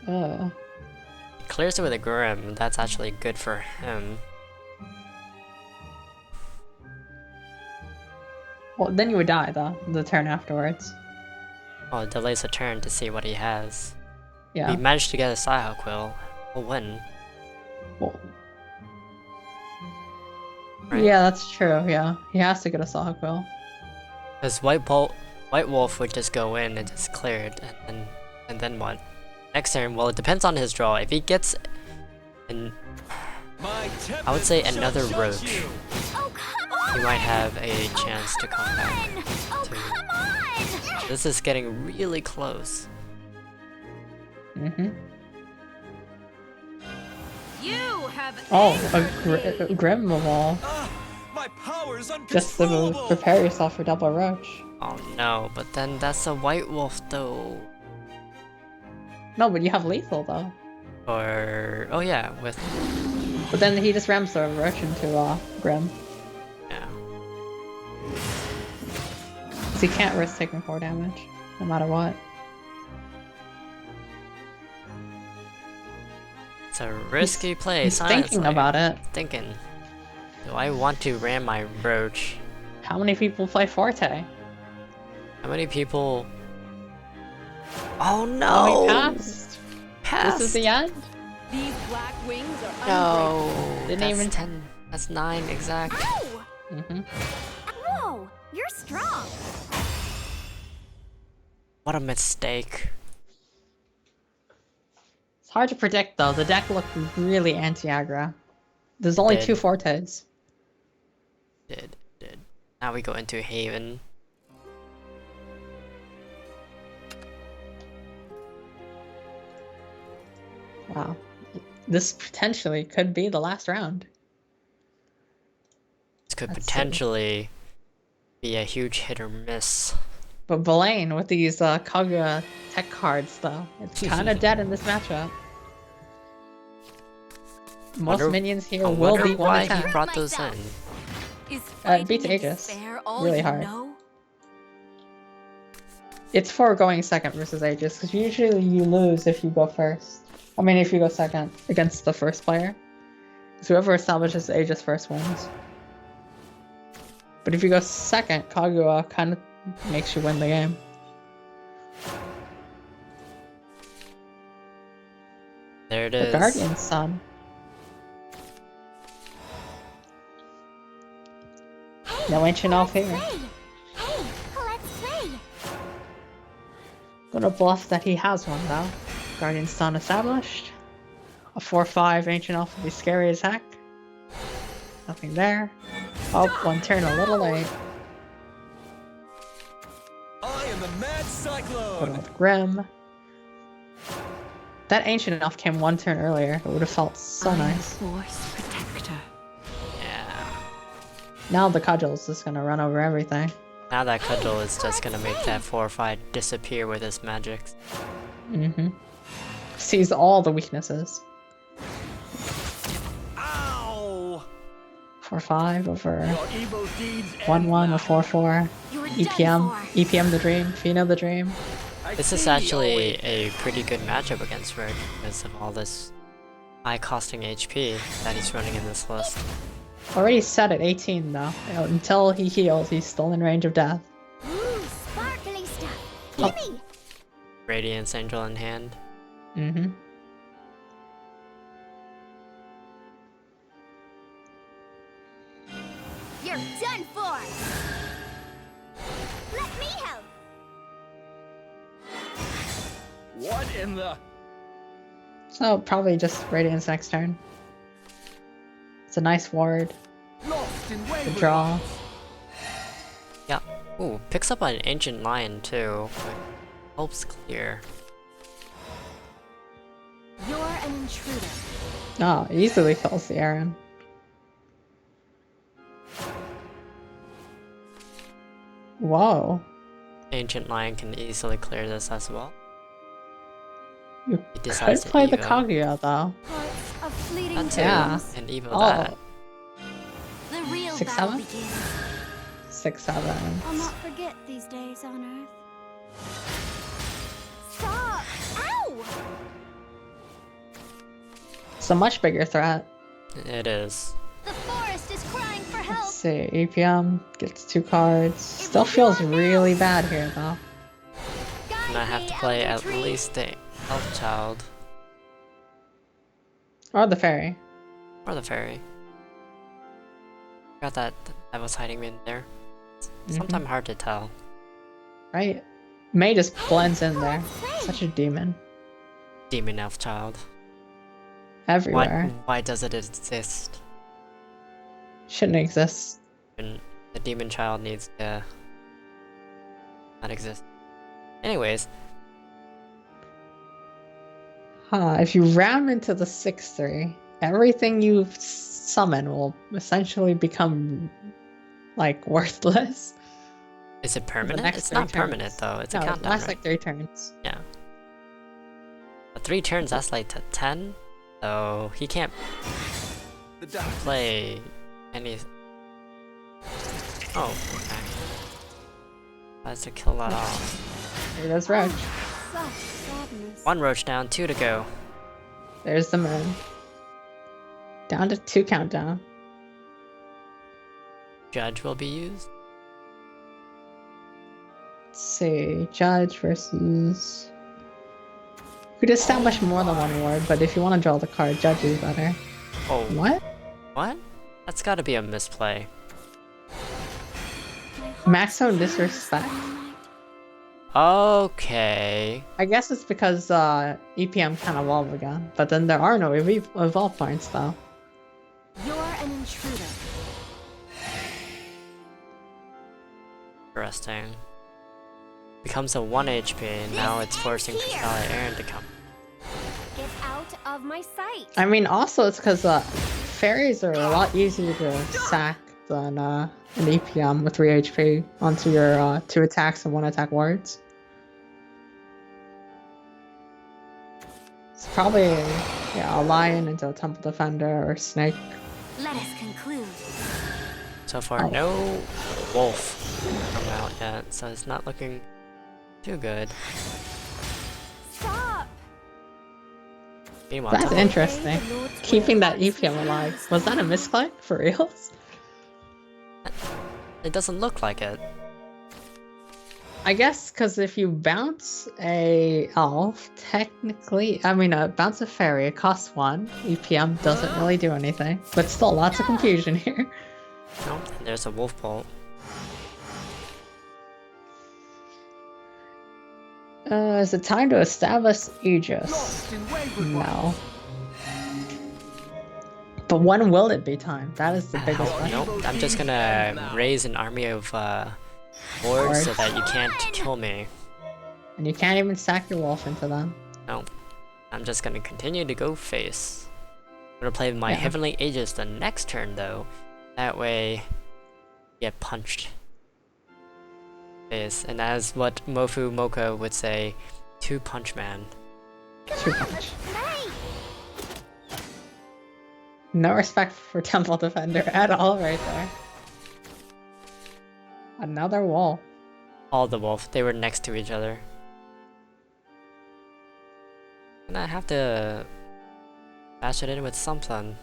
Oh. He clears it with a Grim, that's actually good for him. Well, then you would die though, the turn afterwards. Oh, it delays a turn to see what he has. Yeah. He managed to get a Psyhawk Quill. We'll win. Well, Right? yeah, that's true, yeah. He has to get a Sahakriel. Because White Wolf would just go in and just clear it, and then what? Next turn, well, it depends on his draw. If he gets an, My I would say tempest another shall judge Roach, you. Oh, come on! he might have a chance to come back. Oh, to- come on! This is getting really close. Mm-hmm. You have Oh, a Grim evolve. Ah, my power's Just to uncontrollable. prepare yourself for double Roach. Oh no, but then that's a White Wolf though. No, but you have lethal though. Or, oh yeah, with, But then he just rams the Roach into Grim. yeah. Because he can't risk taking 4 damage, no matter what. It's a risky play. He's Silent thinking Slayer. about it. Thinking. Do I want to ram my Roach? How many people play Forte? How many people? Oh Oh, he no! passed. Passed. This is the end? These black wings are No. Didn't That's even- 10. That's 9 exact. Ow! Mm-hmm. Whoa, you're strong. What a mistake. hard to predict though. The deck looked really anti-aggro. There's only Did. 2 Fortes. Did. Now we go into Haven. Wow. This potentially could be the last round. This could Let's see. potentially be a huge hit or miss. But Balaen with these Kaguya tech cards though, it's kind of dead in this matchup. Most Wonder- minions here I will wonder be one why attack. he brought those in. Is It beats fighting Aegis. fair all Really you hard. know? It's for going second versus Aegis, because usually you lose if you go first. I mean, if you go second against the first player. So whoever establishes Aegis first wins. But if you go second, Kaguya kind of makes you win the game. There it The is. Guardian's son. No ancient elf here. Hey, let's play. Gonna bluff that he has one though. Guardian's son established. A 4/5 ancient elf would be scary as heck. Nothing there. Oh, one turn a little late. I am the Mad Put Cyclone. him with Grim. That ancient elf came one turn earlier. It would have felt so nice. Force protector. Yeah. Now the cudgel's just gonna run over everything. Now that Cudgel is just gonna make that 4/5 disappear with his magics. Mm-hmm. Sees all the weaknesses. Ow! 4/5 over Your evil deeds end 1/1 now. or 4/4. You were EPM. done for. EPM the dream. Fino the dream. I This is see actually always. a pretty good matchup against Red because of all this high costing HP that he's running in this list. Already set at 18 though. Until he heals, he's still in range of death. Ooh, sparkly stuff. Oh. Gimme. Radiance Angel in hand. Mm-hmm. You're done for. Let me help. What in the? So probably just Radiance next turn. It's a nice ward. Lost in Good waves. draw. Yeah. Ooh, picks up an Ancient Lion too. Which helps clear. You're an intruder. Oh, easily kills the Aaron. Whoa. Ancient Lion can easily clear this as well. You He could decides to play the Evo. Kaguya though. Parts of fleeting That too. Yeah. dreams. And Evo Oh, that. The real 6/7? battle begins. 6/7. I'll not forget these days on Earth. Stop! Ow! It's a much bigger threat. It is. The forest is crying for help. Let's see. APM gets 2 cards. Still feels really bad here though. And I have to play at least the Elf Child. Or the fairy. Or the Fairy. Got that was hiding in there. It's sometimes hard to tell. Right? May just blends in there. Such a demon. Demon Elf Child. Everywhere. Why does it exist? Shouldn't exist. And the Demon Child needs to not exist. Anyways, If you ram into the 6/3, everything you summon will essentially become like worthless. is it permanent? next It's not 3 turns. permanent though. It's No, a it countdown. lasts Right? like 3 turns. Yeah. But 3 turns, that's like to 10. So he can't The dark. play any. Oh, okay. Has to kill that off. Here goes Roach. Such sadness. 1 roach down, 2 to go. There's the moon. Down to 2 countdown. Judge will be used. Let's see. Judge versus. You could establish more than 1 ward, but if you want to draw the card, Judge is better. Oh, What? what? That's gotta be a misplay. Maximum disrespect? Okay. I guess it's because EPM can evolve again, but then there are no evolve points though. You're an intruder. Interesting. Becomes a 1 HP, and now it's forcing Here. Balaen to come. Get out of my sight. I mean, also it's because fairies are a lot easier to sack than an EPM with 3 HP onto your 2 attacks and 1 attack wards. It's probably a lion into a temple defender or snake. Let us conclude. So far, no wolf come out yet, so it's not looking too good. Stop. Meanwhile, That's Temple- interesting. Keeping that EPM alive. Was that a misclick? For reals? it doesn't look like it. I guess because if you bounce a elf, technically, bounce a fairy, it costs 1. EPM doesn't really do anything. But still, lots of confusion here. No, and there's a wolf bolt. Is it time to establish Aegis? Lost in wayward No. But when will it be time? That is the biggest question. Nope, I'm just gonna raise an army of wards so that you can't kill me. And you can't even sack your wolf into them. No, I'm just gonna continue to go face. I'm gonna play my Yeah. Heavenly Aegis the next turn though. That way, get punched. Face, and as what Mofu Mocha would say, 2 punch man. 2 punch. Hey. No respect for Temple Defender at all right there. Another wall. All the wolf, they were next to each other. And I have to bash it in with something.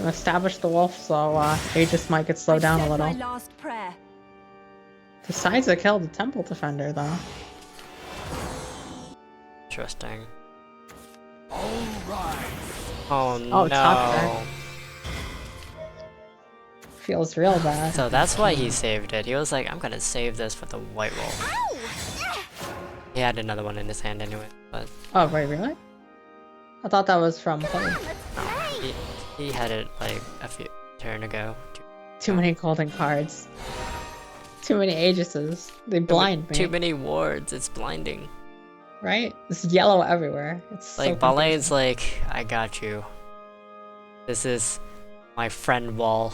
Establish the wolf, so Aegis might get slowed down a My little. last prayer. Decides to kill the Temple Defender though. Interesting. All right. Oh Oh, top no. turn. Feels real bad. So that's why he saved it. He was like, I'm gonna save this for the white wolf. He had another one in his hand anyway, but Oh, wait, really? I thought that was from play. he had it like a few turn ago. Too many golden cards. Too many Aegises. They blind me. Too many wards, it's blinding. Right? It's yellow everywhere. It's Like, so Balaen's like, I got you. This is my friend wall.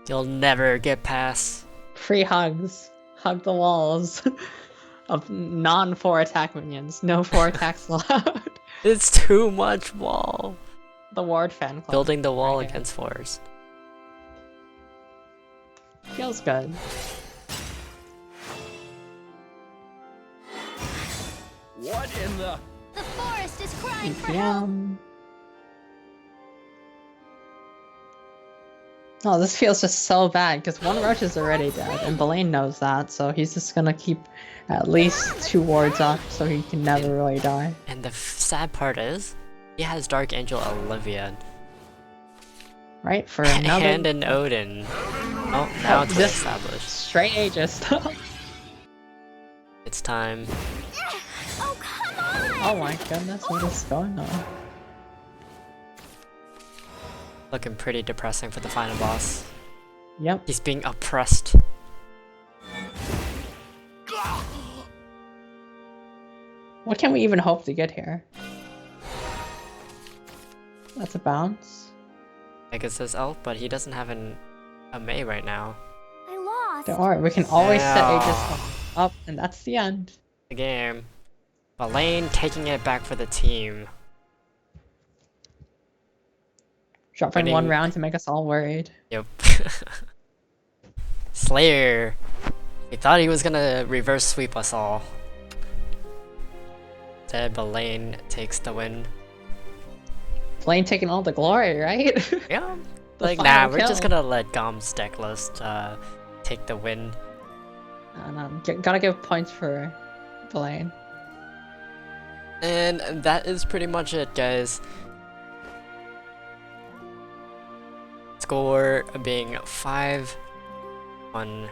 You'll never get past. free hugs. Hug the walls of non-4 attack minions. No 4 attacks allowed. It's too much wall. The ward fan club. Building the wall Right here. against forest. Feels good. What in the... The forest is crying for help. EPM. Oh, this feels just so bad because 1 rush is already dead, and Balaen knows that, so he's just gonna keep at least 2 wards up so he can never really die. And the sad part is, he has Dark Angel Olivia. Right? For another And an Odin. Oh, now it's this- established. straight Aegis. It's time. Oh, come on. Oh my goodness, what is going on? Looking pretty depressing for the final boss. Yep. He's being oppressed. What can we even hope to get here? That's a bounce. I guess this elf, but he doesn't have a May right now. I lost. Don't worry, we can always set Yeah. Aegis up, and that's the end. The game. Balaen taking it back for the team. Dropping Winning. 1 round to make us all worried. Yep. Slayer. He thought he was gonna reverse sweep us all. Instead, Balaen takes the win. Balaen taking all the glory, right? Yeah. The Like, final nah, we're just kill. gonna let Gomms deck list take the win. And gotta give points for Balaen. And that is pretty much it, guys. Score being 5-1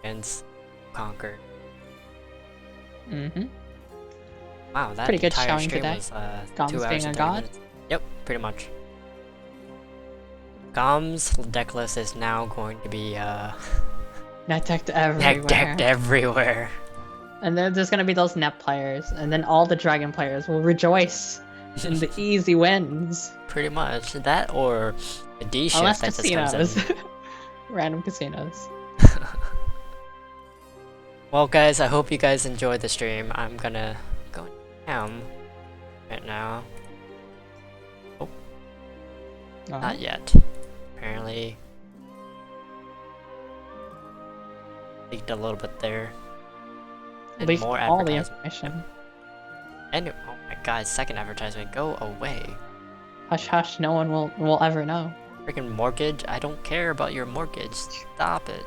against Conquer. Mm-hmm. Wow, that Pretty good entire showing stream today. was Gomms 2 hours being a and 30 god? minutes. Yep, pretty much. Gomms deck list is now going to be Net decked everywhere. decked everywhere. And then there's gonna be those net players, and then all the dragon players will rejoice in the easy wins. Pretty much that, or a D shift Unless that just comes casinos. in. Random casinos. Well, guys, I hope you guys enjoyed the stream. I'm gonna go ham right now. Oh, Oh. not yet. Apparently, leaked a little bit there. And Leaked more all the advertisement. information. And oh my god, second advertisement, go away. Hush hush, no one will ever know. Freaking mortgage, I don't care about your mortgage. Stop it.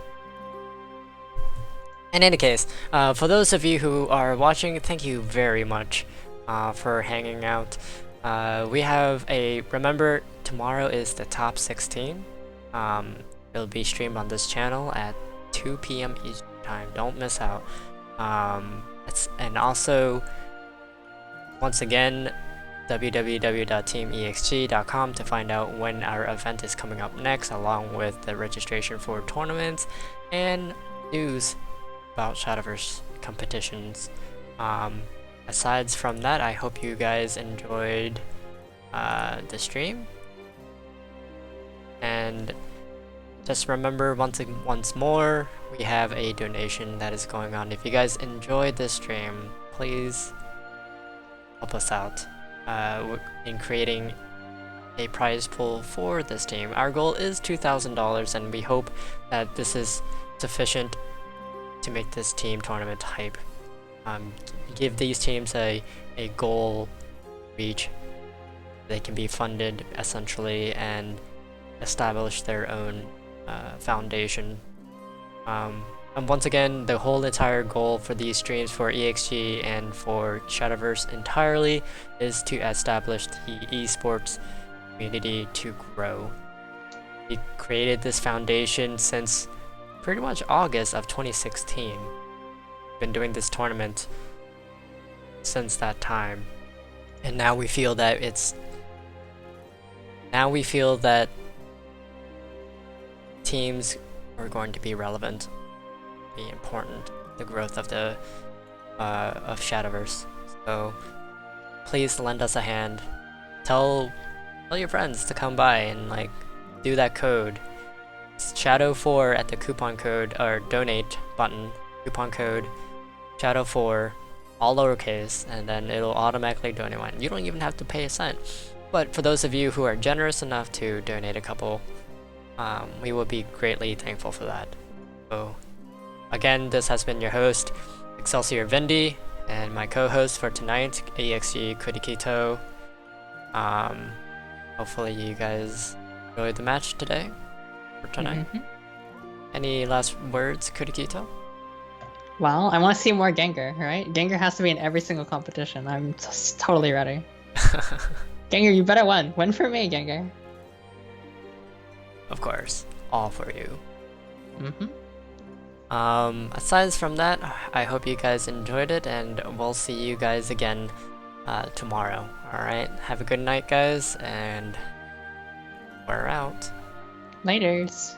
In any case, for those of you who are watching, thank you very much for hanging out. We have remember, tomorrow is the top 16. It'll be streamed on this channel at 2 p.m. Eastern time. Don't miss out. And also, once again, www.teamexg.com to find out when our event is coming up next, along with the registration for tournaments and news about Shadowverse competitions. Aside from that, I hope you guys enjoyed the stream, and just remember once more, we have a donation that is going on. If you guys enjoyed this stream, please help us out in creating a prize pool for this team. Our goal is $2,000, and we hope that this is sufficient to make this team tournament hype. Give these teams a goal reach. They can be funded essentially and establish their own foundation. And once again, the whole entire goal for these streams for ExG and for Shadowverse entirely is to establish the esports community to grow. We created this foundation since pretty much August of 2016. We've been doing this tournament since that time, and now we feel that teams are going to be relevant, be important, the growth of the of Shadowverse. So please lend us a hand. Tell your friends to come by and like do that code. It's Shadow4 at the coupon code or donate button. Coupon code Shadow4, all lowercase, and then it'll automatically donate one. You don't even have to pay a cent. But for those of you who are generous enough to donate a couple, we will be greatly thankful for that. So again, this has been your host, Excelsiorvindi, and my co-host for tonight, ExG KuriKetto. Hopefully you guys enjoyed the match today, or tonight. Any last words, KuriKetto? Well, I want to see more Gengur, right? Gengur has to be in every single competition. I'm just totally ready. Gengur, you better win. Win for me, Gengur. Of course, all for you. Aside from that, I hope you guys enjoyed it, and we'll see you guys again tomorrow. Alright, have a good night, guys, and we're out. Laters.